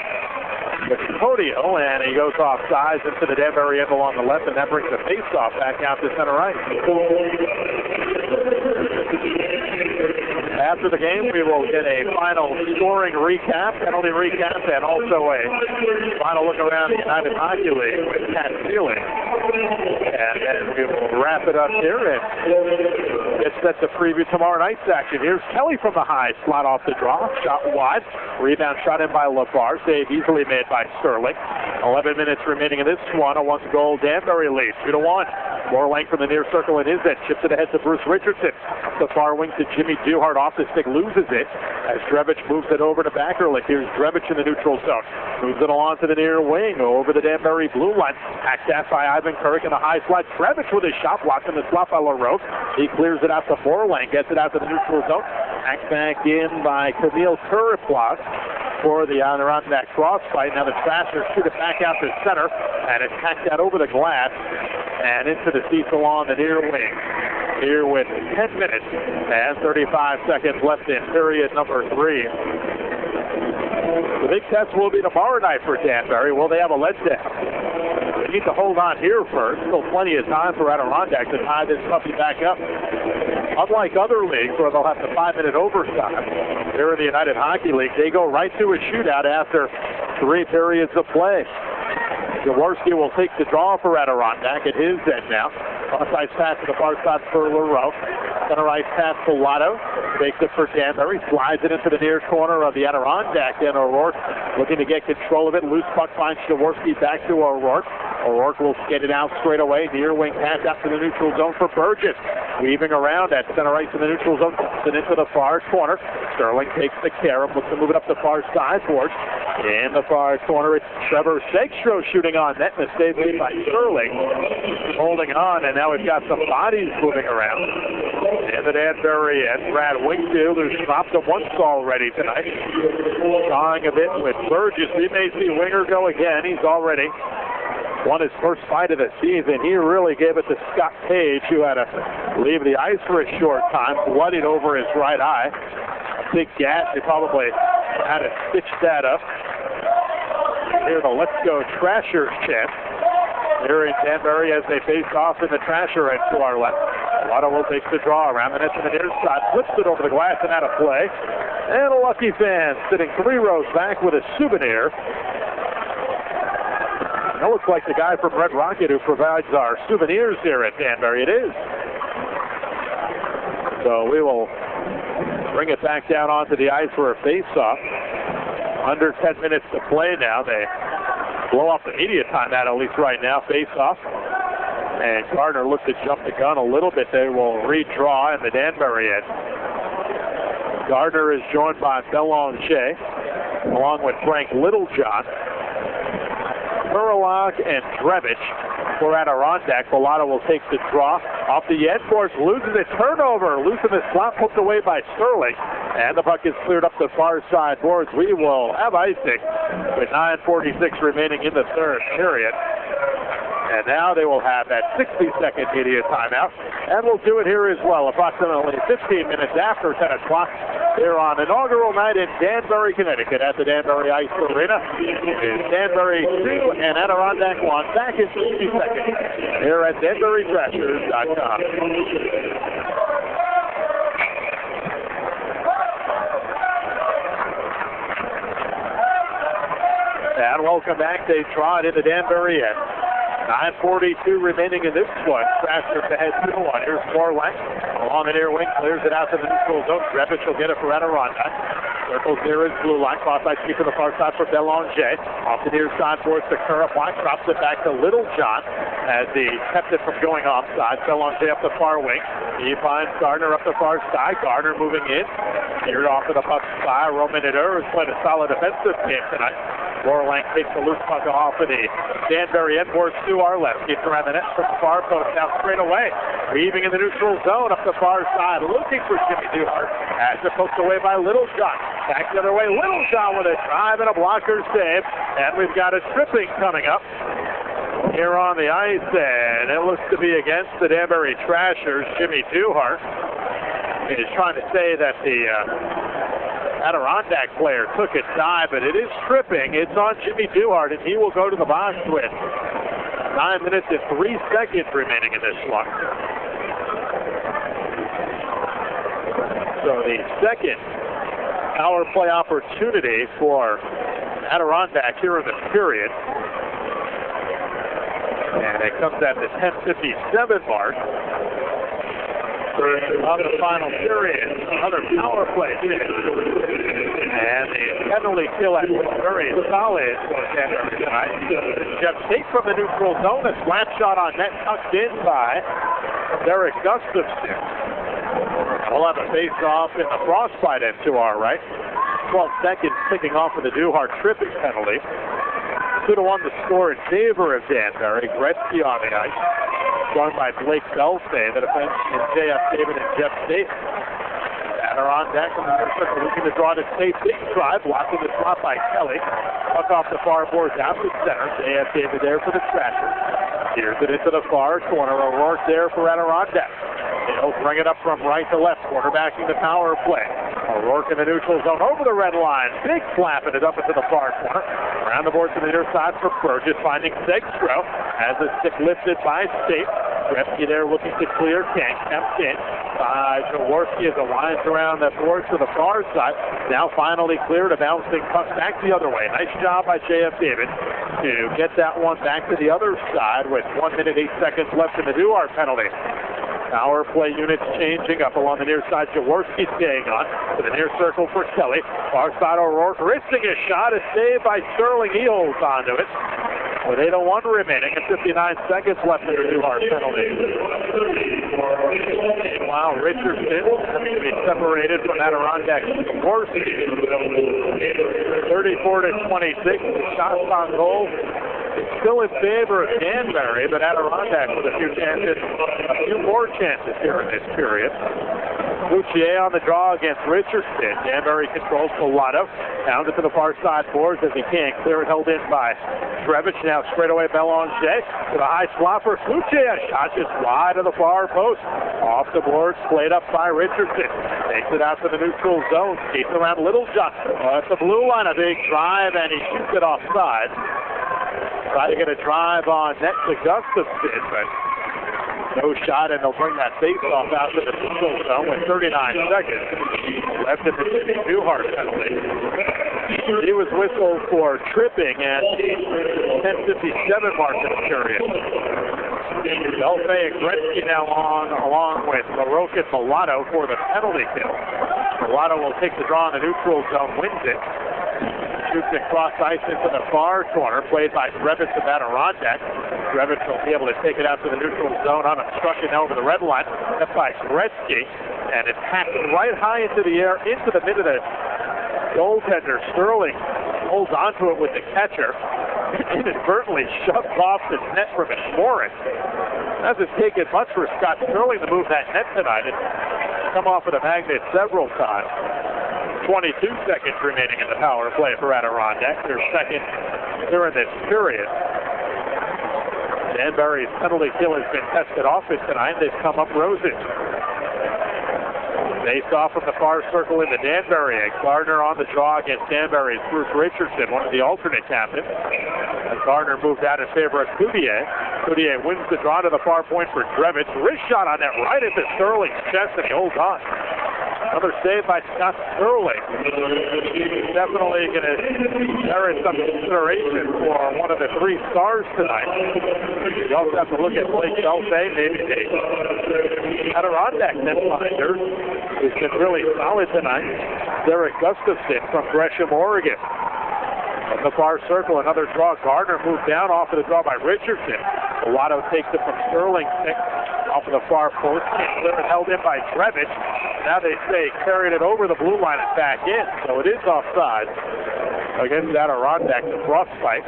Podio, and he goes off sides into the Danbury end along the left, and that brings the face-off back out to center ice. After the game, we will get a final scoring recap, penalty recap, and also a final look around the United Hockey League with Pat Sealing. And then we will wrap it up here, and it's set to preview tomorrow night's action. Here's Kelly from the high, slot off the draw, shot wide, rebound shot in by LaBar, save easily made by Sterling. 11 minutes remaining in this one, a once-goal Danbury lead, 2-1. More length from the near circle in his end, chips it ahead to Bruce Richardson. The far wing to Jimmy Duhart, off the stick, loses it as Drebich moves it over to Backerlick. Here's Drebich in the neutral zone. Moves it along to the near wing, over the Danbury blue line. Hacked at by Ivan Kirk in the high slot. Drebich with his shot, blocked in the slot by LaRose. He clears it out to Borlang, gets it out to the neutral zone. Hacked back in by Camille Kuriplas for the Adirondack crossfight. Now the Trashers shoot it back out to center, and it's hacked out over the glass and into the seats along the near wing. Here with 10 minutes and 35 seconds left in period number 3. The big test will be tomorrow night for Danbury. Will they have a letdown? They need to hold on here first. Still plenty of time for Adirondack to tie this puppy back up. Unlike other leagues where they'll have the 5-minute overtime, here in the United Hockey League, they go right to a shootout after 3 periods of play. Jaworski will take the draw for Adirondack at his end now. Offside pass to the far side for LaRoe. Center ice pass to Lotto. Takes it for Danbury. Slides it into the near corner of the Adirondack. And O'Rourke looking to get control of it. Loose puck finds Jaworski back to O'Rourke. O'Rourke will skate it out straight away. Near wing pass out to the neutral zone for Burgess. Weaving around at center ice in the neutral zone. Dumps it into the far corner. Sterling takes the carom. Looks to move it up the far sideboard. In the far corner, it's Trevor Segstro shooting on net. And a save made by Sterling. Holding on, and now we've got some bodies moving around. In the Danbury end, Brad Wingfield, who's dropped him once already tonight. Drawing a bit with Burgess. We may see Winger go again. He's already won his first fight of the season. He really gave it to Scott Page, who had to leave the ice for a short time, bloodied over his right eye. A big gash. They probably had to stitch that up. Here the Let's Go Trashers chant here in Danbury as they face off in the Trasher end to our left. Lotto will take the draw around the net to the near side, flips it over the glass and out of play. And a lucky fan sitting 3 rows back with a souvenir. That looks like the guy from Red Rocket who provides our souvenirs here at Danbury. It is. So we will bring it back down onto the ice for a face-off. Under 10 minutes to play now. They blow off the media timeout, at least right now. Face-off. And Gardner looks to jump the gun a little bit. They will redraw in the Danbury end. Gardner is joined by Belanger, along with Frank Littlejohn. Kurlock and Drebich for Adirondack. Bellato will take the draw off the end force, loses it, turnover, loose in the slot, poked away by Sterling, and the puck is cleared up the far side boards. We will have icing with 9:46 remaining in the third period. And now they will have that 60-second media timeout. And we'll do it here as well, approximately 15 minutes after 10 o'clock here on inaugural night in Danbury, Connecticut at the Danbury Ice Arena. It's Danbury 2 and Adirondack 1. Back in 60 seconds here at DanburyTrashers.com. And welcome back. They draw it into Danbury end. 9:42 remaining in this one. Trashers ahead 2-1. Here's Borlang. Along the near wing, clears it out to the neutral zone. Drebich will get it for Adirondack. Circles near his blue line. Cross-side keep to the far side for Belanger. Off the near side towards the Kurlock. Drops it back to Littlejohn as he kept it from going offside. Belanger up the far wing. He finds Gardner up the far side. Gardner moving in. Cleared off to the puck by Roman Nader, who's played a solid defensive game tonight. Borlang takes the loose puck off of the Danbury end boards to our left. Gets around the net from the far post, now straight away. Weaving in the neutral zone up the far side, looking for Jimmy Duhart. As it poked away by Littlejohn. Back the other way, Littlejohn with a drive and a blocker save. And we've got a tripping coming up here on the ice, and it looks to be against the Danbury Trashers. Jimmy Duhart is trying to say that the Adirondack player took a dive, but it is tripping. It's on Jimmy Duhart, and he will go to the box with 9 minutes and 3 seconds remaining in this one. So the second power play opportunity for Adirondack here in the period. And it comes at the 10:57 mark of the final period. Another power play finish. And the penalty kill at very solid for Danbury tonight. Jeff Tate from the neutral zone. A slap shot on net tucked in by Derek Gustafson. We'll have a face-off in the frostbite end to our right. 12 seconds ticking off of the Duhart tripping penalty. 2-1 the score in favor of Danbury. Gretzky on the ice, joined by Blake Belfay, the defense in J.F. David and Jeff State. Adirondack from the near circle looking to draw to State. Big drive, blocking the slot by Kelly. Puck off the far boards out to center. J.F. David there for the Trashers. Here's it into the far corner. O'Rourke there for Adirondack. He'll bring it up from right to left, quarterbacking the power play. O'Rourke in the neutral zone over the red line. Big slap, and it up into the far corner. Around the board to the near side for Burgess, finding Segstro. Has the stick lifted by State. Gretzky there looking to clear. Can't kept in by Jaworski as it winds around the board to the far side. Now finally cleared, a bouncing puck back the other way. Nice job by J.F. David to get that one back to the other side with 1 minute 8 seconds left in the Duhart penalty. Power play units changing up along the near side. Jaworski staying on to the near circle for Kelly. Far side O'Rourke risking a shot. A save by Sterling. He holds onto it. With 8:01 remaining and 59 seconds left in the Duhart penalty. Meanwhile, Richardson having to be separated from Adirondack. Jaworski. 34-26. The shots on goal. Still in favor of Danbury, but Adirondack with a few more chances here in this period. Lucier on the draw against Richardson. Danbury controls Pilato. Down to the far side boards as he can. Clear it held in by Trevich. Now straight away Belanger to the high slot for Lucier. A shot just wide of the far post. Off the boards, played up by Richardson. Takes it out to the neutral zone. Skates around Littlejohn. At the blue line, a big drive, and he shoots it offside. Try to get a drive on net to Gustafson, but no shot, and they'll bring that face-off out to the neutral zone with 39 seconds left in the Jimmy Duhart penalty. He was whistled for tripping at the 10:57 mark in the period. Belfay and Gretzky now on, along with LaRocque and Pilato for the penalty kill. Pilato will take the draw in the neutral zone, wins it. Shoots it cross ice into the far corner, played by Drevitz of Adirondack. Drevitz will be able to take it out to the neutral zone unobstructed now over the red line. That's by Gretzky, and it's hacked right high into the air, into the mid of the goaltender. Sterling holds onto it with the catcher. Inadvertently shoved off the net from Morris. Hasn't taken much for Scott Sterling to move that net tonight and come off with a magnet several times. 22 seconds remaining in the power play for Adirondack. Their second during this period. Danbury's penalty kill has been tested off it tonight. They've come up roses. Faced off from the far circle into Danbury. Gardner on the draw against Danbury's Bruce Richardson, one of the alternate captains. As Gardner moved out in favor of Coutier. Coutier wins the draw to the far point for Drevitz. Wrist shot on that right into Sterling's chest, and he holds on. Another save by Scott Sterling. Definitely going to merit some consideration for one of the three stars tonight. You also have to look at Blake Belfay, maybe the Adirondack netminder, who's been really solid tonight. Derek Gustafson from Gresham, Oregon. From the far circle, another draw. Gardner moved down off of the draw by Richardson. Pilato takes it from Sterling. Off of the far post. Held in by Trevich. Now they say carried it over the blue line and back in, so it is offside. against Adirondack, the frostbite.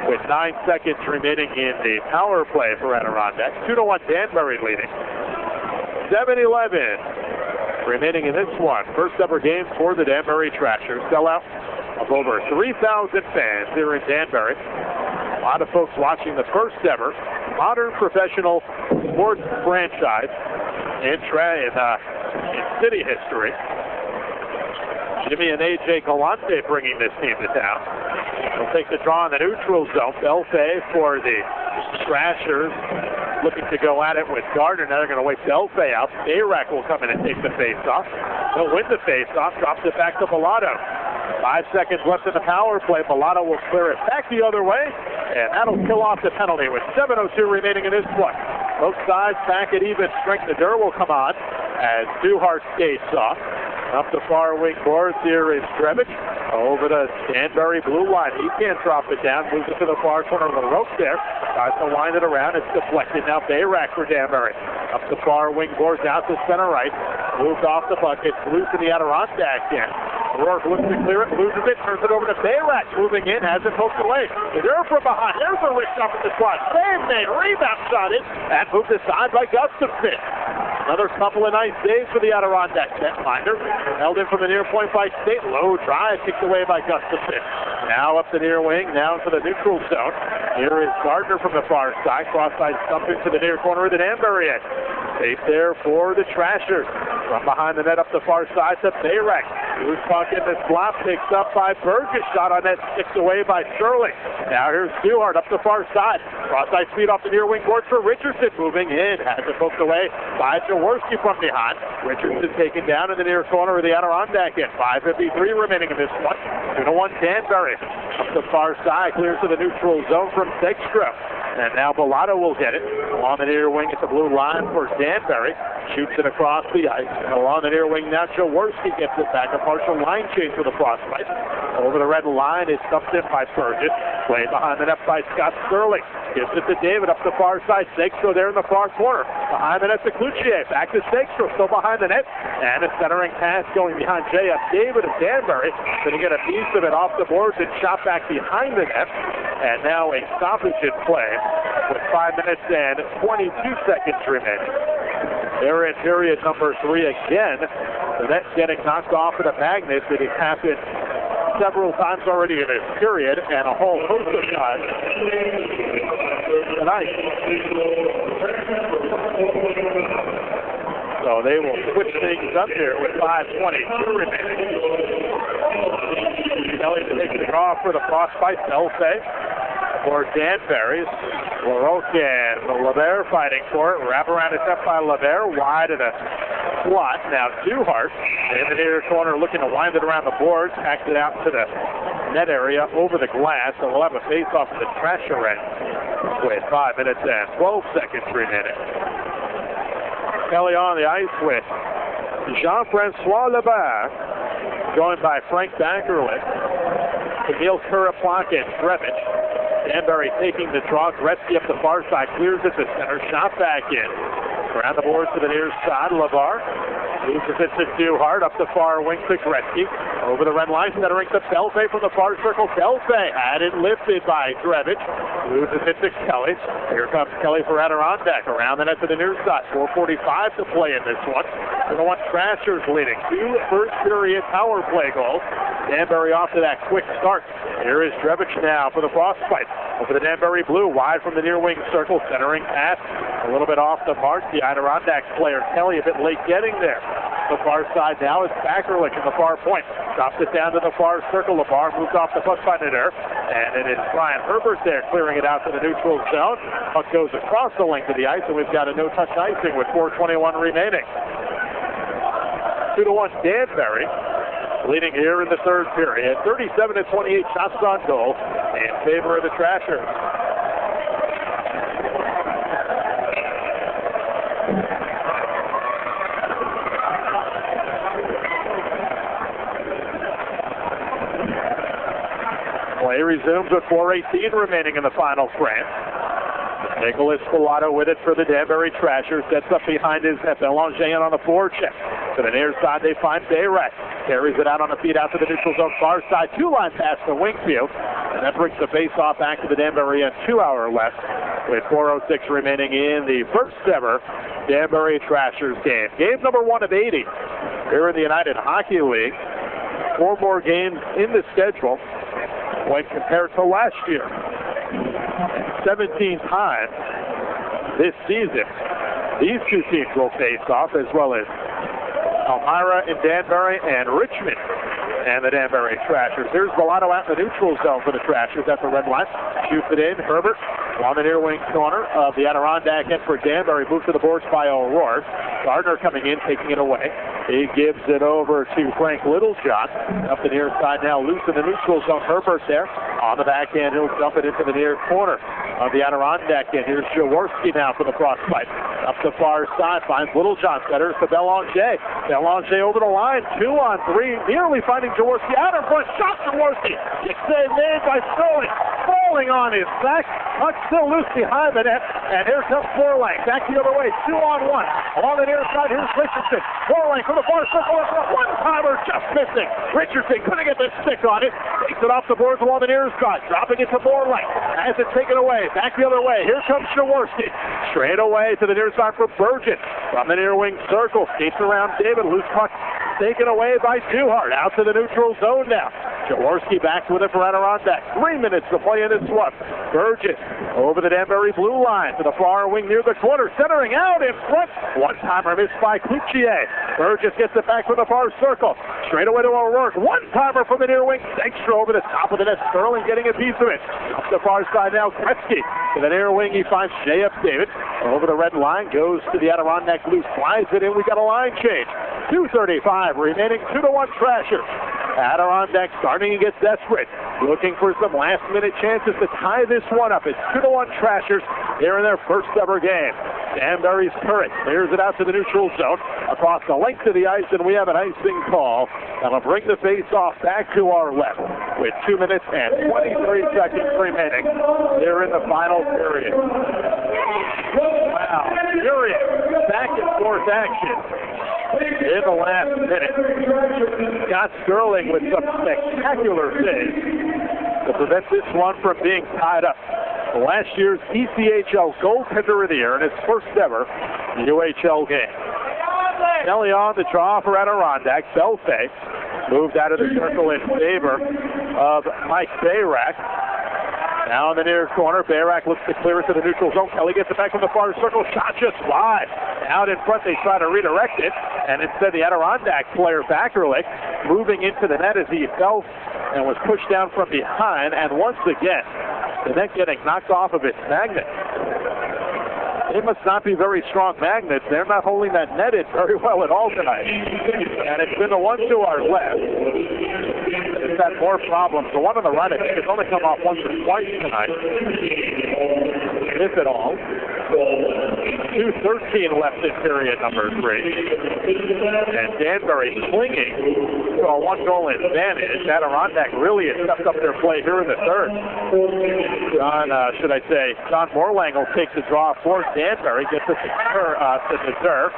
With 9 seconds remaining in the power play for Adirondack. 2-1 Danbury leading. 7-11 remaining in this one. First ever game for the Danbury Trashers. Sellout of over 3,000 fans here in Danbury. A lot of folks watching the first ever modern professional sports franchise in city history. Jimmy and A.J. Galante bringing this team to town. They'll take the draw in the neutral zone. Belfay for the Trashers, looking to go at it with Gardner. Now they're going to wait Belfay out. Bayrack will come in and take the face-off. He'll win the face-off, drops it back to Bellato. 5 seconds left in the power play. Bellato will clear it back the other way, and that'll kill off the penalty with 7:02 remaining in this one. Both sides back at even strength. The dirt will come on as Duhart skates off. Up the far wing boards, here is Trebich over the Danbury blue line. He can't drop it down, moves it to the far corner of the rope there. Tries to wind it around, it's deflected. Now Bayrack for Danbury. Up the far wing boards, out to center right. Moved off the bucket, loose in the Adirondack end. Rourke looks to clear it, loses it, turns it over to Bayrack. Moving in, has it poked away. They're from behind. There's a rich up at the spot. Save made, rebound shot in, and moved aside by Gustafson. Another couple of nice saves for the Adirondack netminder. Held in from the near point by State. Low drive kicked away by Gustafson. Now up the near wing, down to the neutral zone. Here is Gardner from the far side. Cross-side stumping to the near corner of the Danbury end. Safe there for the Trashers. From behind the net up the far side to Bayrack. Loose puck in the slot, picked up by Burgess. Shot on net, sticks away by Sterling. Now here's Duhart up the far side. Cross-side speed off the near wing board for Richardson. Moving in, has it poked away by Jaworski from behind. Richardson taken down in the near corner of the Adirondack end. 5:53 remaining in this one. 2-1 Danbury. Up the far side, clears to the neutral zone from Stegstrom. And now Bellato will get it. Along the near wing at the blue line for Danbury. Shoots it across the ice. And along the near wing now, Jaworski gets it back. A partial line change for the frostbite. Over the red line is stuffed in by Burgess. Played behind the net by Scott Sterling. Gives it to David up the far side. Stegstrom there in the far corner. Behind the net to Cloutier. Back to Stegstrom. Still behind the net. And a centering pass going behind J.F. David of Danbury. Going to get a piece of it off the boards and shot back behind the net. And now a stoppage in play with 5 minutes and 22 seconds remaining. They're in period number 3 again. The net getting knocked off at a magnet. It has happened several times already in this period, and a whole host of times tonight. So they will switch things up here with 5:22 remaining. Kelly to take the draw for the frostbite. Belfay for Danbury's. LaRoque and LeVere fighting for it. Wrap around is up by LeVere. Wide of the slot. Now Duhart in the near corner looking to wind it around the boards. Backs it out to the net area over the glass. So we'll have a face-off at the Trasher end with 5 minutes and 12 seconds remaining. Kelly on the ice with Jean-Francois Lebert, joined by Frank Backerlick, Emil Kurapwak, and Trebich. Danbury taking the draw. Gretzky up the far side, clears it to center, shot back in. Around the boards to the near side, LeVar moves it to Duhart, up the far wing to Gretzky. Over the red line, centering to Belfay from the far circle. Belfay had it lifted by Trebich. Loses it to Kelly. Here comes Kelly for Adirondack. Around the net to the near side. 4:45 to play in this one. 2-1 Trashers leading. 2 first period power play goals. Danbury off to that quick start. Here is Trebich now for the frostbite. Over the Danbury blue, wide from the near wing circle. Centering pass. A little bit off the mark. The Adirondack player, Kelly, a bit late getting there. The far side now is Backerlick in the far point. Drops it down to the far circle. LeVar moves off the puck by there. And it is Brian Herbert there clearing it out to the neutral zone. Puck goes across the length of the ice, and we've got a no-touch icing with 4:21 remaining. 2-1 Danbury leading here in the third period. 37-28 shots on goal in favor of the Trashers. Play resumes with 4:18 remaining in the final frame. Nicholas Pilato with it for the Danbury Trashers. Sets up behind his net. Belanger in on the forecheck. To the near side, they find Bayrak. Carries it out on the feet out to the neutral zone far side. 2-line pass to Wingfield. And that brings the face-off back to the Danbury at 2 hour left with 4:06 remaining in the first ever Danbury Trashers game. Game number 1 of 80 here in the United Hockey League. 4 more games in the schedule when compared to last year. 17 times this season these two teams will face off, as well as Elmira and Danbury and Richmond and the Danbury Trashers. Here's Volato out in the neutral zone for the Trashers at the red line. Shoots it in. Herbert on the near wing corner of the Adirondack end for Danbury. Moved to the boards by O'Rourke. Gardner coming in, taking it away. He gives it over to Frank Littlejohn. Up the near side now, loose in the neutral zone. Herbert there on the back end. He'll dump it into the near corner of the Adirondack end. Here's Jaworski now for the frostbite. Up the far side, finds Littlejohn. Setters to Belanger. Belanger over the line. 2-on-3. Nearly finding Jaworski out in front. Shot Jaworski. It's made by Sterling. Falling on his back. Puck still loose behind the net. And here comes Borlang. Back the other way. 2-on-1. Along the near side, here's Richardson. Borlang from the far circle. One-timer just missing. Richardson couldn't get the stick on it. Takes it off the boards along the near side. Dropping it to Borlang. Has it taken away. Back the other way. Here comes Jaworski. Straight away to the near side for Burgess. From the near wing circle. Skates around David. Loose puck taken away by Duhart. Out to the neutral zone now. Jaworski back with it for Adirondack. 3 minutes to play in this one. Burgess over the Danbury blue line to the far wing near the corner. Centering out in front. One-timer missed by Cloutier. Burgess gets it back from the far circle. Straight away to O'Rourke. One-timer from the near wing. Dykstra over the top of the net. Sterling getting a piece of it. Up the far side now. Gretzky to the near wing. He finds J.F. David. Over the red line. Goes to the Adirondack loose. Flies it in. We got a line change. 2:35 remaining. 2-1 Trashers. Adirondack starting to get desperate. Looking for some last-minute chances to tie this one up. It's 2-1 Trashers here in their first ever game. Danbury's Current clears it out to the neutral zone across the length of the ice, and we have an icing call that'll bring the face-off back to our left with 2 minutes and 23 seconds remaining here in the final period. Wow, furious back-and-forth action in the last minute. Scott Sterling with some spectacular saves to prevent this one from being tied up. Last year's ECHL goaltender of the year in his first ever UHL game. Kelly on the draw for Adirondack. Belfay moved out of the circle in favor of Mike Bayrak. Now in the near corner, Bayrak looks to clear it to the neutral zone. Kelly gets it back from the far circle. Shot just wide. Out in front, they try to redirect it. And instead, the Adirondack player, Backerlick, moving into the net as he fell and was pushed down from behind. And once again, the net getting knocked off of its magnet. They must not be very strong magnets. They're not holding that net in very well at all tonight. And it's been the one to our left. It's had more problems. The one on the right, I think, has only come off once or twice tonight, if at all. 2:13 left in period number 3. And Danbury clinging to a 1-goal advantage. Adirondack really has stepped up their play here in the third. John Morlang will take the draw for Danbury, gets it to deserve.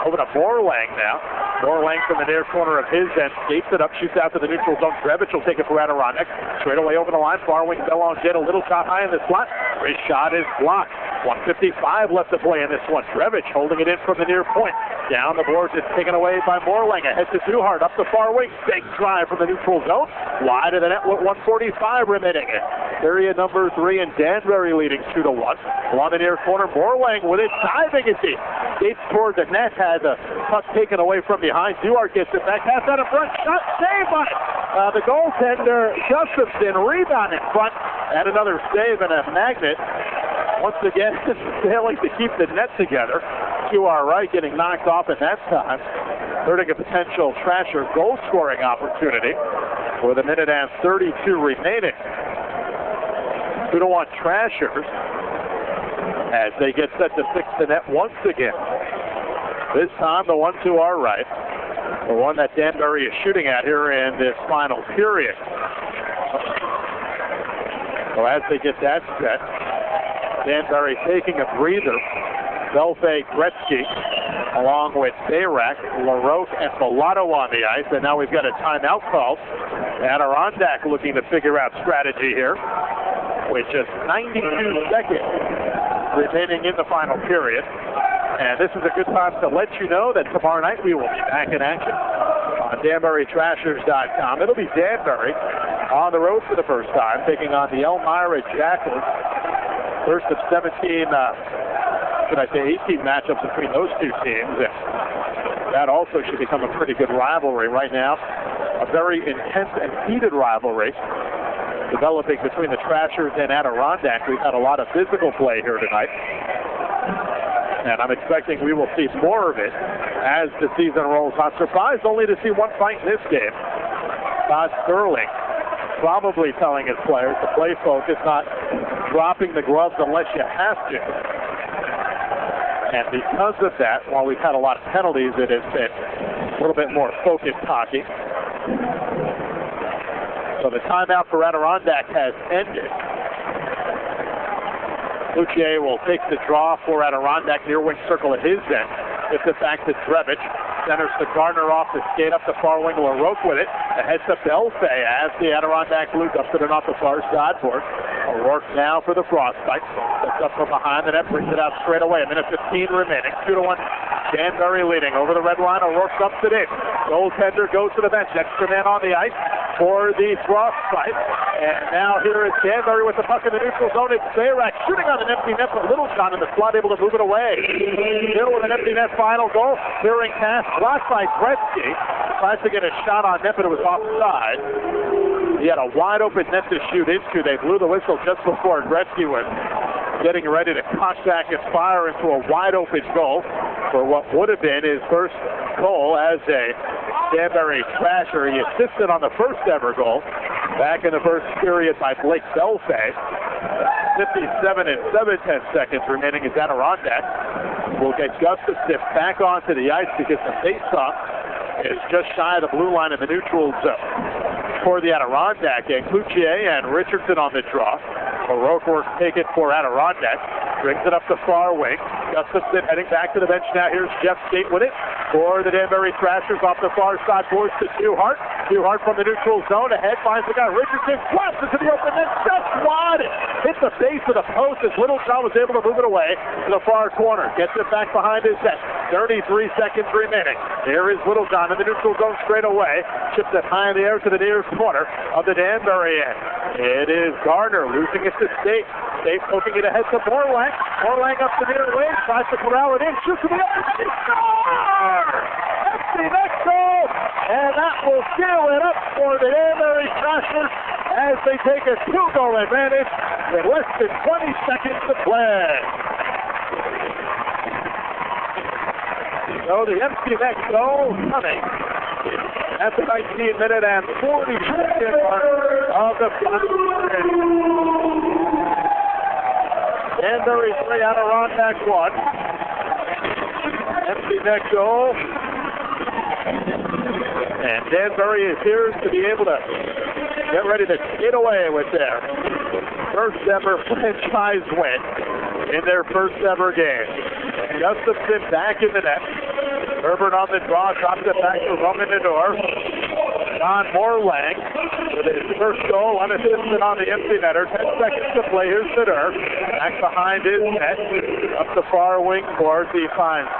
Over to Morlang now. Morlang from the near corner of his end, skates it up, shoots out to the neutral zone. Drevich will take it for Adirondack. Straight away over the line, far wing Belanger, a little shot high in the slot. His shot is blocked. 1:55 left to play in this one. Drevich holding it in from the near point. Down the boards, it's taken away by Morlang. Ahead to Duhart, up the far wing. Big drive from the neutral zone. Wide of the net with 1:45 remaining. Period number 3, and Danbury leading 2-1. Along the near corner, Morlang with it, diving it deep. Skates toward the net, has a puck taken away from behind. Duhart gets it back, pass out in front, shot saved by the goaltender, Gustafson. Rebound in front, and another save and a magnet. Once again, failing to keep the net together. To our right, getting knocked off at that time, hurting a potential Trasher goal-scoring opportunity with 1 minute and 32 remaining. 2-1 Trashers as they get set to fix the net once again. This time, the one to our right, the one that Danbury is shooting at here in this final period. So as they get that set, Danbury taking a breather. Belfay, Gretzky, along with Bayrak, LaRoque, and Mulatto on the ice. And now we've got a timeout call. Adirondack looking to figure out strategy here with just 92 seconds remaining in the final period. And this is a good time to let you know that tomorrow night we will be back in action on DanburyTrashers.com. It'll be Danbury on the road for the first time, taking on the Elmira Jackals. First of 17, 18 matchups between those two teams. And that also should become a pretty good rivalry right now. A very intense and heated rivalry developing between the Trashers and Adirondack. We've had a lot of physical play here tonight. And I'm expecting we will see more of it as the season rolls on. Surprised only to see one fight in this game. Todd Sterling probably telling his players to play focused, not dropping the gloves unless you have to. And because of that, while we've had a lot of penalties, it has been a little bit more focused hockey. So the timeout for Adirondack has ended. Lucier will take the draw for Adirondack, near wing circle at his end. It's it back to Drevich. Centers to Gardner off the skate up the far wing. LaRoque with it. Ahead to Belfay as the Adirondack Blue dumps it in off the far sideboard. O'Rourke now for the frostbite. Sets up from behind the net, brings it out straight away. A minute 15 remaining. 2-1. Danbury leading over the red line. O'Rourke dumps it in. Goaltender goes to the bench. Extra man on the ice for the frostbite. And now here is Danbury with the puck in the neutral zone. It's Bayrak shooting on an empty net, but Littlejohn in the slot able to move it away. Still with an empty net final goal. Clearing pass blocked by Gretzky. Tries to get a shot on net, but it was offside. He had a wide open net to shoot into. They blew the whistle just before Gretzky was getting ready to cock back and fire into a wide open goal for what would have been his first goal as a Danbury Trasher. He assisted on the first ever goal back in the first period by Blake Belfay. 57 and 7/10 seconds remaining as Adirondack will get Gustafson back onto the ice because the faceoff is just shy of the blue line in the neutral zone for the Adirondack. And Cloutier and Richardson on the draw. O'Rourke will take it for Adirondack. Brings it up the far wing. Gustafson heading back to the bench now. Here's Jeff Skate with it for the Danbury Trashers off the far side. Boards to Duhart. Duhart from the neutral zone. Ahead finds the guy Richardson. Blasts into the open net. Just wide. Hits the base of the post as Littlejohn was able to move it away to the far corner. Gets it back behind his net. 33 seconds remaining. There is Littlejohn in the neutral zone straight away. Chips it high in the air to the nearest corner of the Danbury end. It is Gardner losing it to State. State poking it ahead to Morlang. Morlang up the near wing. Tries to corral it in. Shoots to the other side. Score! Empty net goal! And that will seal it up for the Danbury Trashers as they take a 2-goal advantage with less than 20 seconds to play. So the empty net goal coming at the 19-minute and 40-second mark of the final period. Danbury 3, Adirondack 1. Empty net goal. And Danbury appears to be able to get ready to skate away with their first ever franchise win in their first ever game. Gustafson back in the net. Herbert on the draw, drops it back to Roman Nador. John Morlang with his first goal, unassisted on the empty netter. 10 seconds to play. Here's Nador. Back behind his net. Up the far wing boards. He finds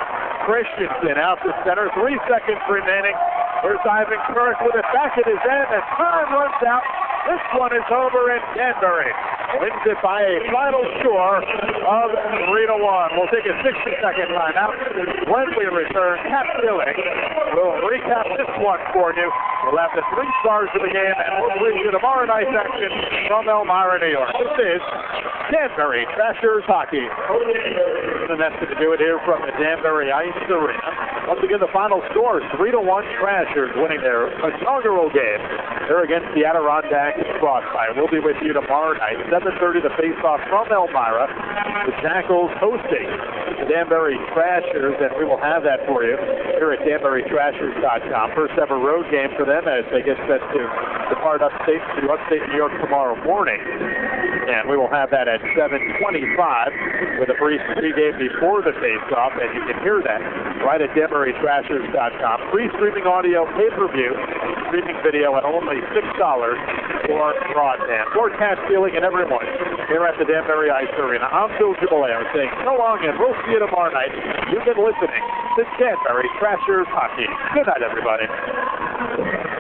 Christensen out to center. 3 seconds remaining. Here's Ivan Kirk with it back at his end, and time runs out. This one is over, and Danbury wins it by a final score of 3-1. We'll take a 60-second timeout. When we return, Cap Billing will recap this one for you. We'll have the 3 stars of the game, and we'll bring you tomorrow night's action from Elmira, New York. This is Danbury Trashers Hockey. And that's going to do it here from the Danbury Ice Arena. Once again, the final score is 3-1 Trashers winning their inaugural game. They're against the Adirondack Frostbite. We'll be with you tomorrow night, 7:30, the face-off from Elmira. The Jackals hosting the Danbury Trashers, and we will have that for you here at DanburyTrashers.com. First ever road game for them as they get set to depart upstate to upstate New York tomorrow morning. And we will have that at 7:25 with a brief pregame before the face-off, and you can hear that right at DanburyTrashers.com. Free streaming audio, pay-per-view, streaming video at only $6 for broadband. For Cash Stealing and everyone here at the Danbury Ice Arena, I'm Phil Jubilee saying so long, and we'll see you tomorrow night. You've been listening to Danbury Trashers Hockey. Good night, everybody.